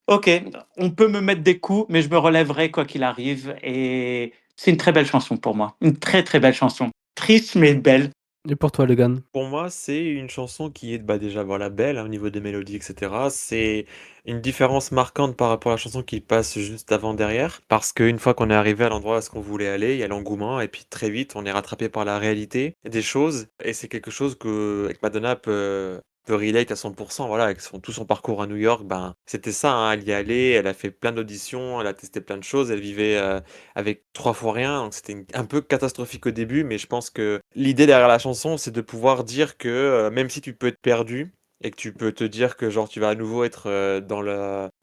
OK, on peut me mettre des coups, mais je me relèverai quoi qu'il arrive. Et c'est une très belle chanson pour moi. Une très, très belle chanson. Triste, mais belle. Et pour toi, Logan? Pour moi, c'est une chanson qui est, bah, déjà, voilà, belle, hein, au niveau des mélodies et cetera. C'est une différence marquante par rapport à la chanson qui passe juste avant derrière, parce qu'une fois qu'on est arrivé à l'endroit où est-ce qu'on voulait aller, il y a l'engouement et puis très vite, on est rattrapé par la réalité des choses et c'est quelque chose qu'avec Madonna peut relate à 100. Voilà, avec tout son parcours à New York, ben, c'était ça, hein, elle y allait, elle a fait plein d'auditions, elle a testé plein de choses, elle vivait, avec 3 fois rien, donc c'était un peu catastrophique au début, mais je pense que l'idée derrière la chanson, c'est de pouvoir dire que même si tu peux être perdu et que tu peux te dire que genre tu vas à nouveau être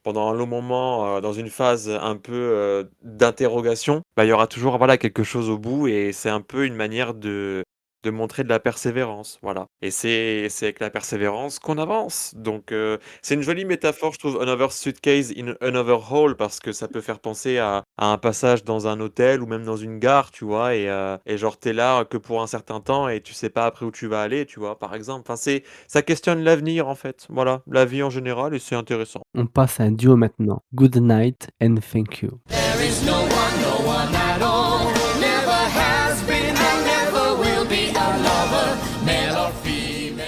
pendant un long moment dans une phase un peu d'interrogation, bah, il y aura toujours voilà, quelque chose au bout et c'est un peu une manière de montrer de la persévérance, voilà. Et c'est avec la persévérance qu'on avance. Donc c'est une jolie métaphore, je trouve, Another Suitcase in Another Hole, parce que ça peut faire penser à un passage dans un hôtel ou même dans une gare, tu vois, et genre t'es là que pour un certain temps et tu sais pas après où tu vas aller, tu vois, par exemple. Enfin, ça questionne l'avenir, en fait, voilà, la vie en général, et c'est intéressant. On passe à un duo maintenant. Good night and thank you. There is no one at all. Never has been and never will be a lover, male or female.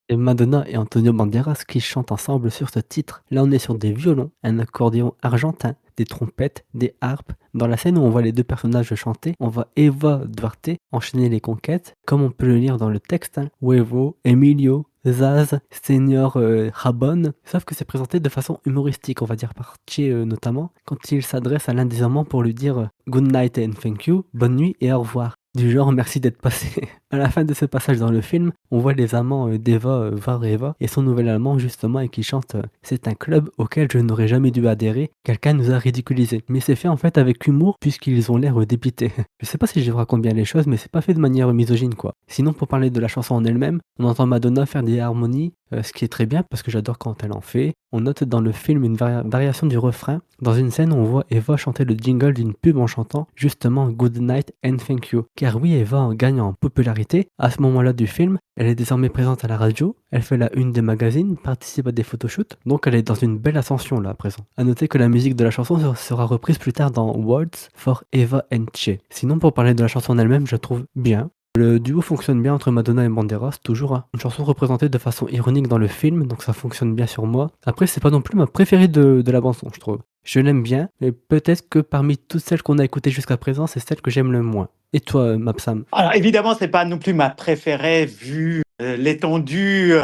Et Madonna et Antonio Banderas qui chantent ensemble sur ce titre. Là, on est sur des violons, un accordéon argentin, des trompettes, des harpes. Dans la scène où on voit les deux personnages chanter, on voit Eva Duarte enchaîner les conquêtes, comme on peut le lire dans le texte, hein. Huevo, Emilio, Zaz, Senior Rabon, sauf que c'est présenté de façon humoristique, on va dire par Che notamment, quand il s'adresse à l'un des amants pour lui dire good night and thank you, bonne nuit et au revoir. Du genre merci d'être passé. À la fin de ce passage dans le film, on voit les amants d'Eva voir Eva et son nouvel amant justement et qui chante c'est un club auquel je n'aurais jamais dû adhérer, quelqu'un nous a ridiculisé. Mais c'est fait en fait avec humour puisqu'ils ont l'air dépités. Je sais pas si je raconte bien les choses, mais c'est pas fait de manière misogyne quoi. Sinon pour parler de la chanson en elle-même, on entend Madonna faire des harmonies, ce qui est très bien parce que j'adore quand elle en fait. On note dans le film une variation du refrain. Dans une scène, on voit Eva chanter le jingle d'une pub en chantant justement Good Night and Thank You. Car oui, Eva en gagne en popularité. À ce moment-là du film, elle est désormais présente à la radio, elle fait la une des magazines, participe à des photoshoots, donc elle est dans une belle ascension là à présent. A noter que la musique de la chanson sera reprise plus tard dans Words for Eva and Che. Sinon pour parler de la chanson en elle-même, je la trouve bien. Le duo fonctionne bien entre Madonna et Banderas, toujours une chanson représentée de façon ironique dans le film, donc ça fonctionne bien sur moi. Après, c'est pas non plus ma préférée de la bande-son, je trouve. Je l'aime bien, mais peut-être que parmi toutes celles qu'on a écoutées jusqu'à présent, c'est celle que j'aime le moins. Et toi, Mapsam? Alors évidemment, c'est pas non plus ma préférée vu l'étendue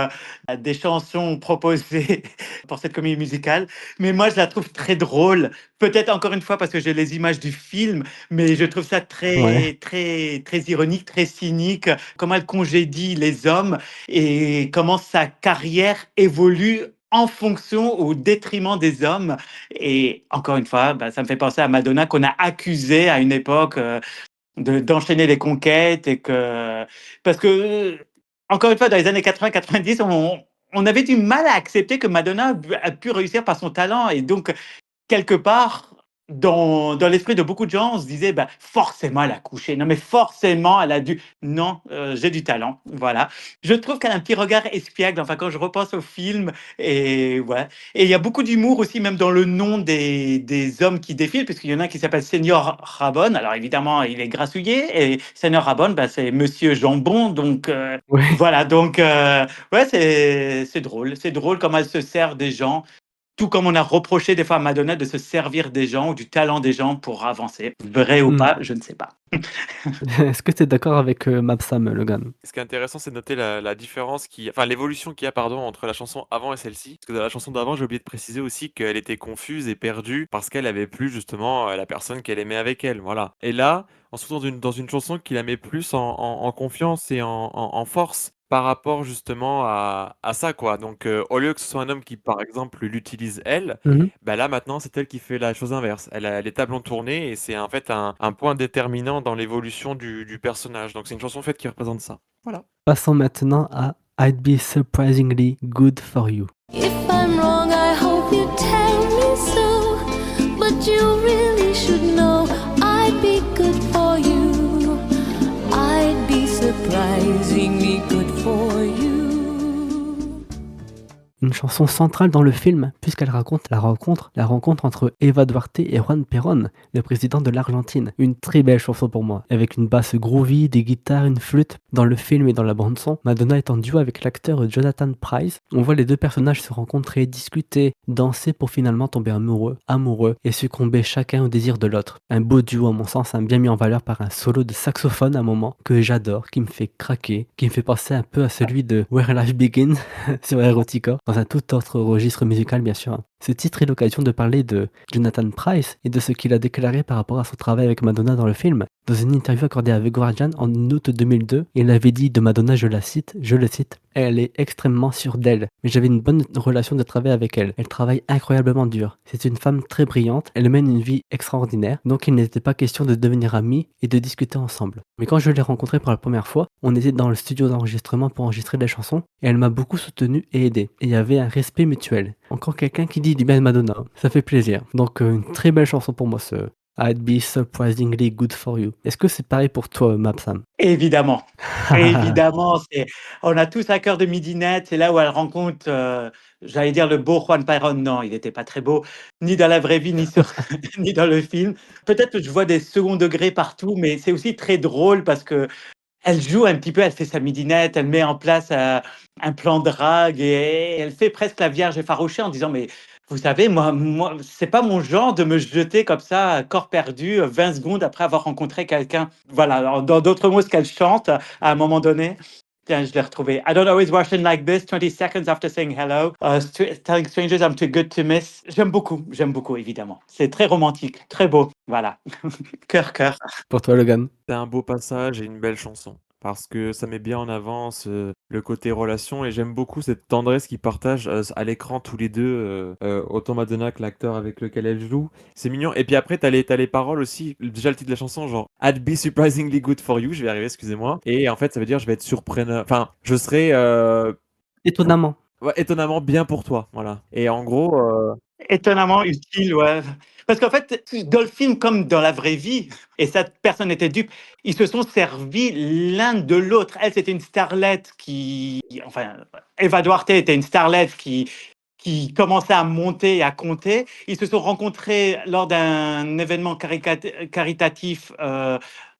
des chansons proposées pour cette comédie musicale, mais moi je la trouve très drôle. Peut-être encore une fois parce que j'ai les images du film, mais je trouve ça Ouais. très ironique, très cynique. Comment elle congédie les hommes et comment sa carrière évolue en fonction au détriment des hommes. Et encore une fois, bah, ça me fait penser à Madonna qu'on a accusé à une époque d'enchaîner les conquêtes et que parce que encore une fois dans les années 80-90 on avait du mal à accepter que Madonna a pu réussir par son talent et donc quelque part, dans l'esprit de beaucoup de gens, on se disait, bah, forcément, elle a couché. Non, mais forcément, elle a dû. Non, j'ai du talent. Voilà. Je trouve qu'elle a un petit regard espiègle. Enfin, quand je repense au film, et ouais. Et il y a beaucoup d'humour aussi, même dans le nom des hommes qui défilent, puisqu'il y en a un qui s'appelle Senior Rabon. Alors, évidemment, il est grassouillé. Et Senior Rabon, bah, c'est Monsieur Jambon. Donc, Ouais. voilà. Donc, ouais, c'est drôle. C'est drôle comment elle se sert des gens. Tout comme on a reproché des fois à Madonna de se servir des gens ou du talent des gens pour avancer. Vrai ou Hmm. pas, je ne sais pas. Est-ce que tu es d'accord avec Mapsam, Logan? Ce qui est intéressant, c'est de noter la différence enfin l'évolution qu'il y a, pardon, entre la chanson avant et celle-ci. Parce que dans la chanson d'avant, j'ai oublié de préciser aussi qu'elle était confuse et perdue parce qu'elle avait plus justement la personne qu'elle aimait avec elle, voilà. Et là, on se retrouve dans une chanson qui la met plus en confiance et en force par rapport justement à ça, quoi. Donc, au lieu que ce soit un homme qui, par exemple, l'utilise elle, Mhm. bah là maintenant c'est elle qui fait la chose inverse. Elle a les tables ont tourné et c'est en fait un point déterminant dans l'évolution du personnage. Donc c'est une chanson en fait qui représente ça. Voilà. Passons maintenant à I'd Be Surprisingly Good For You. If I'm wrong, I hope you tell me so. But you really should know I'd be good for you. I'd be surprisingly good for you. Une chanson centrale dans le film, puisqu'elle raconte la rencontre entre Eva Duarte et Juan Perón, le président de l'Argentine. Une très belle chanson pour moi, avec une basse groovy, des guitares, une flûte. Dans le film et dans la bande-son, Madonna est en duo avec l'acteur Jonathan Pryce. On voit les deux personnages se rencontrer, discuter, danser pour finalement tomber amoureux et succomber chacun au désir de l'autre. Un beau duo à mon sens, bien mis en valeur par un solo de saxophone à un moment que j'adore, qui me fait craquer, qui me fait penser un peu à celui de Where Life Begins sur Erotica, dans un tout autre registre musical bien sûr. Ce titre est l'occasion de parler de Jonathan Pryce et de ce qu'il a déclaré par rapport à son travail avec Madonna dans le film. Dans une interview accordée à The Guardian en août 2002, il avait dit de Madonna, je le cite, elle est extrêmement sûre d'elle, mais j'avais une bonne relation de travail avec elle. Elle travaille incroyablement dur. C'est une femme très brillante, elle mène une vie extraordinaire, donc il n'était pas question de devenir amis et de discuter ensemble. Mais quand je l'ai rencontrée pour la première fois, on était dans le studio d'enregistrement pour enregistrer des chansons, et elle m'a beaucoup soutenu et aidé. Et il y avait un respect mutuel. Encore quelqu'un qui dit du bien de Madonna, ça fait plaisir. Donc une très belle chanson pour moi, ce I'd Be Surprisingly Good For You. Est-ce que c'est pareil pour toi, Mapsam? Évidemment. Évidemment, on a tous un cœur de midinette. C'est là où elle rencontre, j'allais dire le beau Juan Perón. Non, il n'était pas très beau, ni dans la vraie vie, ni dans le film. Peut-être que je vois des second degrés partout, mais c'est aussi très drôle parce que elle joue un petit peu, elle fait sa midinette, elle met en place un plan de drague et elle fait presque la vierge effarouchée en disant mais vous savez, moi, c'est pas mon genre de me jeter comme ça, à corps perdu, 20 secondes après avoir rencontré quelqu'un. Voilà, alors, dans d'autres mots, ce qu'elle chante à un moment donné. Tiens, je l'ai retrouvé. I don't always rush in like this, 20 seconds after saying hello. Telling strangers I'm too good to miss. J'aime beaucoup, évidemment. C'est très romantique, très beau. Voilà. Cœur. Pour toi, Logan. C'est un beau passage et une belle chanson. Parce que ça met bien en avant le côté relation et j'aime beaucoup cette tendresse qu'ils partagent à l'écran tous les deux, autant Madonna que l'acteur avec lequel elle joue. C'est mignon. Et puis après, t'as les paroles aussi. Déjà, le titre de la chanson, genre I'd be surprisingly good for you. Je vais y arriver, excusez-moi. Et en fait, ça veut dire je vais être surprenant. Enfin, je serai Étonnamment. ouais, étonnamment bien pour toi. Voilà. Et en gros, Étonnamment utile, ouais. Parce qu'en fait, dans le film comme dans la vraie vie, et cette personne n'était dupe, ils se sont servis l'un de l'autre. Elle, c'était une starlette enfin, Eva Duarte était une starlette qui commençait à monter et à compter. Ils se sont rencontrés lors d'un événement caritatif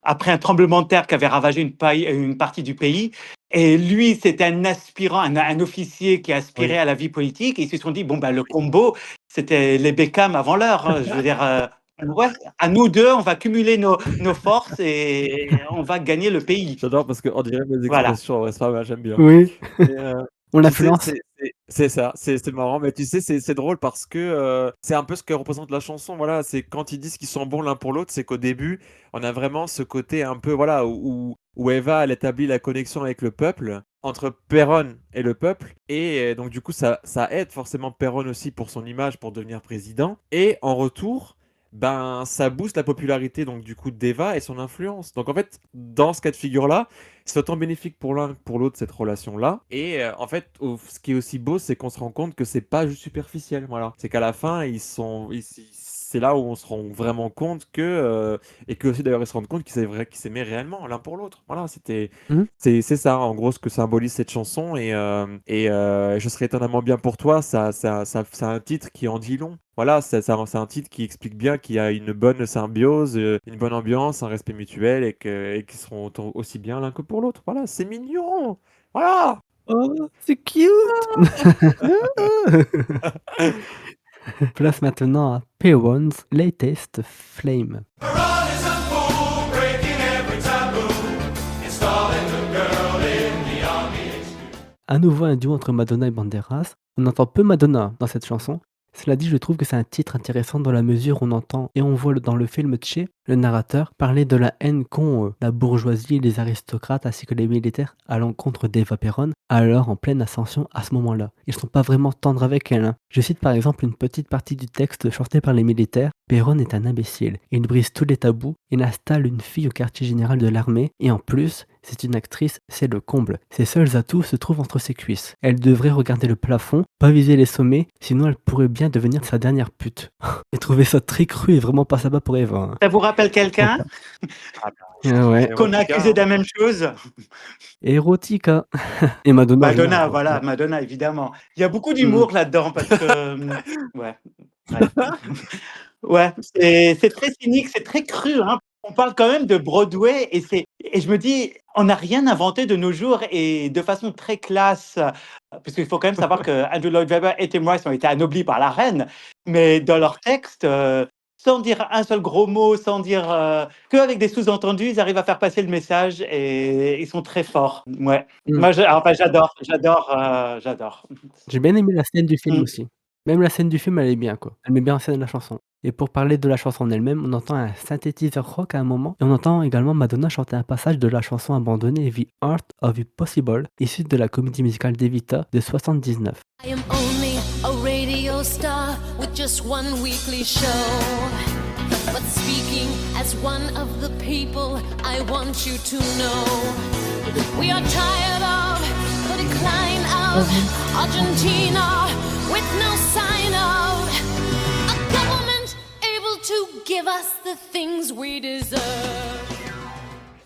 après un tremblement de terre qui avait ravagé une partie du pays. Et lui, c'était un aspirant, un officier qui aspirait à la vie politique. Et ils se sont dit, bon, ben, le combo, c'était les Beckham avant l'heure. Je veux dire, ouais, à nous deux, on va cumuler nos forces et on va gagner le pays. j'adore parce qu'on dirait mes Voilà. expressions. Ouais, c'est pas mal, j'aime bien. Oui. Et, On tu sais, l'influence. c'est ça, c'est marrant, mais tu sais, c'est drôle parce que c'est un peu ce que représente la chanson. Voilà, c'est quand ils disent qu'ils sont bons l'un pour l'autre, c'est qu'au début, on a vraiment ce côté un peu, voilà, où Eva, elle établit la connexion avec le peuple, entre Perón et le peuple, et donc du coup, ça aide forcément Perón aussi pour son image, pour devenir président, et en retour. Ben, ça booste la popularité donc du coup d'Eva et son influence. Donc en fait, dans ce cas de figure-là, c'est autant bénéfique pour l'un que pour l'autre cette relation-là. Et en fait, ce qui est aussi beau, c'est qu'on se rend compte que c'est pas juste superficiel. Voilà, c'est qu'à la fin, c'est là où on se rend vraiment compte que et que aussi d'ailleurs ils se rendent compte qu'ils s'aimaient réellement l'un pour l'autre. Voilà, Mhm. c'est ça en gros ce que symbolise cette chanson et je serais étonnamment bien pour toi. C'est un titre qui en dit long. Voilà, c'est un titre qui explique bien qu'il y a une bonne symbiose, une bonne ambiance, un respect mutuel et qu'ils seront aussi bien l'un que pour l'autre. Voilà, c'est mignon. Voilà. Oh, c'est cute. Place maintenant à Perron's Latest Flame. À nouveau un duo entre Madonna et Banderas. On entend peu Madonna dans cette chanson. Cela dit, je trouve que c'est un titre intéressant dans la mesure où on entend et on voit dans le film Che, le narrateur, parler de la haine qu'ont la bourgeoisie et les aristocrates ainsi que les militaires à l'encontre d'Eva Perón, alors en pleine ascension à ce moment-là. Ils ne sont pas vraiment tendres avec elle. Hein. Je cite par exemple une petite partie du texte chanté par les militaires. Perón est un imbécile. Il brise tous les tabous. Il installe une fille au quartier général de l'armée et en plus, c'est une actrice, c'est le comble. Ses seuls atouts se trouvent entre ses cuisses. Elle devrait regarder le plafond, pas viser les sommets, sinon elle pourrait bien devenir sa dernière pute. J'ai trouvé ça très cru et vraiment pas sympa pour Eva. Hein. Ça vous rappelle quelqu'un Ah ouais. qu'on a accusé de la même chose? Erotica. Et Madonna. Madonna, voilà, Madonna, évidemment. Il y a beaucoup d'humour là-dedans parce que. Ouais. Ouais, c'est très cynique, c'est très cru. Hein. On parle quand même de Broadway et je me dis, on n'a rien inventé de nos jours et de façon très classe. Parce qu'il faut quand même savoir que Andrew Lloyd Webber et Tim Rice ont été anoblis par la reine, mais dans leur texte, sans dire un seul gros mot, sans dire qu'avec des sous-entendus, ils arrivent à faire passer le message et ils sont très forts. Ouais. Moi, j'adore. J'ai bien aimé la scène du film aussi. Même la scène du film, elle est bien, quoi. Elle met bien en scène la chanson. Et pour parler de la chanson en elle-même, on entend un synthétiseur rock à un moment, et on entend également Madonna chanter un passage de la chanson abandonnée The Art of the Possible, issue de la comédie musicale d'Evita de 79. I am only a radio star with just one weekly show. But speaking as one of the people, I want you to know we are tired of the decline of Argentina with no sign of a government able to give us the things we deserve.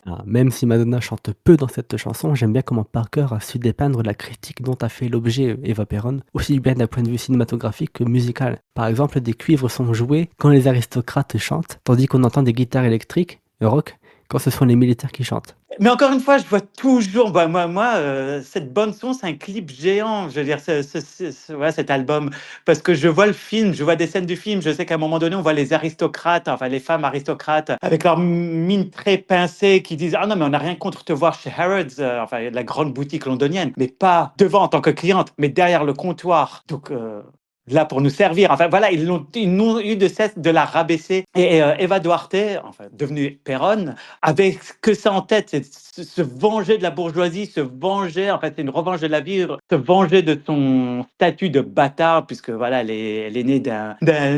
Alors, même si Madonna chante peu dans cette chanson, j'aime bien comment Parker a su dépeindre la critique dont a fait l'objet Eva Perón, aussi bien d'un point de vue cinématographique que musical. Par exemple, des cuivres sont joués quand les aristocrates chantent, tandis qu'on entend des guitares électriques, rock, quand ce sont les militaires qui chantent. Mais encore une fois, je vois toujours, cette bande son, c'est un clip géant. Je veux dire, ouais, cet album, parce que je vois le film, je vois des scènes du film. Je sais qu'à un moment donné, on voit les aristocrates, enfin les femmes aristocrates, avec leur mine très pincée, qui disent ah non mais on n'a rien contre te voir chez Harrods, enfin la grande boutique londonienne, mais pas devant en tant que cliente, mais derrière le comptoir. Donc là pour nous servir. Enfin voilà, ils n'ont eu de cesse de la rabaisser. Et Eva Duarte, enfin devenue Perón, avait que ça en tête, c'est se venger de la bourgeoisie, se venger, en fait c'est une revanche de la vie, se venger de son statut de bâtard, puisque voilà, elle est née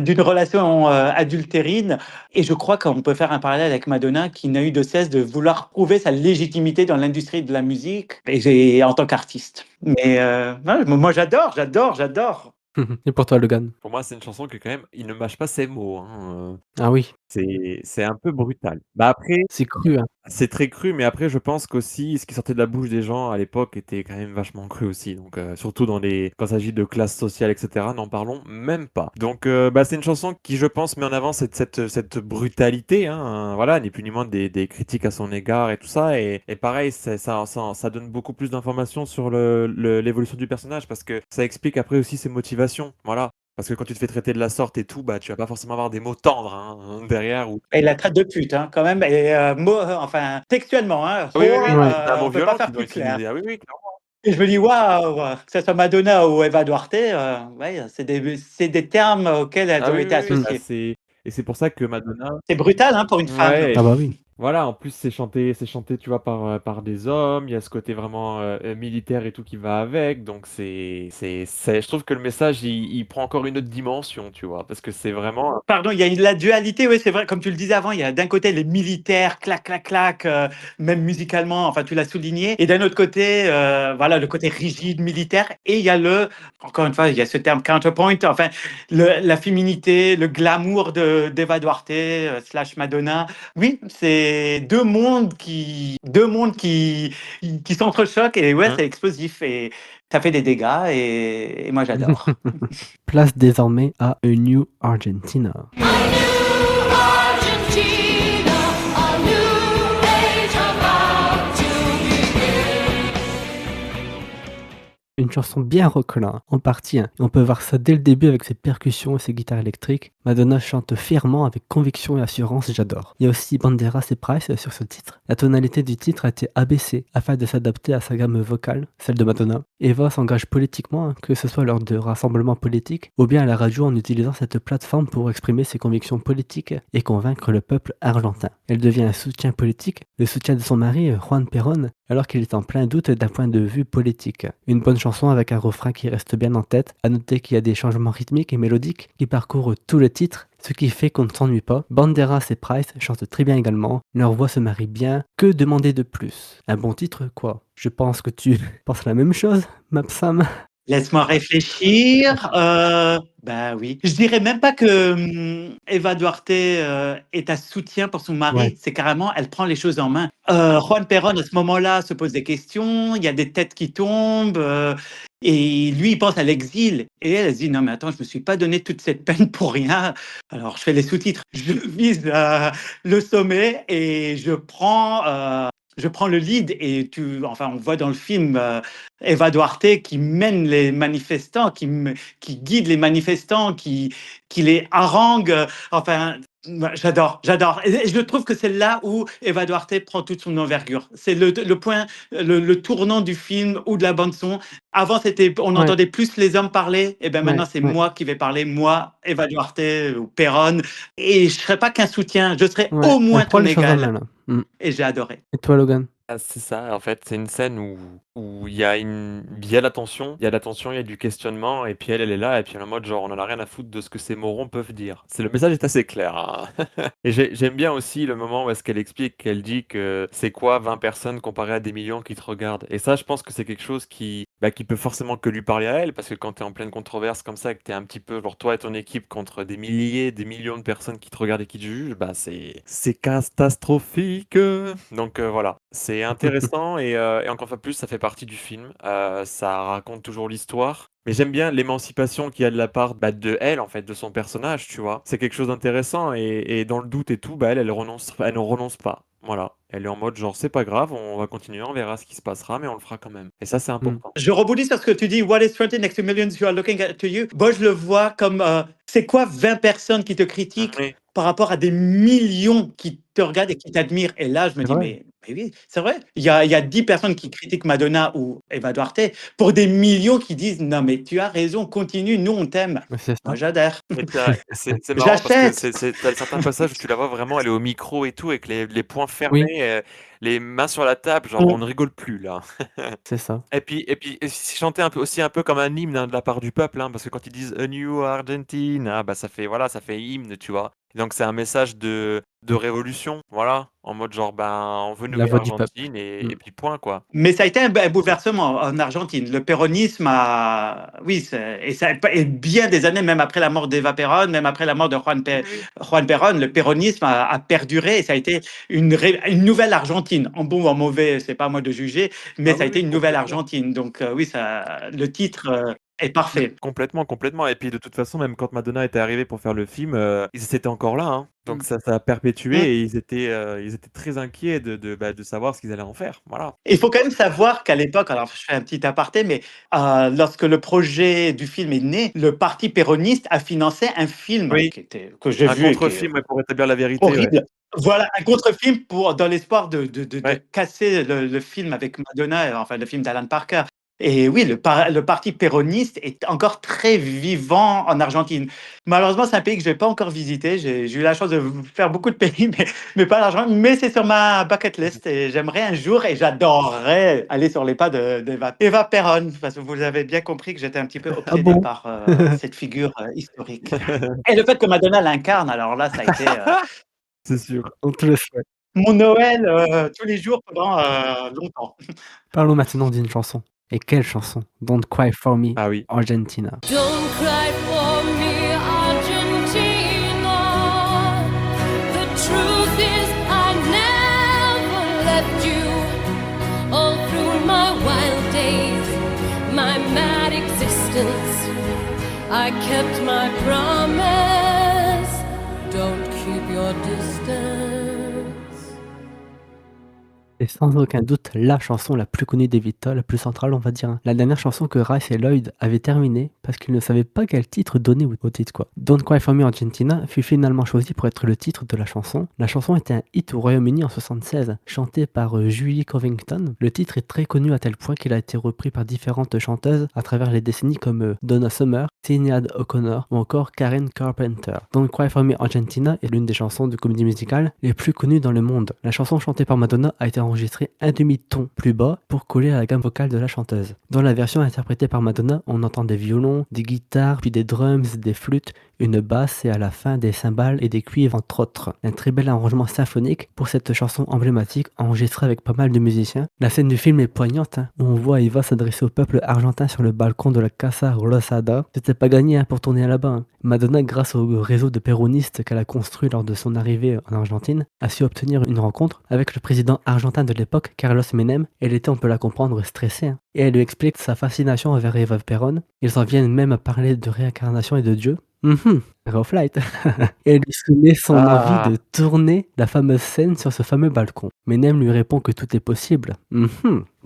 d'une relation adultérine. Et je crois qu'on peut faire un parallèle avec Madonna, qui n'a eu de cesse de vouloir prouver sa légitimité dans l'industrie de la musique, en tant qu'artiste. Mais ouais, moi j'adore. Et pour toi, Logan? Pour moi, c'est une chanson que quand même, il ne mâche pas ses mots, hein, Ah oui, c'est un peu brutal. Bah, après, c'est cru, hein. c'est très cru, mais après, je pense qu'aussi, ce qui sortait de la bouche des gens à l'époque était quand même vachement cru aussi. Donc, surtout quand il s'agit de classe sociale, etc., n'en parlons même pas. Donc, bah, c'est une chanson qui, je pense, met en avant cette brutalité, hein, voilà, ni plus ni moins des critiques à son égard et tout ça. Et pareil, ça donne beaucoup plus d'informations sur l'évolution du personnage parce que ça explique après aussi ses motivations. Voilà. Parce que quand tu te fais traiter de la sorte et tout, bah, tu vas pas forcément avoir des mots tendres hein, derrière. Et la traite de pute, hein, quand même, et enfin, textuellement, hein, Oui, oui, whore, oui, Ouais. c'est un mot on peut pas violent faire qu'ils ont plus clair. utilisé. Ah oui, oui, clairement. Et je me dis, waouh, que ce soit Madonna ou Eva Duarte, ouais, c'est des termes auxquels elles Ah ont oui, été oui, oui, bah, associées. et c'est pour ça que Madonna, C'est brutal, hein, pour une femme. ouais, Ah bah oui. voilà, en plus c'est chanté, tu vois, par des hommes. Il y a ce côté vraiment militaire et tout qui va avec. Donc je trouve que le message il prend encore une autre dimension, tu vois, parce que c'est vraiment. Pardon, il y a la dualité, oui, c'est vrai, comme tu le disais avant, il y a d'un côté les militaires, clac, clac, clac, même musicalement, enfin, tu l'as souligné, et d'un autre côté, voilà, le côté rigide, militaire, et il y a encore une fois, il y a ce terme counterpoint, enfin, la féminité, le glamour d'Eva Duarte, slash Madonna. Oui, c'est deux mondes qui s'entrechoquent, et ouais, Hein. c'est explosif, et ça fait des dégâts, et moi, j'adore. Place désormais à A New Argentina. Argentina, a new age about to begin. Une chanson bien rock là, en partie, hein. On peut voir ça dès le début avec ses percussions et ses guitares électriques. Madonna chante fièrement avec conviction et assurance, j'adore. Il y a aussi Banderas et Price sur ce titre. La tonalité du titre a été abaissée afin de s'adapter à sa gamme vocale, celle de Madonna. Eva s'engage politiquement, hein, que ce soit lors de rassemblements politiques ou bien à la radio en utilisant cette plateforme pour exprimer ses convictions politiques et convaincre le peuple argentin. Elle devient un soutien politique, le soutien de son mari Juan Perón, alors qu'il est en plein doute d'un point de vue politique. Une bonne chanson avec un refrain qui reste bien en tête. À noter qu'il y a des changements rythmiques et mélodiques qui parcourent tout le titre, ce qui fait qu'on ne s'ennuie pas. Banderas et Price chantent très bien également, leur voix se marie bien. Que demander de plus? Un bon titre, quoi? Je pense que tu penses la même chose, Mapsam. Laisse-moi réfléchir. Bah oui. Je dirais même pas que Eva Duarte est un soutien pour son mari. Ouais. C'est carrément, elle prend les choses en main. Juan Perón, à ce moment-là, se pose des questions. Il y a des têtes qui tombent. Et lui, il pense à l'exil. Et elle se dit, non, mais attends, je me suis pas donné toute cette peine pour rien. Alors, je fais les sous-titres. Je vise le sommet et je prends le lead. Et on voit dans le film Eva Duarte qui mène les manifestants, qui guide les manifestants, qui les harangue. Enfin, j'adore. Et je trouve que c'est là où Eva Duarte prend toute son envergure. C'est le point, le tournant du film ou de la bande son. Avant, on Ouais. entendait plus les hommes parler. Et ben maintenant, Ouais, c'est ouais. moi qui vais parler, moi, Eva Duarte ou Perón. Et je serai pas qu'un soutien, je serai Ouais, au moins elle prend ton les choses en égal. main là. Et j'ai adoré. Et toi, Logan? Ah, c'est ça, en fait, c'est une scène où il y a la tension, il y a du questionnement, et puis elle est là, et puis elle est en mode genre, on en a rien à foutre de ce que ces morons peuvent dire. Le message est assez clair, hein. Et j'aime bien aussi le moment où est-ce qu'elle explique, qu'elle dit que c'est quoi 20 personnes comparé à des millions qui te regardent. Et ça, je pense que c'est quelque chose qui peut forcément que lui parler à elle, parce que quand t'es en pleine controverse comme ça, que t'es un petit peu, genre toi et ton équipe contre des milliers, des millions de personnes qui te regardent et qui te jugent, bah c'est catastrophique. Donc voilà, c'est intéressant et encore une fois plus, ça fait partie du film. Ça raconte toujours l'histoire. Mais j'aime bien l'émancipation qu'il y a de la part de elle, en fait, de son personnage, tu vois. C'est quelque chose d'intéressant et dans le doute et tout, elle ne renonce pas. Voilà. Elle est en mode genre c'est pas grave, on va continuer, on verra ce qui se passera, mais on le fera quand même. Et ça, c'est important. Je rebondis sur ce que tu dis. What is 20 next to millions who are looking at to you? Moi, je le vois comme c'est quoi 20 personnes qui te critiquent Oui. par rapport à des millions qui te regardent et qui t'admirent. Et là, je me C'est dis, vrai. mais oui, c'est vrai. Il y a 10 personnes qui critiquent Madonna ou Eva Duarte pour des millions qui disent, non, mais tu as raison, continue, nous, on t'aime. Mais c'est ça. Moi, j'adhère. Et c'est marrant parce que J'achète. t'as certains passages où tu la vois vraiment, elle est au micro et tout, avec les poings Oui, fermés, les mains sur la table, genre on ne rigole plus là. c'est ça. Et puis c'est chanté un peu comme un hymne hein, de la part du peuple, hein, parce que quand ils disent A New Argentina, bah ça fait voilà, ça fait hymne, tu vois. Et donc c'est un message de révolution, voilà, en mode genre ben on veut une La nouvelle voix du peuple. Argentine et puis point quoi. Mais ça a été un bouleversement en Argentine. Le péronisme a, oui, et bien des années, même après la mort d'Eva Perón, même après la mort de Juan Perón, le péronisme a perduré et ça a été une nouvelle Argentine. En bon ou en mauvais, c'est pas à moi de juger, mais Ah ça a oui, été oui, une nouvelle complètement. Argentine. Donc oui, le titre est parfait. Complètement, complètement. Et puis de toute façon, même quand Madonna était arrivée pour faire le film, ils étaient encore là, hein. Donc ça a perpétué Mm. et ils étaient très inquiets de savoir ce qu'ils allaient en faire. Voilà. Il faut quand même savoir qu'à l'époque, alors je fais un petit aparté, mais lorsque le projet du film est né, le parti péroniste a financé un film Oui, que j'ai un vu et qui est contre-film ouais, pour établir la vérité, ouais. horrible. Voilà, un contre-film dans l'espoir de Ouais. casser le film avec Madonna, enfin le film d'Alan Parker. Et oui, le parti péroniste est encore très vivant en Argentine. Malheureusement, c'est un pays que je n'ai pas encore visité. J'ai eu la chance de faire beaucoup de pays, mais pas l'Argentine. Mais c'est sur ma bucket list et j'aimerais un jour et j'adorerais aller sur les pas d'Eva Perón, parce que vous avez bien compris que j'étais un petit peu Ah obsédé bon? par cette figure historique. Et le fait que Madonna l'incarne, alors là, ça a été C'est sûr. On te le souhaite. mon Noël tous les jours pendant longtemps. Parlons maintenant d'une chanson. Et quelle chanson? Don't Cry For Me, Ah oui. Argentina. Don't cry for me, Argentina. The truth is, I never left you. All through my wild days, my mad existence, I kept my promise. Don't keep your distance. C'est sans aucun doute la chanson la plus connue d'Evita, la plus centrale, on va dire, hein. La dernière chanson que Rice et Lloyd avaient terminée parce qu'ils ne savaient pas quel titre donner au titre, quoi. Don't Cry For Me Argentina fut finalement choisi pour être le titre de la chanson. La chanson était un hit au Royaume-Uni en 76, chanté par Julie Covington. Le titre est très connu à tel point qu'il a été repris par différentes chanteuses à travers les décennies comme Donna Summer, Sinéad O'Connor ou encore Karen Carpenter. Don't Cry For Me Argentina est l'une des chansons de comédie musicale les plus connues dans le monde. La chanson chantée par Madonna a été enregistrée un demi-ton plus bas pour coller à la gamme vocale de la chanteuse. Dans la version interprétée par Madonna, on entend des violons, des guitares, puis des drums, des flûtes, une basse et à la fin des cymbales et des cuivres entre autres. Un très bel arrangement symphonique pour cette chanson emblématique enregistrée avec pas mal de musiciens. La scène du film est poignante, hein, où on voit Eva s'adresser au peuple argentin sur le balcon de la Casa Rosada. C'était pas gagné hein, pour tourner là-bas. Hein. Madonna, grâce au réseau de péronistes qu'elle a construit lors de son arrivée en Argentine, a su obtenir une rencontre avec le président argentin de l'époque, Carlos Menem. Elle était, on peut la comprendre, stressée. Hein. Et elle lui explique sa fascination envers Eva Perón. Ils en viennent même à parler de réincarnation et de Dieu. Raw Flight. Et elle lui soumet son envie de tourner la fameuse scène sur ce fameux balcon. Menem lui répond que tout est possible.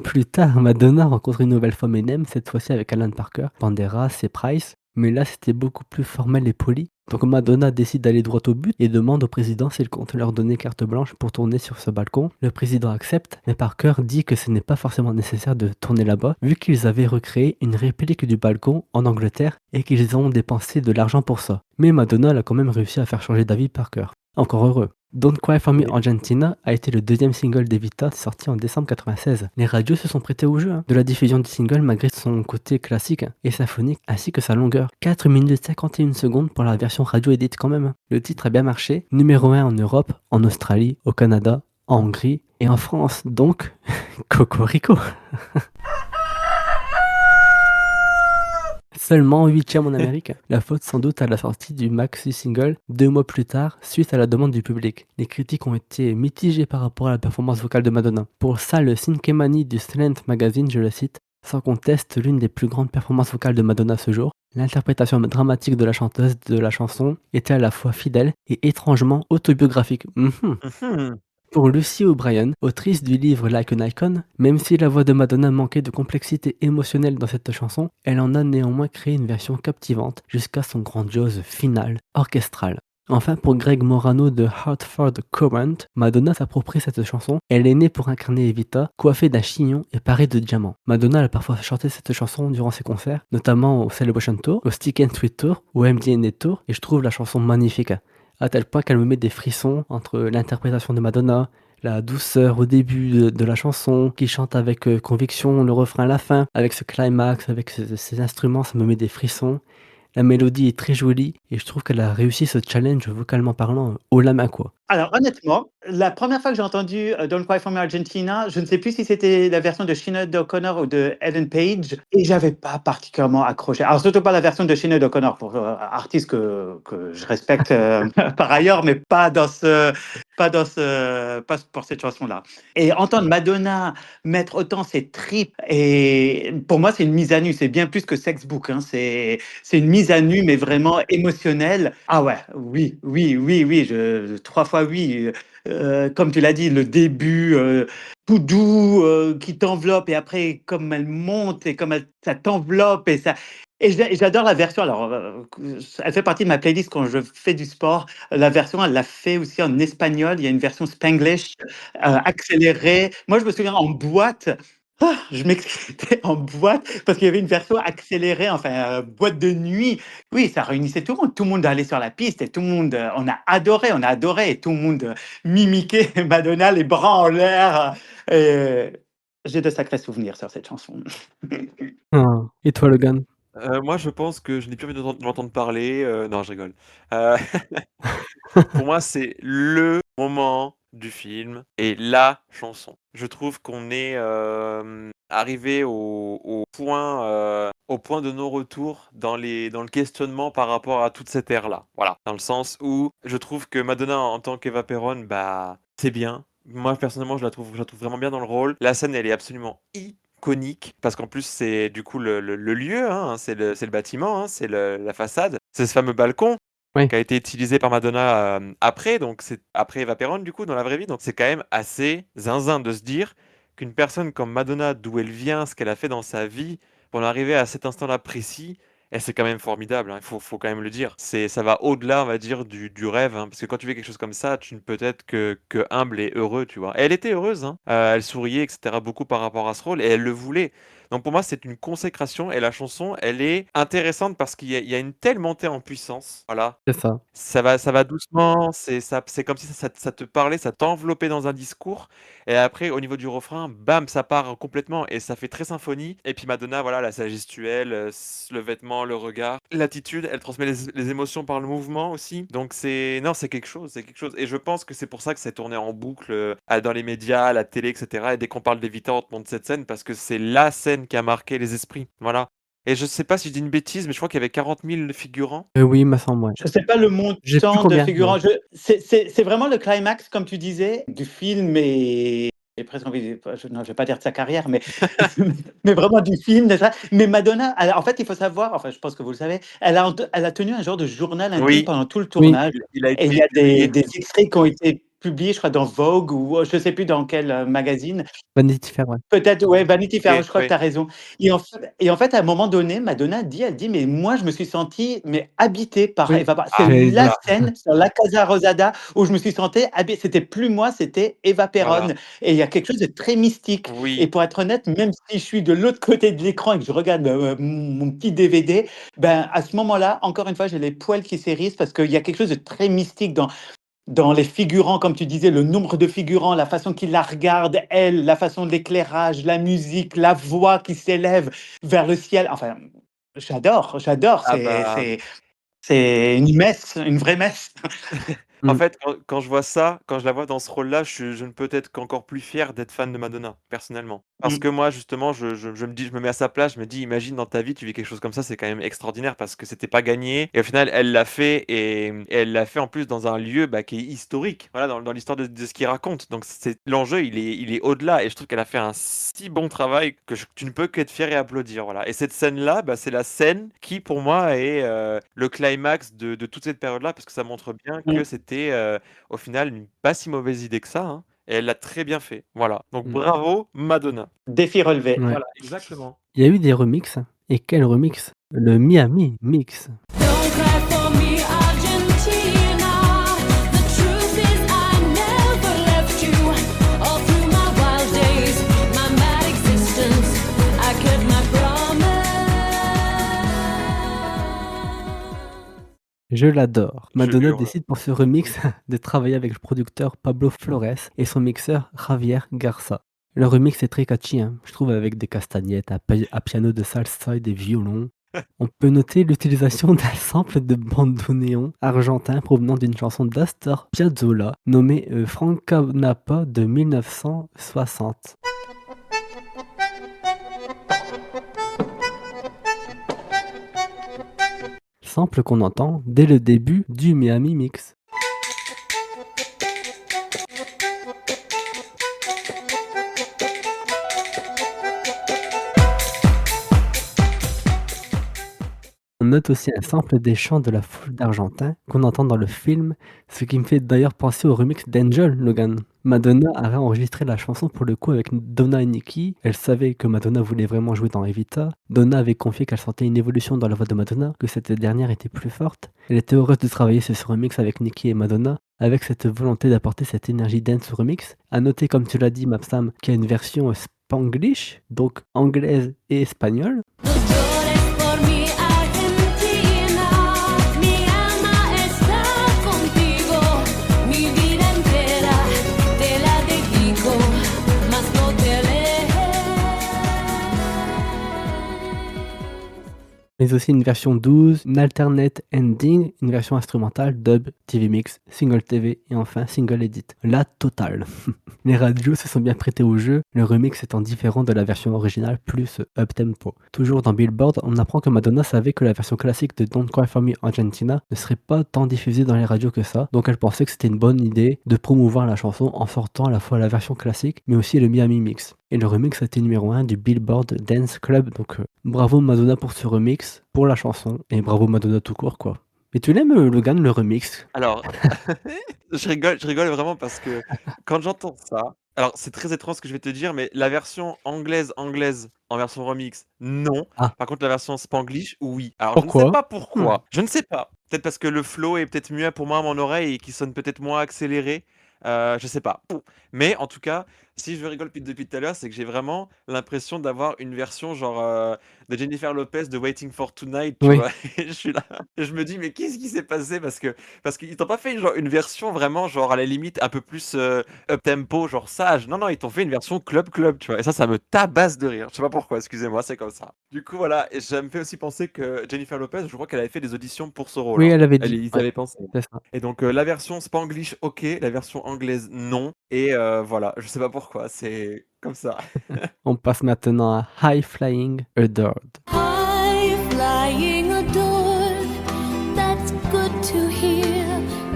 Plus tard, Madonna rencontre une nouvelle fois Menem, cette fois-ci avec Alan Parker, Banderas et Price. Mais là, c'était beaucoup plus formel et poli. Donc Madonna décide d'aller droit au but et demande au président s'il compte leur donner carte blanche pour tourner sur ce balcon. Le président accepte, mais Parker dit que ce n'est pas forcément nécessaire de tourner là-bas, vu qu'ils avaient recréé une réplique du balcon en Angleterre et qu'ils ont dépensé de l'argent pour ça. Mais Madonna a quand même réussi à faire changer d'avis Parker. Encore heureux. Don't Cry For Me Argentina a été le deuxième single d'Evita sorti en décembre 96. Les radios se sont prêtés au jeu de la diffusion du single malgré son côté classique et symphonique ainsi que sa longueur. 4 minutes 51 secondes pour la version radio édite quand même. Le titre a bien marché, numéro 1 en Europe, en Australie, au Canada, en Hongrie et en France. Donc, Cocorico. Seulement 8e en Amérique. La faute sans doute à la sortie du maxi single 2 mois plus tard, suite à la demande du public. Les critiques ont été mitigées par rapport à la performance vocale de Madonna. Pour ça, le Sinkemani du Strength Magazine, je le cite, sans conteste l'une des plus grandes performances vocales de Madonna ce jour. L'interprétation dramatique de la chanteuse de la chanson était à la fois fidèle et étrangement autobiographique. Pour Lucy O'Brien, autrice du livre Like an Icon, même si la voix de Madonna manquait de complexité émotionnelle dans cette chanson, elle en a néanmoins créé une version captivante jusqu'à son grandiose finale orchestrale. Enfin, pour Greg Morano de Hartford Courant, Madonna s'approprie cette chanson. Elle est née pour incarner Evita, coiffée d'un chignon et parée de diamants. Madonna a parfois chanté cette chanson durant ses concerts, notamment au Celebration Tour, au Stick and Sweet Tour, au MDNA Tour, et je trouve la chanson magnifique, à tel point qu'elle me met des frissons entre l'interprétation de Madonna, la douceur au début de la chanson, qui chante avec conviction le refrain à la fin, avec ce climax, avec ces instruments, ça me met des frissons. La mélodie est très jolie et je trouve qu'elle a réussi ce challenge vocalement parlant haut la main, quoi. Alors honnêtement, la première fois que j'ai entendu Don't Cry for Me Argentina, je ne sais plus si c'était la version de Sinead O'Connor ou de Ellen Page, et j'avais pas particulièrement accroché. Alors surtout pas la version de Sinead O'Connor, pour artiste que je respecte par ailleurs, mais pas pour cette chanson-là. Et entendre Madonna mettre autant ses tripes, et pour moi c'est une mise à nu, c'est bien plus que Sex Book, hein. C'est une mise à nu, mais vraiment émotionnelle. Ah ouais, oui, oui, oui, oui, trois fois oui. Comme tu l'as dit, le début tout doux qui t'enveloppe, et après, comme elle monte et comme ça t'enveloppe, et ça. Et j'adore la version. Alors, elle fait partie de ma playlist quand je fais du sport. La version, elle l'a fait aussi en espagnol. Il y a une version Spanglish accélérée. Moi, je me souviens en boîte. Je m'excitais en boîte parce qu'il y avait une version accélérée, enfin, boîte de nuit. Oui, ça réunissait tout le monde. Tout le monde allait sur la piste et tout le monde, on a adoré et tout le monde mimiquait Madonna, les bras en l'air. J'ai de sacrés souvenirs sur cette chanson. Ah. Et toi, Logan? Moi, je pense que je n'ai plus envie de l'entendre parler, non, je rigole. Heu, pour moi, c'est le moment du film et la chanson. Je trouve qu'on est, arrivé au point de non-retour dans le questionnement par rapport à toute cette ère-là. Voilà, dans le sens où je trouve que Madonna en tant qu'Eva Perón, bah, c'est bien. Moi, personnellement, je la trouve vraiment bien dans le rôle. La scène, elle est absolument iconique parce qu'en plus, c'est du coup le lieu, hein, c'est le bâtiment, hein, c'est la façade. C'est ce fameux balcon Oui. qui a été utilisé par Madonna, après, donc c'est après Eva Perón, du coup, dans la vraie vie. Donc c'est quand même assez zinzin de se dire qu'une personne comme Madonna, d'où elle vient, ce qu'elle a fait dans sa vie, pour en arriver à cet instant-là précis, et c'est quand même formidable, hein, il faut quand même le dire. Ça va au-delà, on va dire, du rêve, hein, parce que quand tu fais quelque chose comme ça, tu ne peux être que humble et heureux, tu vois. Et elle était heureuse, hein, elle souriait, etc., beaucoup par rapport à ce rôle, et elle le voulait. Donc pour moi, c'est une consécration, et la chanson, elle est intéressante parce qu'il y a une telle montée en puissance, voilà. C'est ça. Ça va doucement, c'est comme si ça te parlait, ça t'enveloppait dans un discours, et après, au niveau du refrain, bam, ça part complètement, et ça fait très symphonie. Et puis Madonna, voilà, là, sa gestuelle, le vêtement, le regard, l'attitude, elle transmet les émotions par le mouvement aussi. Donc non, c'est quelque chose, c'est quelque chose. Et je pense que c'est pour ça que c'est tourné en boucle dans les médias, à la télé, etc. Et dès qu'on parle d'Evita, on te montre cette scène parce que c'est la scène qui a marqué les esprits. Voilà. Et je sais pas si je dis une bêtise, mais je crois qu'il y avait 40 000 figurants. Oui, il me semble, ouais. Je ne sais pas le J'ai plus montant de combien, figurants. mais C'est vraiment le climax, comme tu disais, du film, et j'ai presque envie de, non, je ne vais pas dire de sa carrière, mais, mais vraiment du film. De ça. Mais Madonna, en fait, il faut savoir, enfin, je pense que vous le savez, elle a tenu un genre de journal intime Oui, pendant tout le oui, tournage. il a Et il été y a publié. des extraits qui ont été publiés, je crois, dans Vogue ou je ne sais plus dans quel magazine. Vanity Fair, ouais. Peut-être, ouais, Vanity Fair, Ok, je crois que tu oui. as raison. Et en fait, à un moment donné, Madonna dit, elle dit, mais moi, je me suis sentie mais habitée par Oui, Eva. C'est Ah, j'allais le la dire. voilà, scène sur la Casa Rosada où je me suis sentie habitée. C'était plus moi, c'était Eva Perón. voilà. Et il y a quelque chose de très mystique. Et Oui, pour être honnête, même si je suis de l'autre côté de l'écran et que je regarde mon petit DVD, ben, à ce moment-là, encore une fois, j'ai les poils qui s'hérissent parce qu'il y a quelque chose de très mystique dans les figurants, comme tu disais, le nombre de figurants, la façon qu'ils la regardent, elle, la façon de l'éclairage, la musique, la voix qui s'élève vers le ciel. Enfin, j'adore. ah bah. C'est une messe, une vraie messe. En Mmh. fait, quand je vois ça, quand je la vois dans ce rôle-là, je ne peux être qu'encore plus fier d'être fan de Madonna, personnellement. Parce Mm. que moi, justement, je me mets à sa place, je me dis, imagine dans ta vie, tu vis quelque chose comme ça, c'est quand même extraordinaire parce que c'était pas gagné. Et au final, elle l'a fait, et elle l'a fait en plus dans un lieu, bah, qui est historique, voilà, dans l'histoire de ce qu'il raconte. Donc l'enjeu, il est au-delà, et je trouve qu'elle a fait un si bon travail que tu ne peux qu'être fier et applaudir, voilà. Et cette scène-là, bah, c'est la scène qui, pour moi, est le climax de toute cette période-là, parce que ça montre bien que Mm. c'était au final une pas si mauvaise idée que ça, hein. et elle l'a très bien fait. Voilà. Donc Mm. bravo, Madonna. Défi relevé. Ouais. Voilà, exactement. Il y a eu des remixes. Et quel remix? Le Miami Mix. Don't cry for me, Argentina. The truth is I never left you. All through my wild days, my mad existence, I kept my promise. Je l'adore. Madonna hurle. décide pour ce remix de travailler avec le producteur Pablo Flores et son mixeur Javier Garza. Le remix est très catchy, hein, je trouve, avec des castagnettes, à piano de salsa et des violons. On peut noter l'utilisation d'un sample de bandoneon argentin provenant d'une chanson d'Astor Piazzolla nommée Franca Napa de 1960. Sample qu'on entend dès le début du Miami Mix. On note aussi un sample des chants de la foule d'Argentin qu'on entend dans le film, ce qui me fait d'ailleurs penser au remix d'Angel, Logan. Madonna a réenregistré la chanson pour le coup avec Donna et Nicki. Elle savait que Madonna voulait vraiment jouer dans Evita. Donna avait confié qu'elle sentait une évolution dans la voix de Madonna, que cette dernière était plus forte. Elle était heureuse de travailler sur ce remix avec Nicki et Madonna, avec cette volonté d'apporter cette énergie dance au remix. À noter, comme tu l'as dit, Mapsam, qu'il y a une version Spanglish, donc anglaise et espagnole. No llores por mi Argentina, mi alma está contigo, mi vida entera te la dedico, mas no te alejes. Mais aussi une version 12, une alternate ending, une version instrumentale, dub, TV mix, single TV et enfin single edit. La totale. Les radios se sont bien prêtés au jeu, le remix étant différent de la version originale plus up-tempo. Toujours dans Billboard, on apprend que Madonna savait que la version classique de Don't Cry For Me Argentina ne serait pas tant diffusée dans les radios que ça, donc elle pensait que c'était une bonne idée de promouvoir la chanson en sortant à la fois la version classique mais aussi le Miami Mix. Et le remix a été numéro 1 du Billboard Dance Club, donc bravo Madonna pour ce remix, pour la chanson, et bravo Madonna tout court quoi. Mais tu l'aimes Logan, le remix? Alors, je rigole vraiment parce que quand j'entends ça, alors c'est très étrange ce que je vais te dire, mais la version anglaise en version remix, non. Ah, Par contre, la version Spanglish, oui. Alors, je ne sais pourquoi? pas pourquoi. Je ne sais pas. Peut-être parce que le flow est peut-être mieux pour moi à mon oreille et qui sonne peut-être moins accéléré. Je sais pas. Mais en tout cas, si je rigole depuis tout à l'heure, c'est que j'ai vraiment l'impression d'avoir une version genre de Jennifer Lopez de Waiting for Tonight, tu Oui. vois. Et je suis là, et je me dis mais qu'est-ce qui s'est passé parce qu'ils t'ont pas fait genre une version vraiment genre à la limite un peu plus up tempo, genre sage. Non, ils t'ont fait une version club, tu vois. Et ça me tabasse de rire. Je sais pas pourquoi, excusez-moi, c'est comme ça. Du coup, voilà, et ça me fait aussi penser que Jennifer Lopez, je crois qu'elle avait fait des auditions pour ce rôle. Oui, Hein. elle avait dit. Ils Ouais, avaient pensé. c'est ça. Et donc la version Spanglish, ok, la version anglaise, non. Et voilà, je sais pas pourquoi, c'est comme ça. On passe maintenant à High Flying Adored. High flying adored, that's good to hear,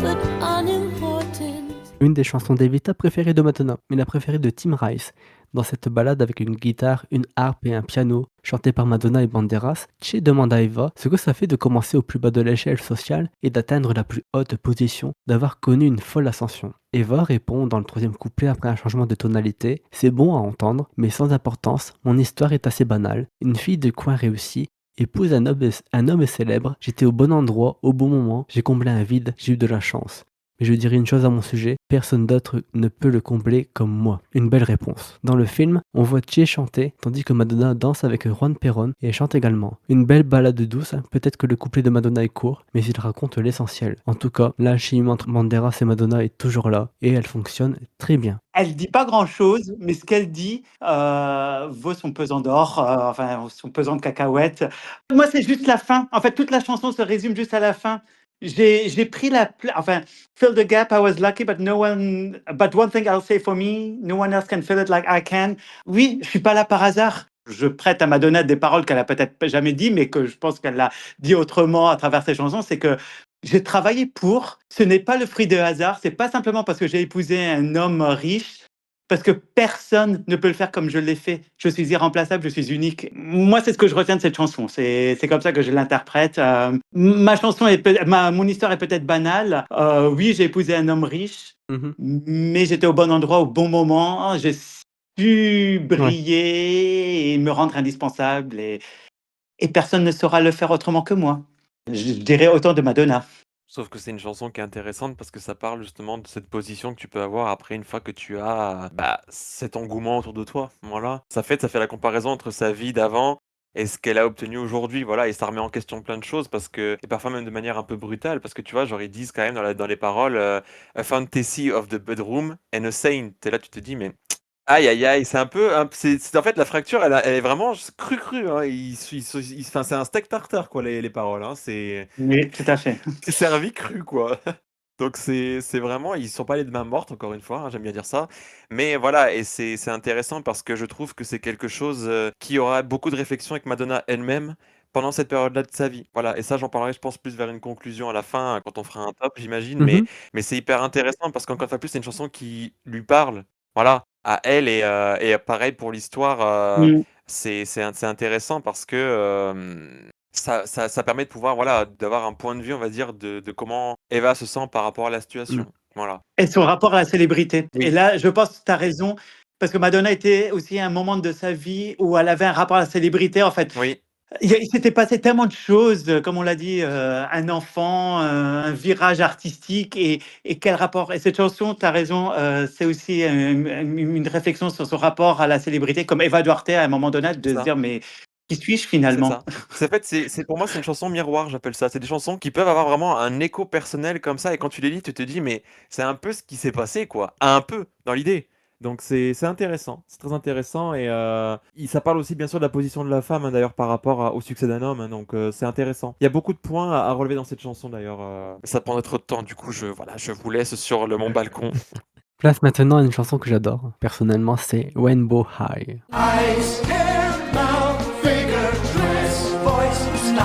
but unimportant. Une des chansons d'Evita préférées de Madonna, mais la préférée de Tim Rice. Dans cette balade avec une guitare, une harpe et un piano, chantée par Madonna et Banderas, Che demande à Eva ce que ça fait de commencer au plus bas de l'échelle sociale et d'atteindre la plus haute position, d'avoir connu une folle ascension. Eva répond dans le troisième couplet après un changement de tonalité, c'est bon à entendre, mais sans importance, mon histoire est assez banale, une fille de coin réussie, épouse un homme célèbre, j'étais au bon endroit, au bon moment, j'ai comblé un vide, j'ai eu de la chance. Mais je dirais une chose à mon sujet, personne d'autre ne peut le combler comme moi. Une belle réponse. Dans le film, on voit Che chanter, tandis que Madonna danse avec Juan Perón et elle chante également. Une belle balade douce, peut-être que le couplet de Madonna est court, mais il raconte l'essentiel. En tout cas, l'alchimie entre Banderas et Madonna est toujours là, et elle fonctionne très bien. Elle dit pas grand-chose, mais ce qu'elle dit vaut son pesant d'or, enfin son pesant de cacahuètes. Moi, c'est juste la fin. En fait, toute la chanson se résume juste à la fin. J'ai pris enfin, fill the gap, I was lucky, but one thing I'll say for me, no one else can fill it like I can. Oui, je suis pas là par hasard. Je prête à Madonna des paroles qu'elle a peut-être jamais dit, mais que je pense qu'elle l'a dit autrement à travers ses chansons, c'est que j'ai travaillé pour. Ce n'est pas le fruit de hasard. C'est pas simplement parce que j'ai épousé un homme riche, parce que personne ne peut le faire comme je l'ai fait. Je suis irremplaçable, je suis unique. Moi, c'est ce que je retiens de cette chanson. C'est comme ça que je l'interprète. Mon histoire est peut-être banale. Oui, j'ai épousé un homme riche. Mhm. mais j'étais au bon endroit au bon moment. J'ai su Ouais. briller et me rendre indispensable et personne ne saura le faire autrement que moi. Je dirais autant de Madonna. Sauf que c'est une chanson qui est intéressante parce que ça parle justement de cette position que tu peux avoir après une fois que tu as bah, cet engouement autour de toi. Voilà. Ça fait la comparaison entre sa vie d'avant et ce qu'elle a obtenu aujourd'hui. Voilà. Et ça remet en question plein de choses parce que, et parfois même de manière un peu brutale, parce que tu vois, genre ils disent quand même dans les paroles A fantasy of the bedroom and a saint. Et là, tu te dis, mais aïe, aïe, aïe, c'est un peu, en fait, la fracture, elle est vraiment cru, hein. Enfin, c'est un steak tartare, quoi, les paroles, hein. Oui, tout à fait. C'est servi cru, quoi. Donc c'est vraiment ils sont pas allés de main morte, encore une fois, hein, j'aime bien dire ça. Mais voilà et c'est intéressant parce que je trouve que c'est quelque chose, qui aura beaucoup de réflexion avec Madonna elle-même pendant cette période-là de sa vie. Voilà et ça, j'en parlerai, je pense, plus vers une conclusion à la fin, quand on fera un top, j'imagine. Mais Mhm. mais c'est hyper intéressant parce qu'encore une fois plus, c'est une chanson qui lui parle, voilà, à elle et pareil pour l'histoire, Mmh. c'est intéressant parce que, ça permet de pouvoir, voilà, d'avoir un point de vue, on va dire, de comment Eva se sent par rapport à la Mm. situation. Voilà. Et son rapport à la célébrité. Et Oui, là, je pense que tu as raison, parce que Madonna était aussi à un moment de sa vie où elle avait un rapport à la célébrité. En fait, oui, il s'était passé tellement de choses, comme on l'a dit, un enfant, un virage artistique et quel rapport. Et cette chanson, tu as raison, c'est aussi une réflexion sur son rapport à la célébrité, comme Eva Duarte à un moment donné, c'est de se ça, dire, mais qui suis-je c'est finalement? ça. C'est en fait, c'est pour moi, c'est une chanson miroir, j'appelle ça. C'est des chansons qui peuvent avoir vraiment un écho personnel comme ça et quand tu les lis, tu te dis: «Mais c'est un peu ce qui s'est passé, quoi». Un peu, dans l'idée. Donc c'est intéressant, c'est très intéressant et ça parle aussi bien sûr de la position de la femme, hein, d'ailleurs par rapport au succès d'un homme, hein, donc c'est intéressant. Il y a beaucoup de points à relever dans cette chanson d'ailleurs, ça prendrait trop de temps, du coup voilà, je vous laisse sur mon balcon. Place maintenant à une chanson que j'adore. Personnellement, c'est Rainbow High. Eyes, hair, mouth, figure, dress, voice, style,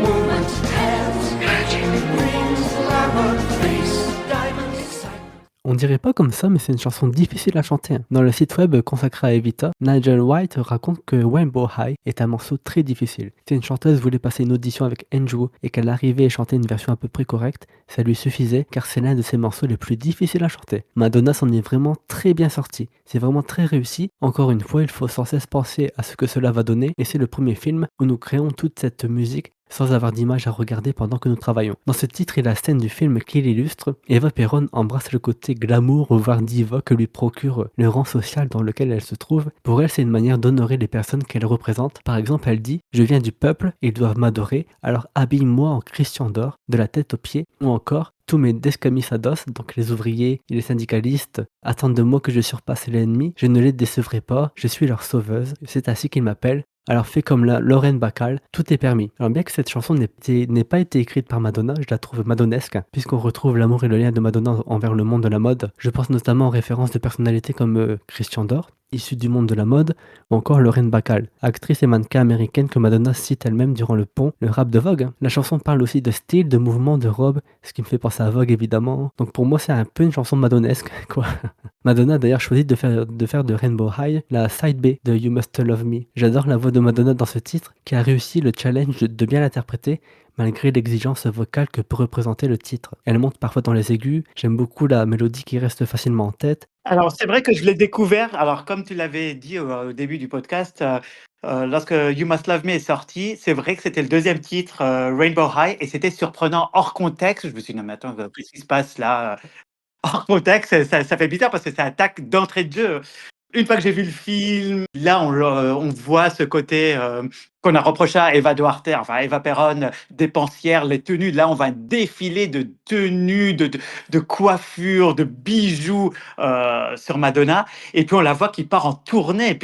movement, hands, magic, rings, glamour, face, diamonds, excitement. On dirait pas comme ça, mais c'est une chanson difficile à chanter, hein. Dans le site web consacré à Evita, Nigel White raconte que Rainbow High est un morceau très difficile. Si une chanteuse voulait passer une audition avec Andrew et qu'elle arrivait et chantait une version à peu près correcte, ça lui suffisait car c'est l'un de ses morceaux les plus difficiles à chanter. Madonna s'en est vraiment très bien sortie. C'est vraiment très réussi. Encore une fois, il faut sans cesse penser à ce que cela va donner et c'est le premier film où nous créons toute cette musique sans avoir d'image à regarder pendant que nous travaillons. Dans ce titre et la scène du film qui l'illustre, Eva Perón embrasse le côté glamour voire diva que lui procure le rang social dans lequel elle se trouve. Pour elle, c'est une manière d'honorer les personnes qu'elle représente. Par exemple, elle dit « Je viens du peuple, ils doivent m'adorer, alors habille-moi en Christian d'or, de la tête aux pieds, ou encore tous mes descamisados, donc les ouvriers et les syndicalistes, attendent de moi que je surpasse l'ennemi, je ne les décevrai pas, je suis leur sauveuse, c'est ainsi qu'ils m'appellent. Alors fais comme la Lauren Bacall, tout est permis. Alors bien que cette chanson n'ait pas été écrite par Madonna, je la trouve madonesque, puisqu'on retrouve l'amour et le lien de Madonna envers le monde de la mode. Je pense notamment en référence de personnalités comme Christian Dior, issu du monde de la mode, ou encore Lauren Bacall, actrice et mannequin américaine que Madonna cite elle-même durant le rap de Vogue. La chanson parle aussi de style, de mouvement, de robe, ce qui me fait penser à Vogue évidemment. Donc pour moi c'est un peu une chanson madonesque, quoi. Madonna a d'ailleurs choisi de faire de Rainbow High la side B de You Must Love Me. J'adore la voix de Madonna dans ce titre, qui a réussi le challenge de bien l'interpréter, malgré l'exigence vocale que peut représenter le titre. Elle monte parfois dans les aigus, j'aime beaucoup la mélodie qui reste facilement en tête. Alors, c'est vrai que je l'ai découvert. Alors, comme tu l'avais dit au début du podcast, lorsque You Must Love Me est sorti, c'est vrai que c'était le deuxième titre, Rainbow High, et c'était surprenant hors contexte. Je me suis dit, non, mais attends, qu'est-ce qui se passe là? Hors contexte, ça fait bizarre parce que ça attaque d'entrée de jeu. Une fois que j'ai vu le film, là, on voit ce côté qu'on a reproché à Eva Duarte, enfin Eva Perón, dépensière, les tenues. Là, on va un défilé de tenues, de coiffures, de bijoux sur Madonna. Et puis, on la voit qui part en tournée,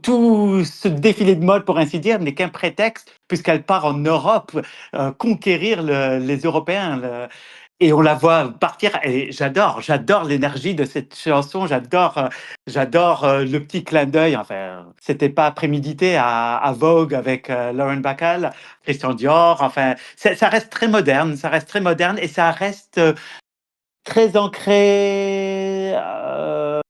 tout ce défilé de mode, pour ainsi dire, n'est qu'un prétexte, puisqu'elle part en Europe conquérir les Européens. Et on la voit partir et j'adore l'énergie de cette chanson, j'adore le petit clin d'œil. Enfin, c'était pas prémédité à Vogue avec Lauren Bacall, Christian Dior. Enfin, ça reste très moderne, et ça reste très ancré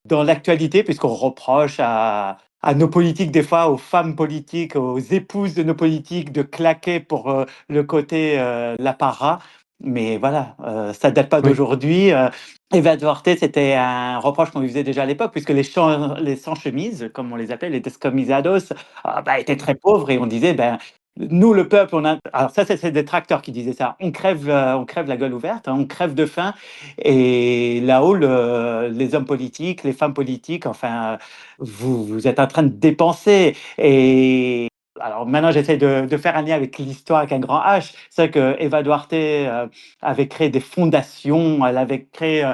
dans l'actualité, puisqu'on reproche à nos politiques, des fois aux femmes politiques, aux épouses de nos politiques, de claquer pour le côté l'apparat. Mais voilà, ça date pas Oui. d'aujourd'hui. Eva Duarte, c'était un reproche qu'on lui faisait déjà à l'époque, puisque les sans-chemises, comme on les appelait, les descamisados, étaient très pauvres et on disait, ben, nous, le peuple, on a. Alors ça, c'est des tracteurs qui disaient ça. On crève la gueule ouverte, hein, on crève de faim. Et là-haut, les hommes politiques, les femmes politiques, enfin, vous êtes en train de dépenser. Et alors maintenant, j'essaie de faire un lien avec l'histoire avec un grand H. C'est vrai que Eva Duarte avait créé des fondations, elle avait créé,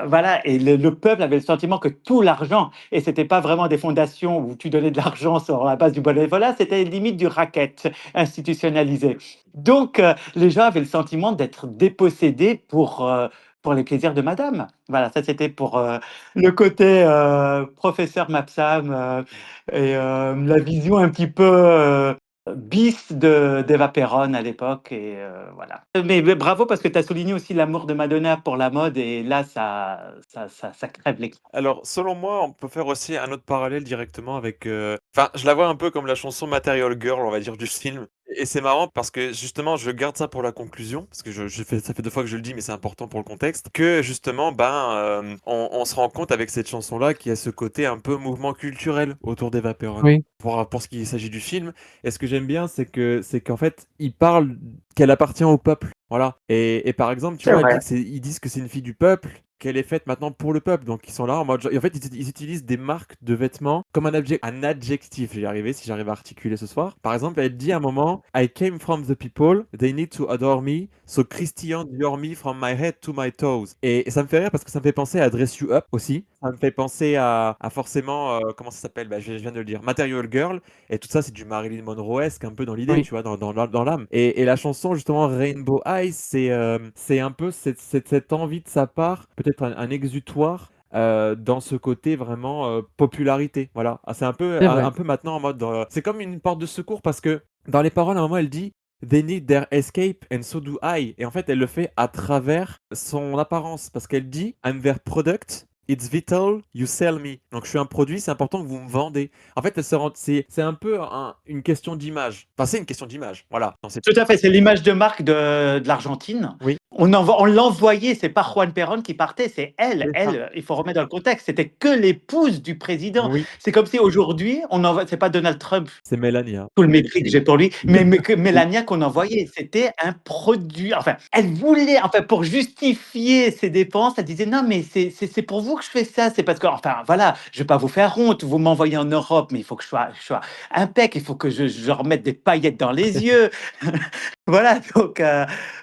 voilà, et le peuple avait le sentiment que tout l'argent, et c'était pas vraiment des fondations où tu donnais de l'argent sur la base du bénévolat, c'était limite du racket institutionnalisé. Donc, les gens avaient le sentiment d'être dépossédés pour les plaisirs de madame. Voilà, ça c'était pour le côté professeur Mapsam et la vision un petit peu bis d'Eva Perón à l'époque. Et voilà. Mais bravo parce que tu as souligné aussi l'amour de Madonna pour la mode et là, ça crève l'écran. Alors, selon moi, on peut faire aussi un autre parallèle directement avec. Enfin, je la vois un peu comme la chanson Material Girl, on va dire, du film. Et c'est marrant parce que justement, je garde ça pour la conclusion, parce que ça fait 2 fois que je le dis, mais c'est important pour le contexte. Que justement, on se rend compte avec cette chanson-là qu'il y a ce côté un peu mouvement culturel autour des Vaperon. Oui. Pour ce qui s'agit du film. Et ce que j'aime bien, c'est qu'en fait, il parle qu'elle appartient au peuple. Voilà. Et par exemple, tu C'est vois, vrai. ils disent que c'est une fille du peuple, qu'elle est faite maintenant pour le peuple. Donc ils sont là en mode. Et en fait, ils utilisent des marques de vêtements comme un adjectif. J'y arrivé si j'arrive à articuler ce soir. Par exemple, elle dit à un moment I came from the people, they need to adore me, so Christian dior me from my head to my toes. Et ça me fait rire parce que ça me fait penser à Dress You Up aussi. Ça me fait penser à forcément. Comment ça s'appelle je viens de le dire. Material Girl. Et tout ça, c'est du Marilyn Monroe-esque un peu dans l'idée, Oui. tu vois, dans l'âme. Et la chanson, justement, Rainbow Eyes, c'est un peu cette envie de sa part, peut-être un exutoire. Dans ce côté vraiment popularité, voilà. C'est C'est vrai. un peu maintenant en mode. C'est comme une porte de secours parce que dans les paroles, à un moment, elle dit They need their escape and so do I. Et en fait, elle le fait à travers son apparence parce qu'elle dit I'm their product. It's vital, you sell me. Donc je suis un produit, c'est important que vous me vendez. En fait, c'est un peu une question d'image. Enfin, c'est une question d'image. Voilà. Non, c'est... Tout à fait, c'est l'image de marque de l'Argentine. Oui, On l'envoyait, c'est pas Juan Perón qui partait, c'est elle. c'est ça. Elle, il faut remettre dans le contexte, c'était que l'épouse du président. Oui, C'est comme si aujourd'hui, on envoie, c'est pas Donald Trump, c'est Melania. tout le mépris que j'ai pour lui, mais que Mélania qu'on envoyait, c'était un produit. Enfin, elle voulait, enfin, pour justifier ses dépenses, elle disait non, mais c'est pour vous que je fais ça. C'est parce que, enfin, voilà, je vais pas vous faire honte. Vous m'envoyez en Europe, mais il faut que je sois impec. Il faut que je remette des paillettes dans les yeux. Voilà, donc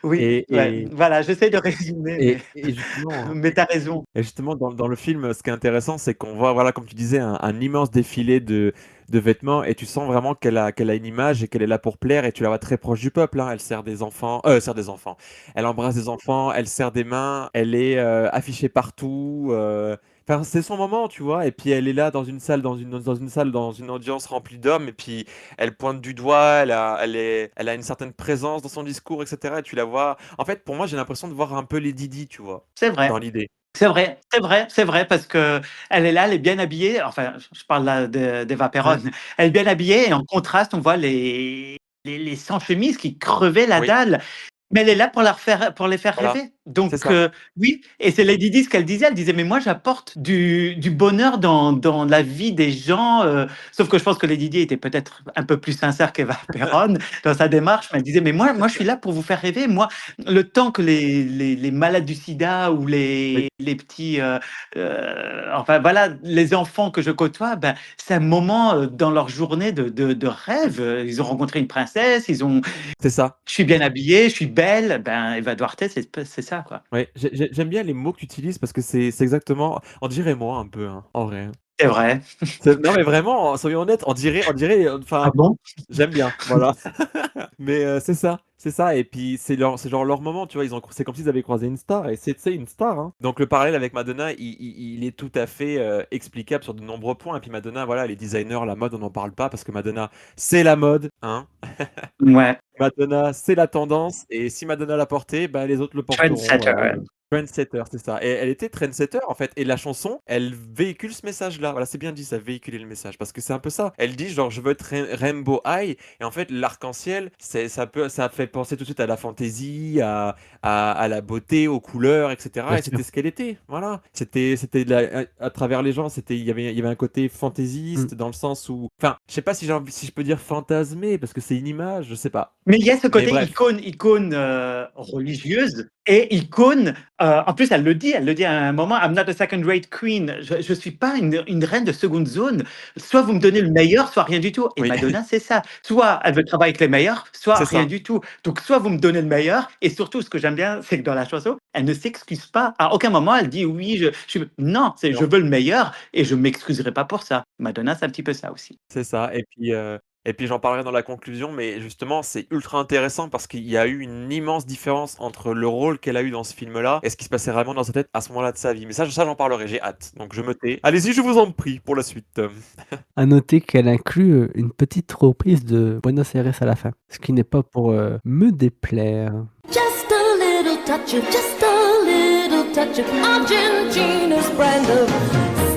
oui, Et, ouais, et, voilà, j'essaie de résumer, et justement, mais tu as raison. Et justement, dans le film, ce qui est intéressant, c'est qu'on voit, voilà, comme tu disais, un immense défilé de vêtements et tu sens vraiment qu'elle a une image et qu'elle est là pour plaire et tu la vois très proche du peuple, hein. Elle sert des enfants. Elle embrasse des enfants, elle serre des mains, elle est affichée partout. Enfin, c'est son moment, tu vois. Et puis elle est là dans une salle, dans une audience remplie d'hommes. Et puis elle pointe du doigt, elle a une certaine présence dans son discours, etc. Et tu la vois. En fait, pour moi, j'ai l'impression de voir un peu les Didi, tu vois, C'est vrai, dans l'idée. c'est vrai, c'est vrai, c'est vrai, parce que elle est là, elle est bien habillée. Enfin, je parle là d'Eva Perón. Ouais. Elle est bien habillée et en contraste, on voit les sans-chemise qui crevaient la Oui, dalle. Mais elle est là pour les faire voilà, rêver. c'est Donc ça. oui, et c'est Lady Di ce qu'elle disait. Elle disait: «Mais moi, j'apporte du bonheur dans la vie des gens», sauf que je pense que Lady Di était peut-être un peu plus sincère qu'Eva Perón dans sa démarche, mais elle disait: «Mais moi, je suis là pour vous faire rêver. Moi, le temps que les malades du sida ou Oui, les petits, enfin voilà, les enfants que je côtoie, ben, c'est un moment, dans leur journée de rêve. Ils ont rencontré une princesse, ils ont c'est ça. je suis bien habillée, je suis belle, ben, Eva Duarte, c'est ça, quoi. Ouais, j'aime bien les mots que tu utilises parce que c'est exactement. On dirait moi un peu, hein, en vrai. C'est vrai. Non, mais vraiment, soyons honnêtes, Ah enfin, bon? j'aime bien, voilà. Mais c'est ça. Et puis c'est genre leur moment, tu vois. C'est comme s'ils avaient croisé une star et c'est tu sais, une star, hein. Donc le parallèle avec Madonna, il est tout à fait explicable sur de nombreux points. Et puis Madonna, voilà, les designers, la mode, on n'en parle pas parce que Madonna, c'est la mode, hein. Ouais, Madonna, c'est la tendance. Et si Madonna l'a porté, bah, les autres le porteront. trendsetter, Voilà. ouais. Trendsetter, c'est ça. Et elle était trendsetter en fait. Et la chanson, elle véhicule ce message-là. Voilà, c'est bien dit, ça véhiculer le message. Parce que c'est un peu ça. Elle dit genre, je veux être Rainbow High. Et en fait, l'arc-en-ciel, ça fait penser tout de suite à la fantaisie, à la beauté, aux couleurs, etc. Bien Et sûr. c'était ce qu'elle était. Voilà. C'était à travers les gens, il y avait un côté Mm. fantaisiste dans le sens où, enfin, je sais pas si je peux dire fantasmé parce que c'est une image, je sais pas. Mais il y a ce Mais côté bref. icône religieuse et icône. En plus, elle le dit à un moment, I'm not a second-rate queen. Je suis pas une reine de seconde zone. Soit vous me donnez le meilleur, soit rien du tout. Et Oui, Madonna, c'est ça. Soit elle veut travailler avec les meilleurs, soit c'est rien ça. du tout. Donc, soit vous me donnez le meilleur, et surtout, ce que j'aime bien, c'est que dans la chanson, elle ne s'excuse pas. À aucun moment, elle dit oui, non, c'est je Non. veux le meilleur et je m'excuserai pas pour ça. Madonna, c'est un petit peu ça aussi. C'est ça et puis j'en parlerai dans la conclusion, mais justement, c'est ultra intéressant parce qu'il y a eu une immense différence entre le rôle qu'elle a eu dans ce film-là et ce qui se passait vraiment dans sa tête à ce moment-là de sa vie. Mais ça j'en parlerai, j'ai hâte. Donc je me tais. Allez-y, je vous en prie pour la suite. À noter qu'elle inclut une petite reprise de Buenos Aires à la fin, ce qui n'est pas pour me déplaire. Just a little touch of, just a little touch of Argentina's brand of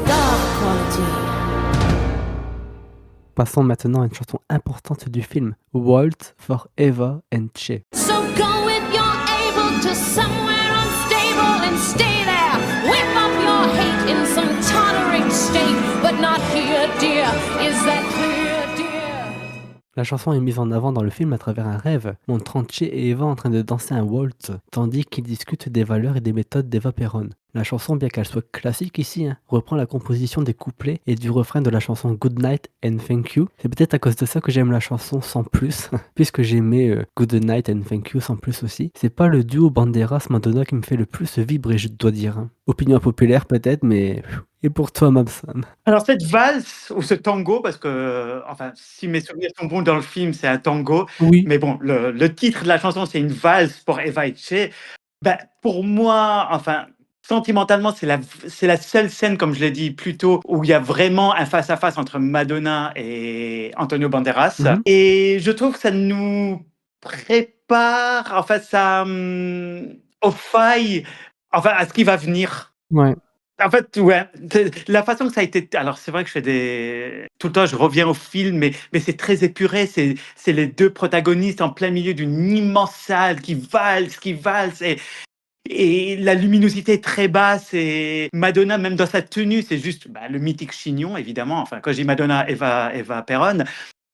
star quality. Passons maintenant à une chanson importante du film, Waltz for Eva and Che. So go if you're able to somewhere unstable and stay there. Whip up your hate in some tottering state, but not here, dear. Is that clear, dear? La chanson est mise en avant dans le film à travers un rêve, montrant Che et Eva en train de danser un waltz, tandis qu'ils discutent des valeurs et des méthodes d'Eva Perón. La chanson, bien qu'elle soit classique ici, reprend la composition des couplets et du refrain de la chanson Good Night and Thank You. C'est peut-être à cause de ça que j'aime la chanson sans plus, puisque j'aimais Good Night and Thank You sans plus aussi. C'est pas le duo Banderas-Madonna qui me fait le plus vibrer, je dois dire. Opinion populaire peut-être, mais... Et pour toi, Mabsan? Alors cette valse ou ce tango, parce que, enfin, si mes souvenirs sont bons dans le film, c'est un tango, Oui. mais bon, le titre de la chanson, c'est une valse pour Eva et Che. Ben, pour moi, enfin, sentimentalement, c'est la seule scène, comme je l'ai dit plus tôt, où il y a vraiment un face-à-face entre Madonna et Antonio Banderas. Mhm. Et je trouve que ça nous prépare, enfin, ça, aux failles, enfin, à ce qui va venir. Ouais. En fait, ouais, la façon que ça a été. Alors, c'est vrai que je fais des. Tout le temps, je reviens au film, mais c'est très épuré. C'est les deux protagonistes en plein milieu d'une immense salle qui valse. Et la luminosité est très basse. Et Madonna, même dans sa tenue, c'est juste le mythique chignon, évidemment. Enfin, quand je dis Madonna, Eva Perón.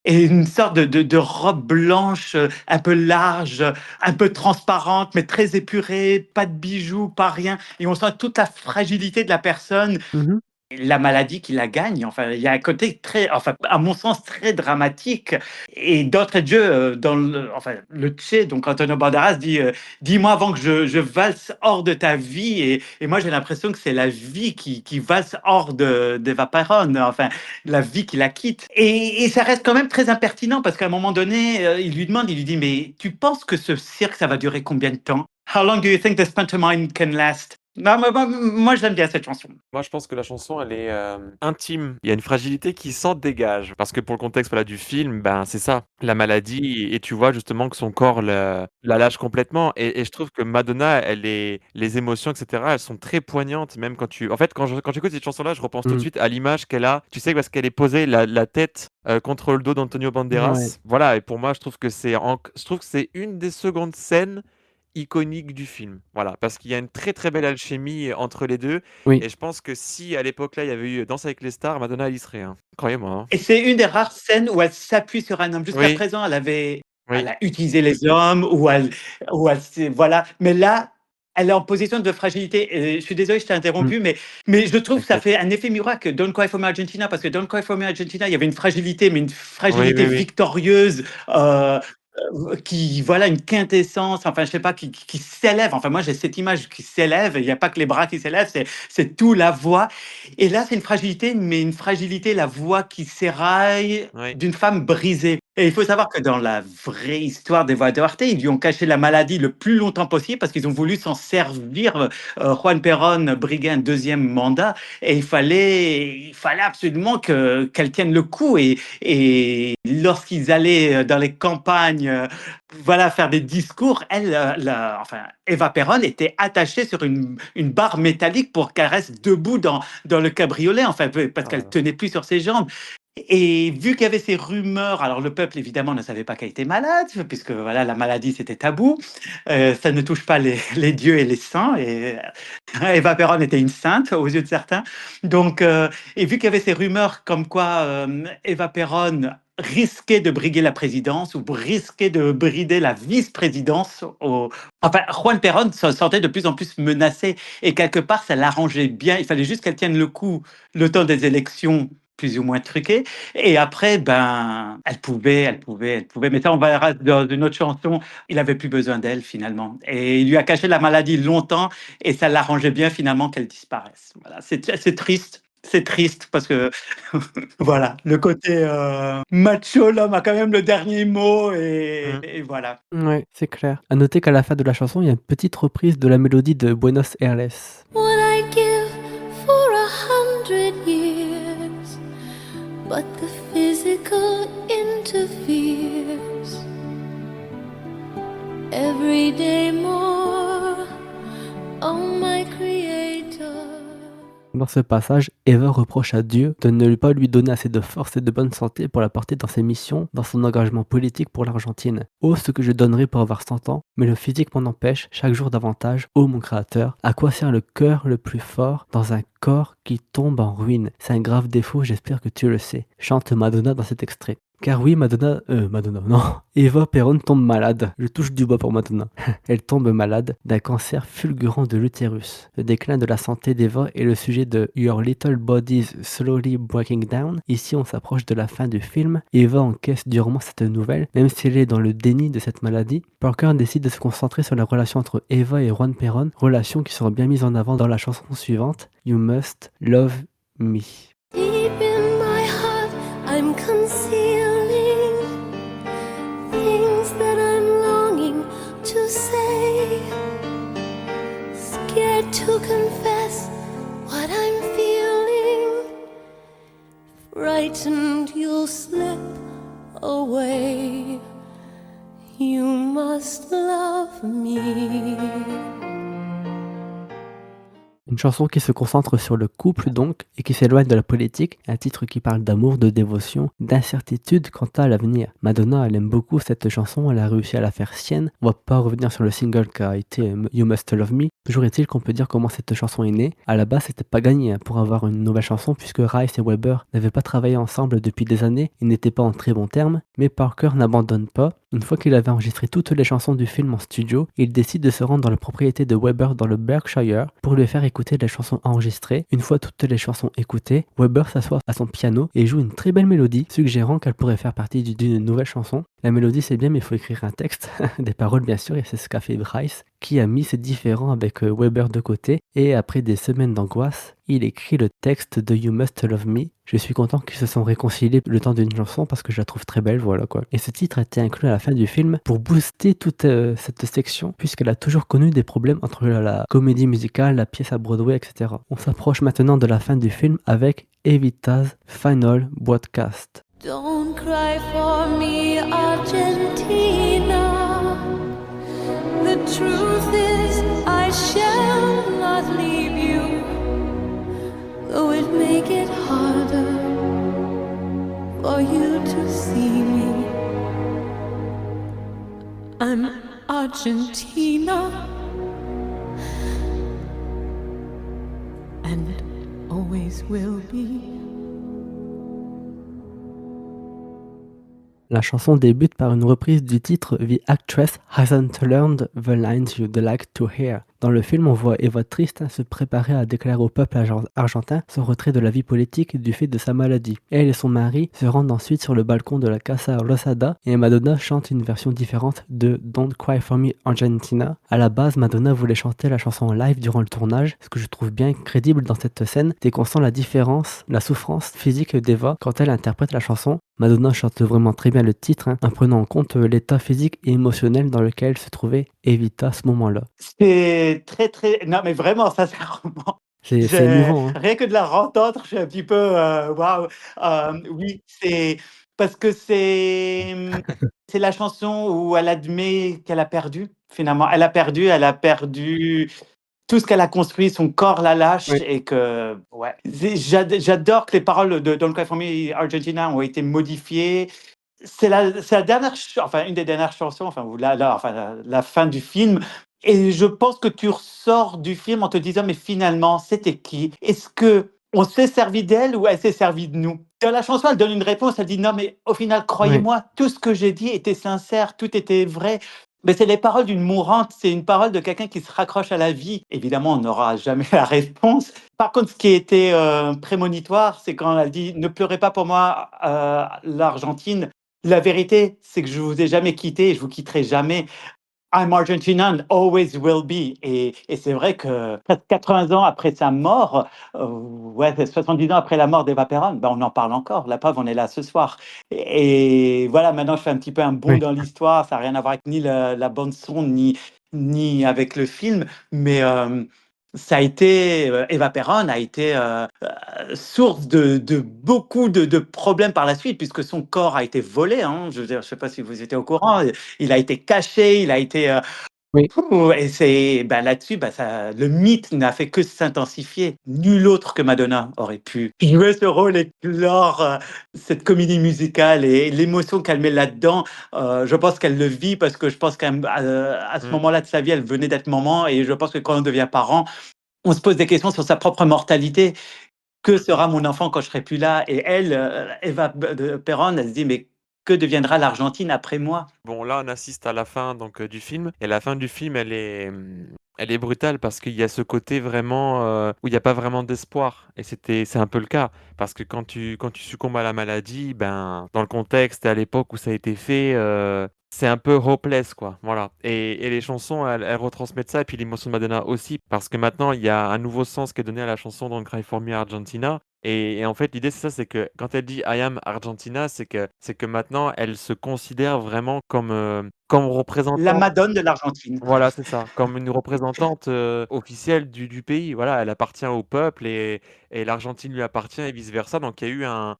Et une sorte de robe blanche, un peu large, un peu transparente, mais très épurée, pas de bijoux, pas rien. Et on sent toute la fragilité de la personne, Mhm. la maladie qui la gagne. Enfin, il y a un côté très, enfin, à mon sens, très dramatique. Et d'entrée de jeu, dans le Tché, donc Antonio Banderas dit dis-moi avant que je valse hors de ta vie. Et moi, j'ai l'impression que c'est la vie qui valse hors d'Eva Perón, enfin, la vie qui la quitte. Et ça reste quand même très impertinent parce qu'à un moment donné, il lui dit mais tu penses que ce cirque, ça va durer combien de temps? How long do you think this pantomime can last? Non, moi, j'aime bien cette chanson. Moi, je pense que la chanson, elle est intime. Il y a une fragilité qui s'en dégage. Parce que pour le contexte voilà, du film, ben, c'est ça, la maladie. Et tu vois justement que son corps la lâche complètement. Et je trouve que Madonna, les émotions, etc., elles sont très poignantes. Même quand tu. En fait, quand j'écoute cette chanson-là, je repense tout de Mm. suite à l'image qu'elle a. Tu sais, parce qu'elle est posée la tête contre le dos d'Antonio Banderas. Ouais. Voilà. Et pour moi, je trouve que c'est une des secondes scènes iconique du film. Voilà, parce qu'il y a une très très belle alchimie entre les deux. Oui. Et je pense que si à l'époque-là, il y avait eu Danse avec les stars, Madonna, elle y serait. Hein. Croyez-moi. Hein. Et c'est une des rares scènes où elle s'appuie sur un homme. Jusqu'à Oui, présent, elle oui. a utilisé les hommes, voilà. Mais là, elle est en position de fragilité. Et je suis désolé, je t'ai Mm. interrompu, mais je trouve que ça T'inquiète. fait un effet miroir que Don't Cry for Me Argentina, parce que Don't Cry for Me Argentina, il y avait une fragilité, mais une Oui, fragilité oui, oui. victorieuse, qui, voilà, une quintessence, enfin, je sais pas, qui s'élève. Enfin, moi, j'ai cette image qui s'élève. Il n'y a pas que les bras qui s'élèvent, c'est tout la voix. Et là, c'est une fragilité, mais une fragilité, la voix qui s'éraille Oui. d'une femme brisée. Et il faut savoir que dans la vraie histoire des voix de Arte, ils lui ont caché la maladie le plus longtemps possible parce qu'ils ont voulu s'en servir. Juan Perón briguait un deuxième mandat et il fallait absolument qu'elle tienne le coup. Et lorsqu'ils allaient dans les campagnes, voilà, faire des discours, enfin, Eva Perón était attachée sur une barre métallique pour qu'elle reste debout dans le cabriolet, enfin, parce Ah là qu'elle là. tenait plus sur ses jambes. Et vu qu'il y avait ces rumeurs, alors le peuple évidemment ne savait pas qu'elle était malade, puisque voilà, la maladie c'était tabou. Ça ne touche pas les dieux et les saints. Et Eva Perón était une sainte aux yeux de certains. Donc, et vu qu'il y avait ces rumeurs comme quoi Eva Perón risquait de briguer la présidence ou risquait de brider la vice-présidence, enfin Juan Perón se sentait de plus en plus menacé et quelque part ça l'arrangeait bien. Il fallait juste qu'elle tienne le coup le temps des élections plus ou moins truquées. Et après, ben, elle pouvait. Mais ça, on verra dans une autre chanson. Il avait plus besoin d'elle finalement. Et il lui a caché la maladie longtemps et ça l'arrangeait bien finalement qu'elle disparaisse. Voilà, c'est triste. C'est triste parce que voilà, le côté macho, l'homme a quand même le dernier mot et, Mm. et voilà. Ouais, c'est clair. À noter qu'à la fin de la chanson, il y a une petite reprise de la mélodie de Buenos Aires. What I'd give for 100 years, but the physical interferes every day more. Oh, my creator. Dans ce passage, Eva reproche à Dieu de ne pas lui donner assez de force et de bonne santé pour la porter dans ses missions, dans son engagement politique pour l'Argentine. Oh, ce que je donnerais pour avoir 100 ans, mais le physique m'en empêche, chaque jour davantage. Oh mon créateur, à quoi sert le cœur le plus fort dans un corps qui tombe en ruine? C'est un grave défaut, j'espère que tu le sais. Chante Madonna dans cet extrait. Car oui, Madonna, non, Eva Perón tombe malade. Je touche du bois pour Madonna. Elle tombe malade d'un cancer fulgurant de l'utérus. Le déclin de la santé d'Eva est le sujet de Your Little Body's Slowly Breaking Down. Ici, on s'approche de la fin du film. Eva encaisse durement cette nouvelle, même si elle est dans le déni de cette maladie. Parker décide de se concentrer sur la relation entre Eva et Juan Perón, relation qui sera bien mise en avant dans la chanson suivante, You Must Love Me. Deep in my heart, I'm concealing things that I'm longing to say. Scared to confess what I'm feeling. Frightened you'll slip away. You must love me. Une chanson qui se concentre sur le couple donc et qui s'éloigne de la politique, un titre qui parle d'amour, de dévotion, d'incertitude quant à l'avenir. Madonna, elle aime beaucoup cette chanson, elle a réussi à la faire sienne. On va pas revenir sur le single qui a été You Must Love Me. Toujours est-il qu'on peut dire comment cette chanson est née. À la base, c'était pas gagné pour avoir une nouvelle chanson puisque Rice et Weber n'avaient pas travaillé ensemble depuis des années, ils n'étaient pas en très bons termes, mais Parker n'abandonne pas. Une fois qu'il avait enregistré toutes les chansons du film en studio, il décide de se rendre dans la propriété de Weber dans le Berkshire pour lui faire écouter les chansons enregistrées. Une fois toutes les chansons écoutées, Weber s'assoit à son piano et joue une très belle mélodie, suggérant qu'elle pourrait faire partie d'une nouvelle chanson. La mélodie c'est bien mais il faut écrire un texte, des paroles bien sûr, et c'est ce qu'a fait Bryce, qui a mis ses différends avec Weber de côté, et après des semaines d'angoisse, il écrit le texte de You Must Love Me. Je suis content qu'ils se sont réconciliés le temps d'une chanson parce que je la trouve très belle, voilà quoi. Et ce titre a été inclus à la fin du film pour booster toute cette section, puisqu'elle a toujours connu des problèmes entre la comédie musicale, la pièce à Broadway, etc. On s'approche maintenant de la fin du film avec Evita's Final Broadcast. Don't cry for me, Argentina. The truth is, I shall not leave you, though it make it harder for you to see me. I'm Argentina, and always will be. La chanson débute par une reprise du titre The Actress Hasn't Learned the Lines You'd Like to Hear Dans le film, on voit Eva triste se préparer à déclarer au peuple argentin son retrait de la vie politique du fait de sa maladie. Elle et son mari se rendent ensuite sur le balcon de la Casa Rosada et Madonna chante une version différente de Don't Cry for Me Argentina. À la base, Madonna voulait chanter la chanson en live durant le tournage. Ce que je trouve bien crédible dans cette scène, c'est qu'on sent la différence, la souffrance physique d'Eva quand elle interprète la chanson. Madonna chante vraiment très bien le titre, en prenant en compte l'état physique et émotionnel dans lequel se trouvait Evita à ce moment-là. C'est très, très. Non, mais vraiment, sincèrement. C'est émouvant, hein. Rien que de la entendre, je suis un petit peu. Waouh! Oui, c'est. Parce que c'est la chanson où elle admet qu'elle a perdu, finalement. Elle a perdu tout ce qu'elle a construit, son corps la lâche Oui. et que. Ouais. J'adore que les paroles de Don't Cry For Me Argentina ont été modifiées. C'est la dernière, enfin une des dernières chansons, enfin ou enfin la fin du film. Et je pense que tu ressors du film en te disant mais finalement c'était qui? Est-ce que on s'est servi d'elle ou elle s'est servie de nous? Dans la chanson, elle donne une réponse. Elle dit non mais au final Oui. croyez-moi, tout ce que j'ai dit était sincère, tout était vrai. Mais c'est les paroles d'une mourante, c'est une parole de quelqu'un qui se raccroche à la vie. Évidemment, on n'aura jamais la réponse. Par contre, ce qui était prémonitoire, c'est quand elle dit ne pleurez pas pour moi, l'Argentine. La vérité, c'est que je vous ai jamais quitté et je vous quitterai jamais. I'm Argentinian, always will be. Et c'est vrai que presque 80 ans après sa mort, ouais, 70 ans après la mort d'Eva Perón, ben on en parle encore. La preuve, on est là ce soir. Et voilà, maintenant, je fais un petit peu un bond Oui. dans l'histoire. Ça n'a rien à voir avec ni la bande-son, ni avec le film. Mais ça a été, Eva Perón a été source de beaucoup de problèmes par la suite, puisque son corps a été volé. Hein. Je veux dire, je ne sais pas si vous étiez au courant. Il a été caché, il a été. Oui. Et c'est là-dessus, le mythe n'a fait que s'intensifier. Nul autre que Madonna aurait pu jouer ce rôle et clore cette comédie musicale et l'émotion qu'elle met là-dedans. Je pense qu'elle le vit parce que je pense qu'à ce moment-là de sa vie, elle venait d'être maman et je pense que quand on devient parent, on se pose des questions sur sa propre mortalité. Que sera mon enfant quand je serai plus là? Et elle, Eva Perón, elle se dit mais que deviendra l'Argentine après moi? Bon, là, on assiste à la fin donc du film et la fin du film, elle est brutale parce qu'il y a ce côté vraiment, où il n'y a pas vraiment d'espoir et c'est un peu le cas parce que quand tu succombes à la maladie, ben, dans le contexte et à l'époque où ça a été fait, c'est un peu hopeless, quoi, voilà et les chansons, elles retransmettent ça et puis l'émotion de Madonna aussi parce que maintenant, il y a un nouveau sens qui est donné à la chanson Don't Cry For Me Argentina et en fait, l'idée, c'est ça, c'est que quand elle dit I am Argentina, c'est que maintenant, elle se considère vraiment comme La représentante. Madone de l'Argentine. Voilà, c'est ça, comme une représentante officielle du pays. Voilà, elle appartient au peuple et l'Argentine lui appartient et vice-versa. Donc, il y a eu un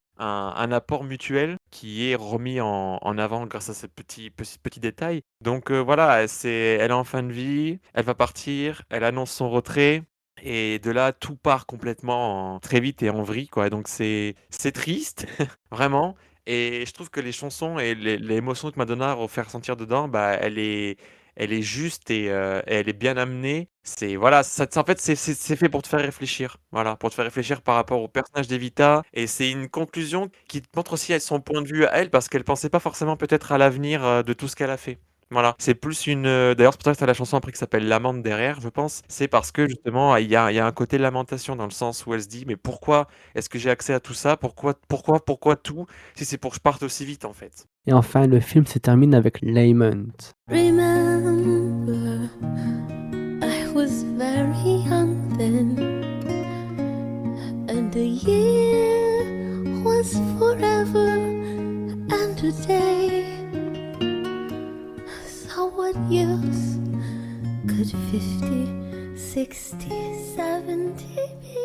apport mutuel qui est remis en avant grâce à ces petits détails. Donc, voilà, elle est en fin de vie, elle va partir, elle annonce son retrait. Et de là, tout part complètement très vite et en vrille, quoi. Donc c'est triste, vraiment. Et je trouve que les chansons et l'émotion que Madonna a faire sentir dedans, bah, elle est juste et elle est bien amenée. C'est voilà, en fait, c'est fait pour te faire réfléchir. Voilà, pour te faire réfléchir par rapport au personnage d'Evita. Et c'est une conclusion qui te montre aussi son point de vue à elle, parce qu'elle pensait pas forcément peut-être à l'avenir de tout ce qu'elle a fait. Voilà, c'est plus d'ailleurs, c'est pour ça que tu la chanson après qui s'appelle «L'amante» derrière, je pense. C'est parce que justement, il y a un côté lamentation dans le sens où elle se dit: «Mais pourquoi est-ce que j'ai accès à tout ça? Pourquoi tout si c'est pour que je parte aussi vite, en fait?» Et enfin, le film se termine avec Lament. Remember, I was very young then, and a year was forever, and a day. So what use could 50, 60, 70 be?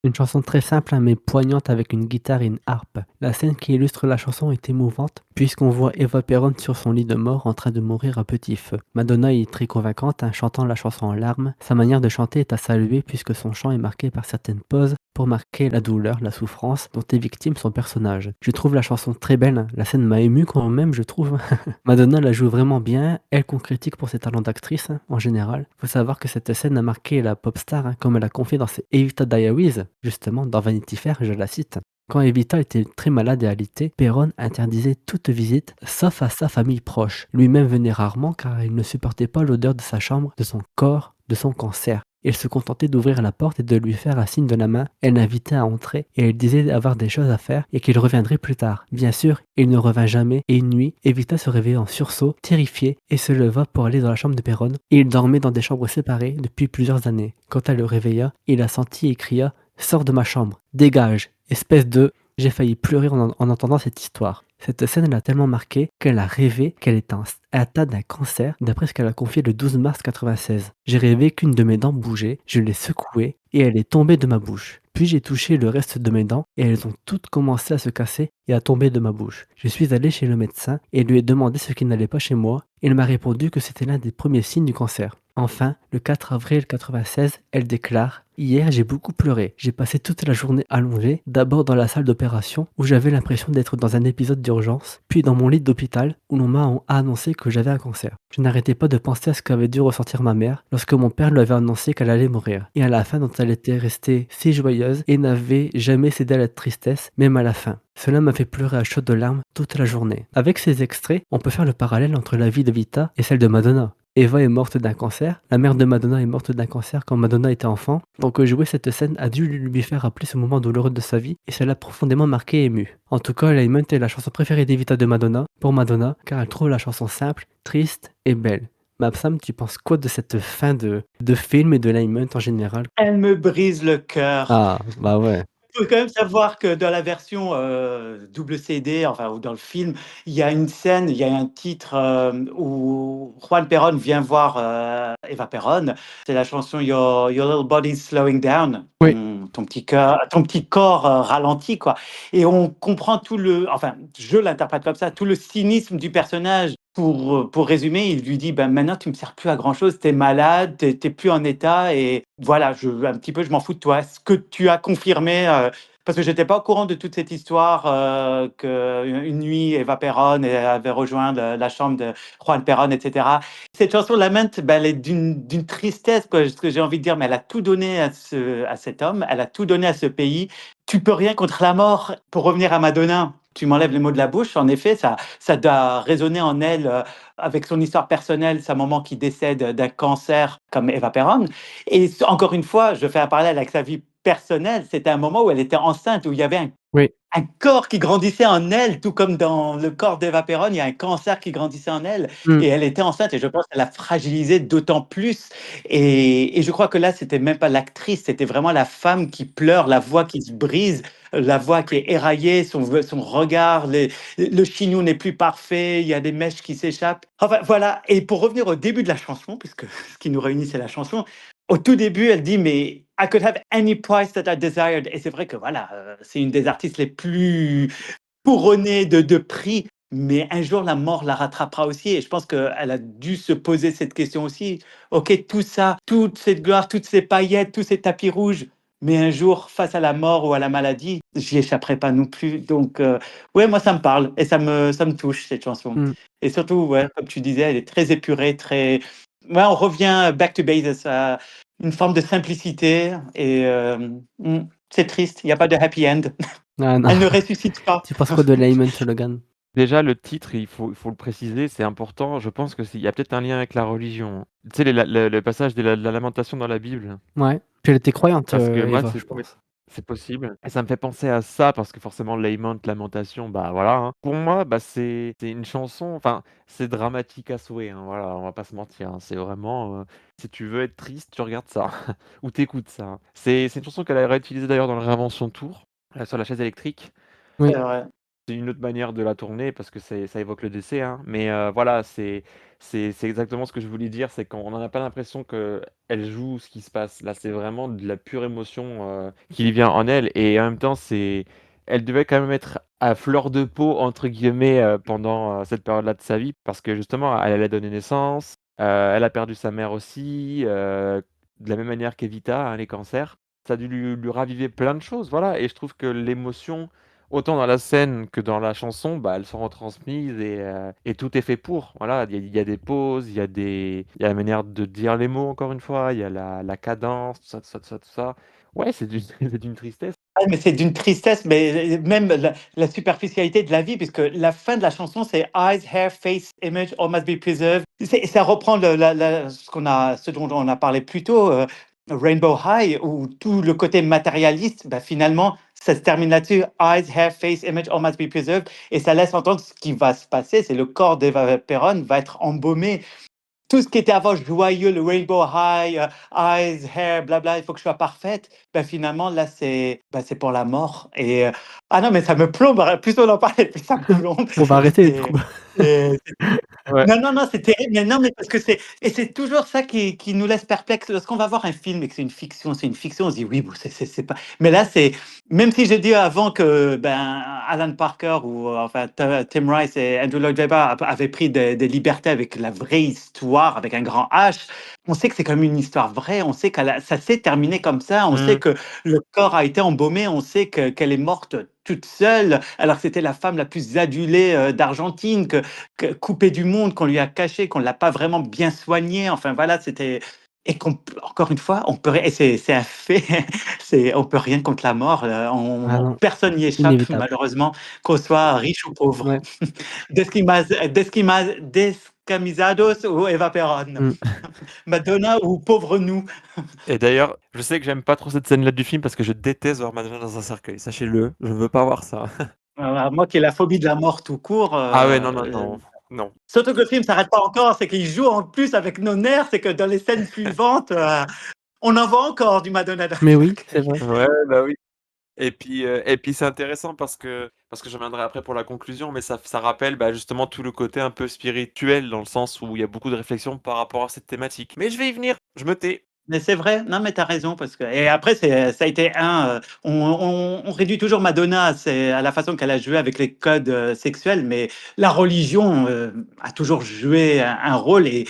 Une chanson très simple mais poignante avec une guitare et une harpe. La scène qui illustre la chanson est émouvante puisqu'on voit Eva Perón sur son lit de mort en train de mourir à petit feu. Madonna est très convaincante, chantant la chanson en larmes. Sa manière de chanter est à saluer puisque son chant est marqué par certaines pauses pour marquer la douleur, la souffrance dont est victime son personnage. Je trouve la chanson très belle, la scène m'a ému quand même, je trouve. Madonna la joue vraiment bien, elle qu'on critique pour ses talents d'actrice en général. Faut savoir que cette scène a marqué la pop star, comme elle a confié dans ses Evita Diaries, justement dans Vanity Fair, je la cite. Quand Evita était très malade et alitée, Perón interdisait toute visite, sauf à sa famille proche. Lui-même venait rarement car il ne supportait pas l'odeur de sa chambre, de son corps, de son cancer. Il se contentait d'ouvrir la porte et de lui faire un signe de la main. Elle l'invitait à entrer et elle disait avoir des choses à faire et qu'il reviendrait plus tard. Bien sûr, il ne revint jamais et une nuit, Evita se réveilla en sursaut, terrifiée, et se leva pour aller dans la chambre de Perron. Il dormait dans des chambres séparées depuis plusieurs années. Quand elle le réveilla, il la sentit et cria « Sors de ma chambre, dégage, espèce de... » J'ai failli pleurer en entendant cette histoire. Cette scène l'a tellement marquée qu'elle a rêvé qu'elle était atteinte d'un cancer, d'après ce qu'elle a confié le 12 mars 96. J'ai rêvé qu'une de mes dents bougeait, je l'ai secouée et elle est tombée de ma bouche. Puis j'ai touché le reste de mes dents et elles ont toutes commencé à se casser et à tomber de ma bouche. Je suis allé chez le médecin et lui ai demandé ce qui n'allait pas chez moi. Il m'a répondu que c'était l'un des premiers signes du cancer. Enfin, le 4 avril 96, elle déclare « Hier, j'ai beaucoup pleuré. J'ai passé toute la journée allongée, d'abord dans la salle d'opération où j'avais l'impression d'être dans un épisode d'urgence, puis dans mon lit d'hôpital où l'on m'a annoncé que j'avais un cancer. Je n'arrêtais pas de penser à ce qu'avait dû ressentir ma mère lorsque mon père lui avait annoncé qu'elle allait mourir, et à la fin dont elle était restée si joyeuse et n'avait jamais cédé à la tristesse, même à la fin. Cela m'a fait pleurer à chaudes larmes toute la journée. » Avec ces extraits, on peut faire le parallèle entre la vie de Vita et celle de Madonna. Eva est morte d'un cancer, la mère de Madonna est morte d'un cancer quand Madonna était enfant, donc jouer cette scène a dû lui faire rappeler ce moment douloureux de sa vie et ça l'a profondément marqué et ému. En tout cas, Lament est la chanson préférée d'Evita de Madonna, pour Madonna, car elle trouve la chanson simple, triste et belle. Mabsam, tu penses quoi de cette fin de film et de Lament en général? Elle me brise le cœur. Ah, bah ouais. Il faut quand même savoir que dans la version double CD, enfin, ou dans le film, il y a une scène, il y a un titre où Juan Perón vient voir Eva Perón. C'est la chanson Your Little Body's Slowing Down. Oui. Ton petit corps ralentit, quoi. Et on comprend enfin, je l'interprète comme ça, tout le cynisme du personnage. Pour résumer, il lui dit maintenant tu me sers plus à grand chose, t'es malade, t'es plus en état et voilà, un petit peu je m'en fous de toi. Ce que tu as confirmé, parce que j'étais pas au courant de toute cette histoire qu'une nuit Eva Perón avait rejoint la chambre de Juan Perón, etc. Cette chanson Lament, elle est d'une tristesse, quoi, ce que j'ai envie de dire, mais elle a tout donné à cet homme, elle a tout donné à ce pays. Tu peux rien contre la mort. Pour revenir à Madonna, tu m'enlèves les mots de la bouche. En effet, ça doit résonner en elle avec son histoire personnelle, sa maman qui décède d'un cancer comme Eva Perón. Et encore une fois, je fais un parallèle avec sa vie personnelle. C'était un moment où elle était enceinte, où il y avait un corps qui grandissait en elle, tout comme dans le corps d'Eva Perón, il y a un cancer qui grandissait en elle. Et elle était enceinte et je pense qu'elle l'a fragilisée d'autant plus. Et je crois que là, c'était même pas l'actrice, c'était vraiment la femme qui pleure, la voix qui se brise, la voix qui est éraillée, son regard, le chignon n'est plus parfait, il y a des mèches qui s'échappent. Enfin, voilà. Et pour revenir au début de la chanson, puisque ce qui nous réunit, c'est la chanson, au tout début, elle dit « mais I could have any price that I desired ». Et c'est vrai que voilà, c'est une des artistes les plus couronnées de prix. Mais un jour, la mort la rattrapera aussi. Et je pense qu'elle a dû se poser cette question aussi. OK, tout ça, toute cette gloire, toutes ces paillettes, tous ces tapis rouges. Mais un jour, face à la mort ou à la maladie, j'y échapperai pas non plus. Donc, ouais, moi, ça me parle et ça me touche, cette chanson. Et surtout, ouais, comme tu disais, elle est très épurée, très... Ouais, on revient back to basics, à une forme de simplicité. Et c'est triste, il n'y a pas de happy end. Ah, non. Elle ne ressuscite pas. Tu penses quoi de Lament, Logan? Déjà, le titre, il faut le préciser, c'est important. Je pense qu'il y a peut-être un lien avec la religion. Tu sais, le passage de la lamentation dans la Bible. Ouais. Puis elle était croyante, Parce que moi, Eva, c'est je pense. c'est possible. Et ça me fait penser à ça, parce que forcément, lamentation, bah voilà. Hein. Pour moi, bah, c'est une chanson, enfin, c'est dramatique à souhait. Hein, voilà, on va pas se mentir. Hein. C'est vraiment, si tu veux être triste, tu regardes ça. Ou t'écoutes ça. Hein. C'est une chanson qu'elle a réutilisée d'ailleurs dans le Réinvention Tour, sur la chaise électrique. Oui. C'est vrai. C'est une autre manière de la tourner parce que ça évoque le décès, hein. Mais voilà, c'est exactement ce que je voulais dire, c'est qu'on n'a pas l'impression qu'elle joue ce qui se passe. Là, c'est vraiment de la pure émotion qui vient en elle. Et en même temps, elle devait quand même être à fleur de peau, entre guillemets, pendant cette période-là de sa vie, parce que justement, elle allait donner naissance, elle a perdu sa mère aussi, de la même manière qu'Evita, hein, les cancers. Ça a dû lui raviver plein de choses, voilà. Et je trouve que l'émotion, autant dans la scène que dans la chanson, bah, elles sont retransmises et tout est fait pour. Voilà, il y a des pauses, il y a la manière de dire les mots, encore une fois, il y a la cadence, tout ça, tout ça, tout ça, tout ça. Ouais, c'est c'est d'une tristesse. Ah, mais c'est d'une tristesse, mais même la superficialité de la vie, puisque la fin de la chanson, c'est Eyes, hair, face, image, all must be preserved. Ça reprend ce dont on a parlé plus tôt, Rainbow High, où tout le côté matérialiste, bah, finalement, ça se termine là-dessus. Eyes, hair, face, image, all must be preserved. Et ça laisse entendre ce qui va se passer. C'est le corps d'Eva Perón va être embaumé. Tout ce qui était avant joyeux, le Rainbow High, eyes, hair, blabla, il faut que je sois parfaite. Ben, finalement, là, c'est pour la mort. Ah non, mais ça me plombe. Plus on en parle, plus ça me plombe. On va arrêter du C'est, coup. c'est- Ouais. non, non, non, c'est terrible. Mais non, mais parce que c'est toujours ça qui nous laisse perplexes. Lorsqu'on va voir un film et que c'est une fiction, on se dit oui, bon, c'est pas. Mais là, même si j'ai dit avant que ben, Alan Parker ou enfin Tim Rice et Andrew Lloyd Webber avaient pris des libertés avec la vraie histoire, avec un grand H, on sait que c'est comme une histoire vraie. On sait que ça s'est terminé comme ça. On sait Mm. que le corps a été embaumé. On sait qu'elle est morte toute seule, alors que c'était la femme la plus adulée d'Argentine, coupée du monde, qu'on lui a caché, qu'on ne l'a pas vraiment bien soignée. Enfin voilà, c'était. Et encore une fois, on peut, et c'est un fait, on peut rien contre la mort. Ah non, Personne n'y échappe, inévitable. malheureusement, qu'on soit riche ou pauvre. Ouais. Descamisados ou Eva Perón. Mm. Madonna ou pauvre nous. Et d'ailleurs, je sais que j'aime pas trop cette scène-là du film parce que je déteste voir Madonna dans un cercueil. Sachez-le, je veux pas voir ça. Moi qui ai la phobie de la mort tout court. Ah ouais, non, non, non, non. Surtout que le film s'arrête pas encore, c'est qu'il joue en plus avec nos nerfs, c'est que dans les scènes suivantes, on en voit encore du Madonna. Mais oui, c'est vrai. Ouais, bah oui. Et puis c'est intéressant parce que je reviendrai après pour la conclusion, mais ça rappelle bah, justement tout le côté un peu spirituel dans le sens où il y a beaucoup de réflexions par rapport à cette thématique. Mais je vais y venir, je me tais. Mais c'est vrai, non mais tu as raison, parce que et après ça a été on réduit toujours Madonna à la façon qu'elle a joué avec les codes sexuels, mais la religion a toujours joué un rôle et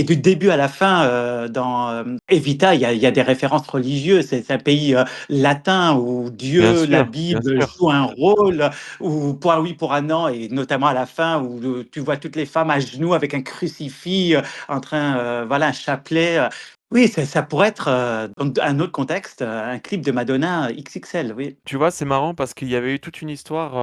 du début à la fin dans Evita, il y a des références religieuses. C'est un pays latin où Bien Dieu, la sûr, bien Bible sûr. joue un rôle, où pour un oui, pour un non, et notamment à la fin où tu vois toutes les femmes à genoux avec un crucifix en train, voilà, un chapelet. Oui, ça pourrait être, dans un autre contexte, un clip de Madonna XXL, oui. Tu vois, c'est marrant parce qu'il y avait eu toute une histoire.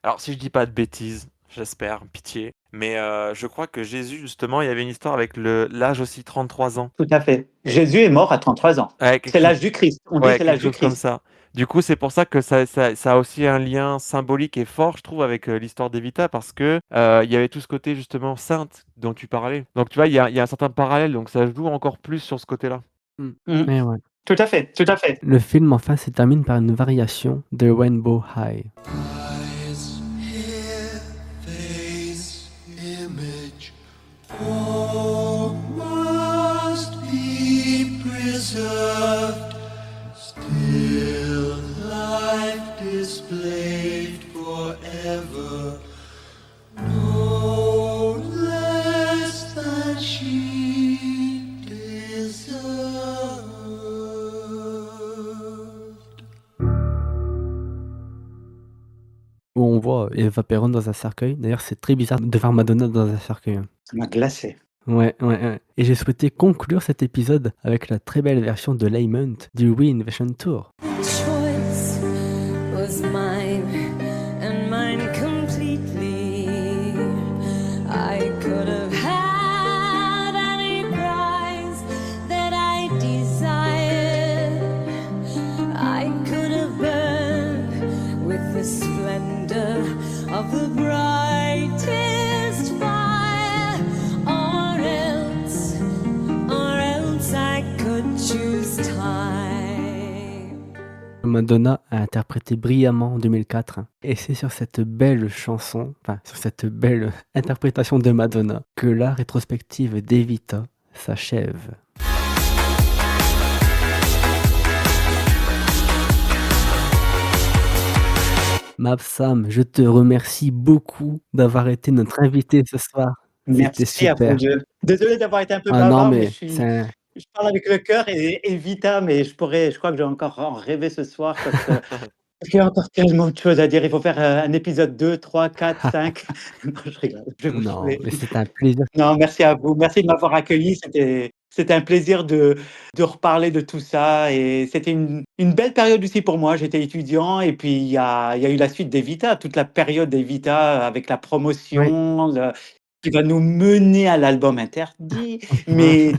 Alors, si je dis pas de bêtises, j'espère, pitié. Mais je crois que Jésus, justement, il y avait une histoire avec l'âge aussi 33 ans. Tout à fait. Jésus est mort à 33 ans. Ouais, C'est l'âge du Christ. On dit ouais, c'est quelque l'âge du chose comme Christ. ça. Du coup, c'est pour ça que ça a aussi un lien symbolique et fort, je trouve, avec l'histoire d'Evita, parce que il y avait tout ce côté justement sainte dont tu parlais. Donc, tu vois, il y a un certain parallèle, donc ça joue encore plus sur ce côté-là. Mm. Mmh. Mais ouais. Tout à fait, tout à fait. Le film enfin se termine par une variation de Rainbow High. Eyes, hair, face, image, all must be preserved. Still life displayed forever, no less than she deserved. Où on voit Eva Perón dans un cercueil. D'ailleurs, c'est très bizarre de voir Madonna dans un cercueil, hein. Ça m'a glacé. Ouais, ouais, ouais. Et j'ai souhaité conclure cet épisode avec la très belle version de Lament du Reinvention Tour. Choice was mine and mine completely. I could have had any prize that I desired. I could have burned with the splendor of the brightest fire, or else I could choose time. Madonna a interprété brillamment en 2004. Et c'est sur cette belle chanson, enfin sur cette belle interprétation de Madonna, que la rétrospective d'Evita s'achève. Mabsam, je te remercie beaucoup d'avoir été notre invité ce soir. C'était Merci à vous super. deux. Désolé d'avoir été un peu Ah non, bavard, mais mais je parle avec le cœur et Vita, mais je crois que je vais encore en rêver ce soir parce qu'il y a encore tellement de choses à dire. Il faut faire un épisode 2, 3, 4, 5. Non, je rigole, je vais vous non, saouler. mais c'est un plaisir. Non, merci à vous. Merci de m'avoir accueilli. C'était C'était un plaisir de reparler de tout ça et c'était une belle période aussi pour moi. J'étais étudiant et puis il y a eu la suite d'Evita, toute la période d'Evita avec la Oui. promotion, qui va nous mener à l'album interdit. Mais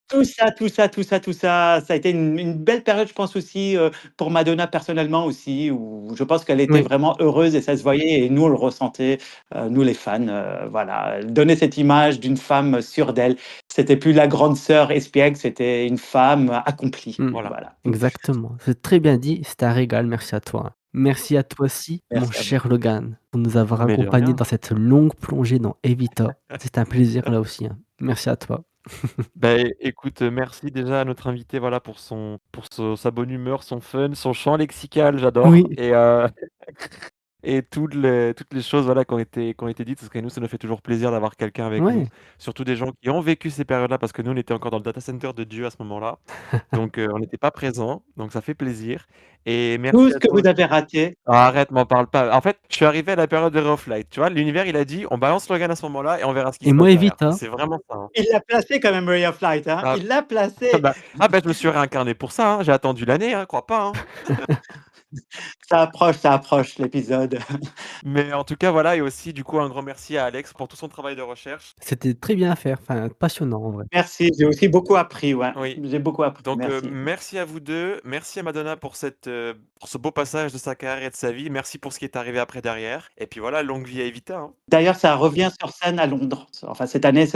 tout ça a été une belle période, je pense aussi, pour Madonna personnellement aussi, où je pense qu'elle était Oui. vraiment heureuse et ça se voyait et nous on le ressentait, nous les fans, voilà. Elle donnait cette image d'une femme sûre d'elle. C'était plus la grande sœur espiègle, c'était une femme accomplie, Mmh. Voilà. voilà. Exactement. C'est très bien dit, c'était un régal, merci à toi. Merci à toi aussi, mon Merci à vous. cher Logan, pour nous avoir Mais de accompagnés rien. dans cette longue plongée dans Evita. C'est un plaisir là aussi, hein. Merci à toi. Écoute, merci déjà à notre invité, voilà, pour sa bonne humeur, son fun, son champ lexical, j'adore Oui, et toutes les choses, voilà, qui ont été dites, parce que nous, ça nous fait toujours plaisir d'avoir quelqu'un avec nous. ouais. Surtout des gens qui ont vécu ces périodes-là, parce que nous, on était encore dans le data center de Dieu à ce moment-là. Donc, on n'était pas présents, donc ça fait plaisir et Tout merci ce à que toi vous avez aussi. raté. Ah, arrête, m'en parle pas. En fait, je suis arrivé à la période de Ray of Light, tu vois? L'univers, il a dit: «On balance Logan à ce moment-là et on verra ce qui Et se passe moi derrière» et Evita, c'est vraiment ça, hein. Il l'a placé quand même, Ray of Light, hein. Ah Il l'a placé. je me suis réincarné pour ça, hein. J'ai attendu l'année, hein, crois pas, hein. Ça approche l'épisode. Mais en tout cas, voilà et aussi, du coup, un grand merci à Alex pour tout son travail de recherche. c'était très bien à faire, enfin passionnant en vrai. Merci, j'ai aussi beaucoup appris, ouais. Oui, J'ai beaucoup appris, donc merci. merci à vous 2. Merci à Madonna pour ce beau passage de sa carrière et de sa vie. Merci pour ce qui est arrivé après derrière et puis voilà, longue vie à Evita, hein. D'ailleurs, ça revient sur scène à Londres. Enfin, cette année,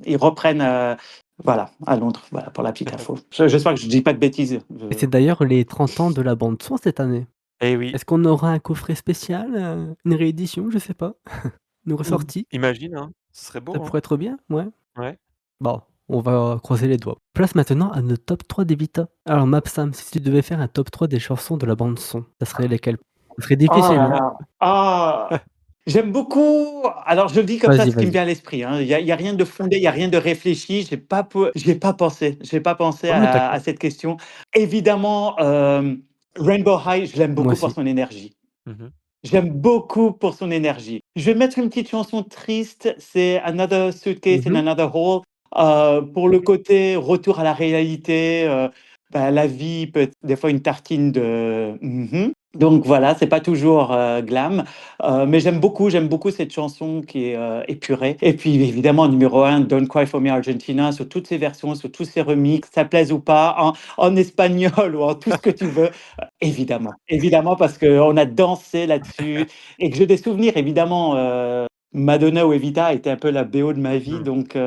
ils reprennent, voilà, à Londres, voilà, pour la petite info. J'espère que je dis pas de bêtises. Et c'est d'ailleurs les 30 ans de la bande son cette année. Eh oui, Est-ce qu'on aura un coffret spécial, une réédition? Je sais pas. Une Mmh. ressortie? imagine, hein, ce serait Ça beau, hein. pourrait être bien, ouais. Ouais. Bon, on va croiser les doigts. Place maintenant à notre top 3 d'Evita. Alors Mapsam, si tu devais faire un top 3 des chansons de la bande son, ça serait lesquelles? Ça serait Oh difficile, là hein? là! Ah! J'aime beaucoup, alors je le dis comme ça, Vas-y, ce qui me vas-y. vient à l'esprit, hein. Il y a rien de fondé, il y a rien de réfléchi. J'ai pas pensé Ouais, à t'inquiète. cette question. Évidemment, Rainbow High, je l'aime Moi beaucoup pour aussi. son énergie. Mmh. J'aime beaucoup pour son énergie. Je vais mettre une petite chanson triste, c'est Another Suitcase in Mmh. Another Hole, pour le côté retour à la réalité, la vie peut être des fois une tartine de donc voilà, c'est pas toujours, glam, mais j'aime beaucoup cette chanson qui est, épurée et puis évidemment numéro un, Don't Cry for Me Argentina, sur toutes ses versions, sur tous ses remixes, ça plaise ou pas, en espagnol ou en tout ce que tu veux. Évidemment, parce qu'on a dansé là-dessus et que j'ai des souvenirs évidemment, Madonna ou Evita était un peu la BO de ma vie, Mmh. donc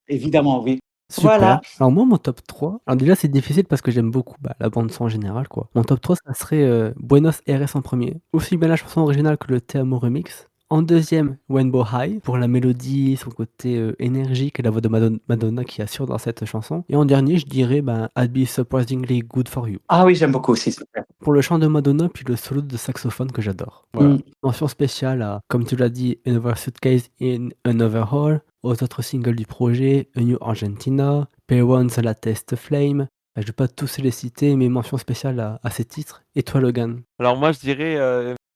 évidemment, oui. Super. Voilà. Alors moi, mon top 3. Alors déjà, c'est difficile parce que j'aime beaucoup, bah, la bande son en général, quoi. Mon top 3, ça serait, Buenos Aires en premier. Aussi bien la chanson originale que le Te Amo remix. En deuxième, Rainbow High, pour la mélodie, son côté, énergique et la voix de Madonna qui assure dans cette chanson. Et en dernier, je dirais, ben, I'd Be Surprisingly Good For You. Ah oui, j'aime beaucoup aussi, super. Pour le chant de Madonna, puis le solo de saxophone que j'adore. Voilà. Mmh. Mention spéciale à, comme tu l'as dit, Another Suitcase in Another Hall, aux autres singles du projet, A New Argentina, Pay One, The Latest Flame. Je vais pas tous les citer, mais mention spéciale à ces titres. Et toi, Logan? Alors moi, je dirais,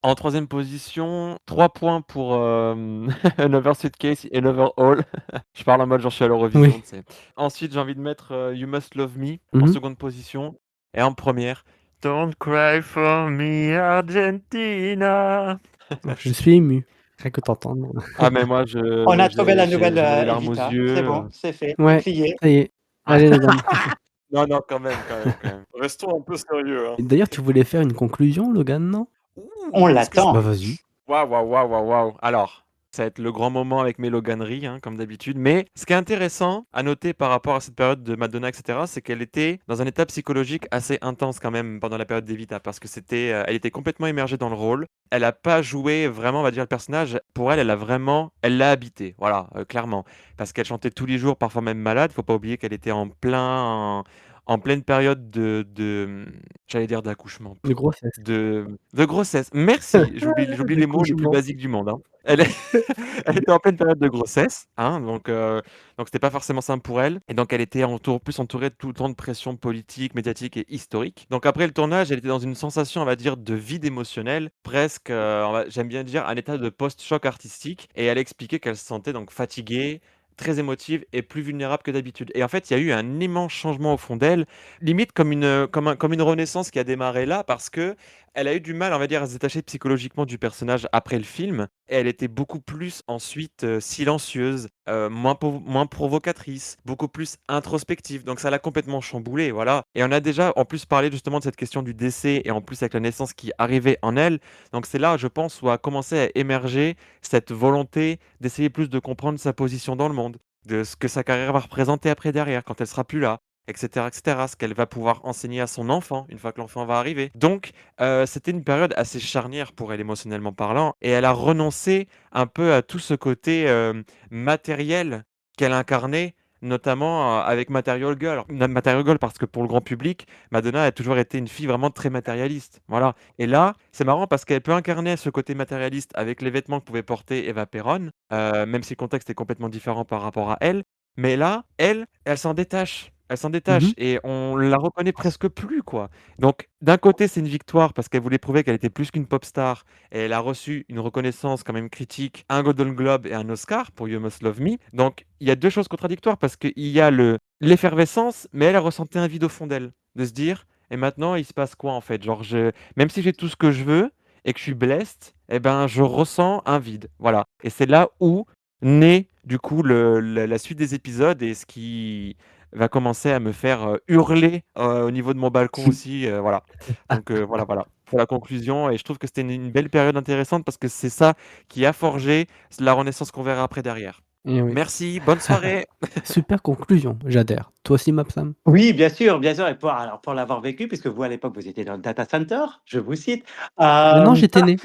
en troisième position, 3 points pour, Another Suitcase, Another All. Je parle en mode genre je suis à l'Eurovision, Oui. tu sais. Ensuite, j'ai envie de mettre, You Must Love Me en Mhm. seconde position et en première, Don't Cry for Me Argentina. Je suis ému. Rien que t'entendre. Ah mais moi On a trouvé la nouvelle, j'avais les larmes aux Evita. yeux, C'est bon, c'est fait, c'est Ouais, plié. ça y est. Allez, Logan. Non, non, quand même. Restons un peu sérieux, hein. Et d'ailleurs, tu voulais faire une conclusion, Logan, non? On Est-ce que je Bah l'attend. vas-y. Waouh, waouh, waouh, waouh, waouh. Alors, ça va être le grand moment avec mes loganeries, hein, comme d'habitude. Mais ce qui est intéressant à noter par rapport à cette période de Madonna, etc., c'est qu'elle était dans un état psychologique assez intense quand même pendant la période d'Evita, parce que elle était complètement immergée dans le rôle. Elle n'a pas joué vraiment, on va dire, le personnage. Pour elle, elle l'a habité, voilà, clairement, parce qu'elle chantait tous les jours, parfois même malade. Faut pas oublier qu'elle était en pleine période j'allais dire d'accouchement, De grossesse. de grossesse. Merci, j'oublie les mots les plus D'accouchement. basiques du monde, hein. Elle est elle était en pleine période de grossesse, hein, donc c'était pas forcément simple pour elle et donc elle était plus entourée de tout le temps de pression politique, médiatique et historique. Donc après le tournage, elle était dans une sensation, on va dire, de vide émotionnel, presque, j'aime bien dire un état de post-choc artistique et elle expliquait qu'elle se sentait donc fatiguée, très émotive et plus vulnérable que d'habitude. Et en fait, il y a eu un immense changement au fond d'elle, limite comme une renaissance qui a démarré là, parce que elle a eu du mal, on va dire, à se détacher psychologiquement du personnage après le film, et elle était beaucoup plus ensuite silencieuse, moins provocatrice, beaucoup plus introspective. Donc ça l'a complètement chamboulée, voilà. Et on a déjà en plus parlé justement de cette question du décès, et en plus avec la naissance qui arrivait en elle. Donc c'est là, je pense, où a commencé à émerger cette volonté d'essayer plus de comprendre sa position dans le monde, de ce que sa carrière va représenter après derrière, quand elle sera plus là, etc., etc., ce qu'elle va pouvoir enseigner à son enfant une fois que l'enfant va arriver. Donc, c'était une période assez charnière pour elle émotionnellement parlant, et elle a renoncé un peu à tout ce côté matériel qu'elle incarnait, notamment avec Material Girl. Alors, Material Girl parce que pour le grand public, Madonna a toujours été une fille vraiment très matérialiste. Voilà. Et là, c'est marrant parce qu'elle peut incarner ce côté matérialiste avec les vêtements que pouvait porter Eva Perón, même si le contexte est complètement différent par rapport à elle. Mais là, elle s'en détache. Elle s'en détache Mhm. et on la reconnaît presque plus, quoi. Donc, d'un côté, c'est une victoire parce qu'elle voulait prouver qu'elle était plus qu'une pop star et elle a reçu une reconnaissance quand même critique, un Golden Globe et un Oscar pour You Must Love Me. Donc, il y a deux choses contradictoires parce qu'il y a l'effervescence, mais elle a ressenti un vide au fond d'elle, de se dire, et maintenant, il se passe quoi en fait? Genre, même si j'ai tout ce que je veux et que je suis blessed, eh ben, je ressens un vide. Voilà. Et c'est là où naît du coup la suite des épisodes et ce qui va commencer à me faire hurler au niveau de mon balcon aussi. Voilà. Donc voilà, voilà. Pour la conclusion, et je trouve que c'était une belle période intéressante parce que c'est ça qui a forgé la renaissance qu'on verra après derrière. Et oui. Merci, bonne soirée. Super conclusion, j'adhère. Toi aussi, Mapsam? Oui, bien sûr. Et alors, pour l'avoir vécu, puisque vous, à l'époque, vous étiez dans le data center, je vous cite. Non, j'étais né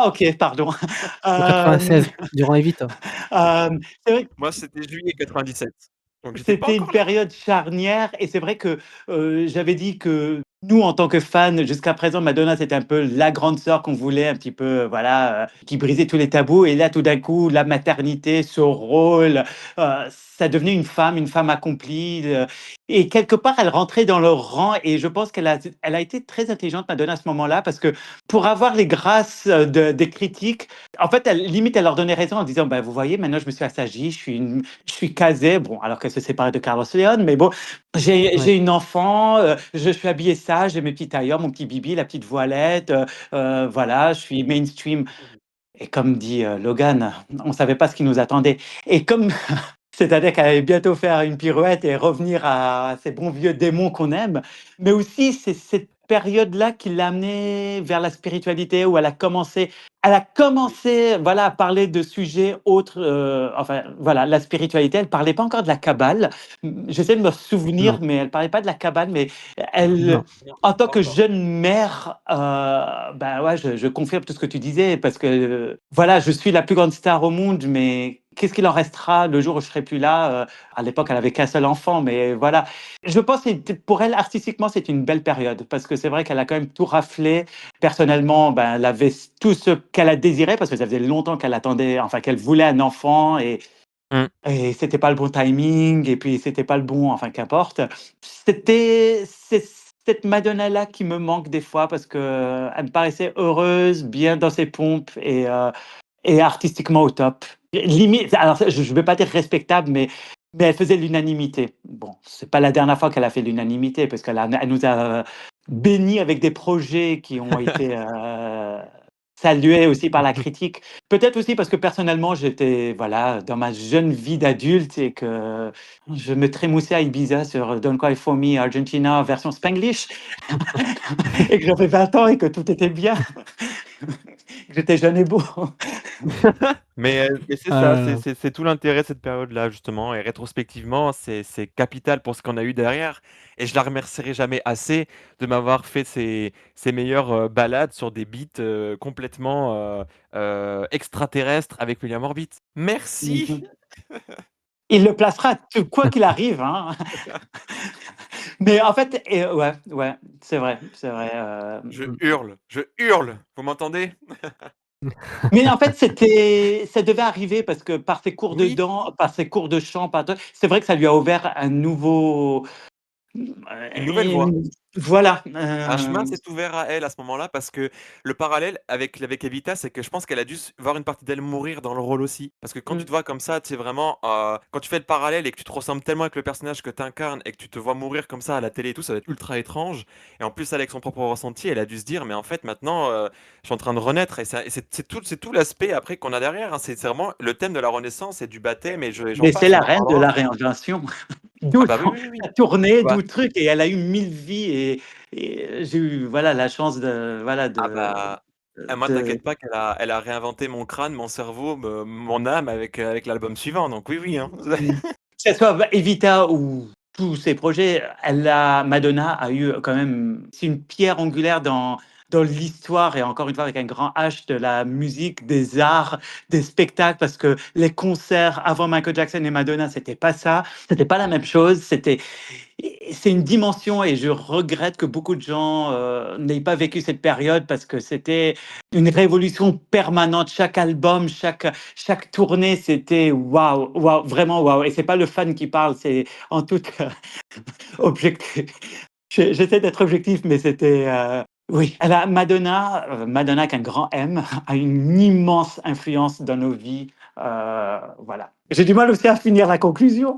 Ok, pardon. en Euh, 96, durant Evita. c'est vrai. Moi, c'était juillet 97. Donc j'étais pas C'était une encore là. période charnière et c'est vrai que j'avais dit que nous, en tant que fans, jusqu'à présent, Madonna, c'était un peu la grande sœur qu'on voulait, un petit peu, voilà, qui brisait tous les tabous. Et là, tout d'un coup, la maternité, ce rôle, ça devenait une femme accomplie. Et quelque part, elle rentrait dans leur rang. Et je pense elle a été très intelligente, Madonna, à ce moment-là, parce que pour avoir les grâces des critiques, en fait, limite, elle leur donnait raison en disant, bah, vous voyez, maintenant, je me suis assagie, je suis casée. Bon, alors qu'elle se séparait de Carlos Leon, mais bon, Ouais. j'ai une enfant, je suis habillée sage, j'ai mes petits tailleurs, mon petit bibi, la petite voilette, voilà, je suis mainstream. Et comme dit Logan, on ne savait pas ce qui nous attendait. Et comme, c'est-à-dire qu'elle allait bientôt faire une pirouette et revenir à ces bons vieux démons qu'on aime, mais aussi c'est cette période-là qui l'a amenée vers la spiritualité, où elle a commencé, voilà, à parler de sujets autres, enfin, voilà, la spiritualité. Elle parlait pas encore de la Kabbale. J'essaie de me souvenir, Non, mais elle parlait pas de la Kabbale, mais elle, non. en tant que jeune mère, ben ouais, je confirme tout ce que tu disais, parce que voilà, je suis la plus grande star au monde, mais qu'est-ce qu'il en restera le jour où je serai plus là? À l'époque, elle avait qu'un seul enfant, mais voilà. Je pense que pour elle, artistiquement, c'est une belle période, parce que c'est vrai qu'elle a quand même tout raflé. Personnellement, ben, elle avait tout ce qu'elle a désiré, parce que ça faisait longtemps qu'elle attendait, enfin, qu'elle voulait un enfant, Mm. et c'était pas le bon timing, et puis c'était pas le bon, enfin, qu'importe. C'est cette Madonna-là qui me manque des fois, parce que elle me paraissait heureuse, bien dans ses pompes, et artistiquement au top. Limite, alors je ne vais pas dire respectable, mais elle faisait l'unanimité. Bon, c'est pas la dernière fois qu'elle a fait l'unanimité, parce elle nous a bénis avec des projets qui ont été salués aussi par la critique. Peut-être aussi parce que personnellement, j'étais voilà, dans ma jeune vie d'adulte et que je me trémoussais à Ibiza sur Don't Cry For Me Argentina version Spanglish et que j'avais 20 ans et que tout était bien. Que j'étais jeune et beau. Mais c'est Ah ça, là là. c'est tout l'intérêt de cette période-là, justement. Et rétrospectivement, c'est capital pour ce qu'on a eu derrière. Et je la remercierai jamais assez de m'avoir fait ces meilleures balades sur des beats complètement extraterrestres avec William Orbit. Merci! Il le placera quoi qu'il arrive, hein. Mais en fait, ouais, ouais, c'est vrai, c'est vrai. Je Mm. hurle, je hurle. Vous m'entendez? Mais en fait, ça devait arriver parce que par ses cours de Oui, danse, par ses cours de chant, c'est vrai que ça lui a ouvert un nouveau, une nouvelle voix. Voilà. Un chemin s'est ouvert à elle à ce moment-là parce que le parallèle avec Evita, c'est que je pense qu'elle a dû voir une partie d'elle mourir dans le rôle aussi. Parce que quand tu te vois comme ça, tu sais vraiment, quand tu fais le parallèle et que tu te ressembles tellement avec le personnage que tu incarnes et que tu te vois mourir comme ça à la télé et tout, ça va être ultra étrange. Et en plus, avec son propre ressenti, elle a dû se dire, mais en fait, maintenant, je suis en train de renaître. Et c'est tout l'aspect après qu'on a derrière, hein. C'est vraiment le thème de la Renaissance et du baptême et j'en Mais c'est passe, on la en reine de parlera. la réinvention. Ah D'où bah oui, oui, oui. sa tournée, Bah, d'où le truc, et elle a eu 1000 vies, et j'ai eu voilà, la chance de, voilà, ah bah, moi, de, t'inquiète pas elle a réinventé mon crâne, mon cerveau, mon âme avec l'album suivant. Donc oui, oui, hein. que ce soit Evita ou tous ses projets, Madonna a eu quand même, c'est une pierre angulaire dans l'histoire, et encore une fois avec un grand H, de la musique, des arts, des spectacles, parce que les concerts avant Michael Jackson et Madonna, c'était pas ça, c'était pas la même chose, c'est une dimension, et je regrette que beaucoup de gens n'aient pas vécu cette période, parce que c'était une révolution permanente. Chaque album, chaque tournée, c'était waouh, waouh, vraiment waouh. Et c'est pas le fan qui parle, c'est en toute objectif. J'essaie d'être objectif, mais c'était oui. Madonna avec un grand M, a une immense influence dans nos vies. Voilà. J'ai du mal aussi à finir la conclusion.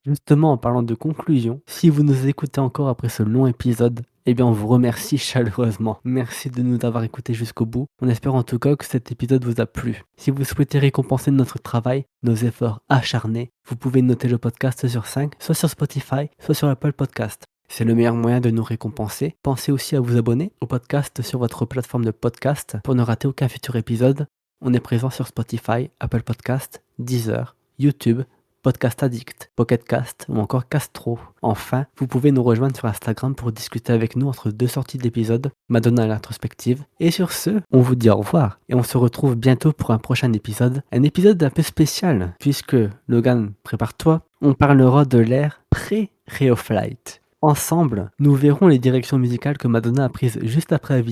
Justement, en parlant de conclusion, si vous nous écoutez encore après ce long épisode, eh bien on vous remercie chaleureusement. Merci de nous avoir écoutés jusqu'au bout. On espère en tout cas que cet épisode vous a plu. Si vous souhaitez récompenser notre travail, nos efforts acharnés, vous pouvez noter le podcast sur 5, soit sur Spotify, soit sur Apple Podcast. C'est le meilleur moyen de nous récompenser. Pensez aussi à vous abonner au podcast sur votre plateforme de podcast pour ne rater aucun futur épisode. On est présent sur Spotify, Apple Podcast, Deezer, YouTube, Podcast Addict, Pocket Cast ou encore Castro. Enfin, vous pouvez nous rejoindre sur Instagram pour discuter avec nous entre deux sorties d'épisodes, Madonna à l'introspective. Et sur ce, on vous dit au revoir et on se retrouve bientôt pour un prochain épisode. Un épisode un peu spécial puisque, Logan, prépare-toi, on parlera de l'ère pré-Reoflight. Ensemble, nous verrons les directions musicales que Madonna a prises juste après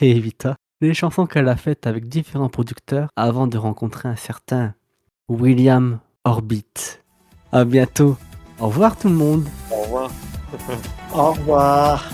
Evita, les chansons qu'elle a faites avec différents producteurs avant de rencontrer un certain William Orbit. À bientôt. Au revoir tout le monde. Au revoir. Au revoir.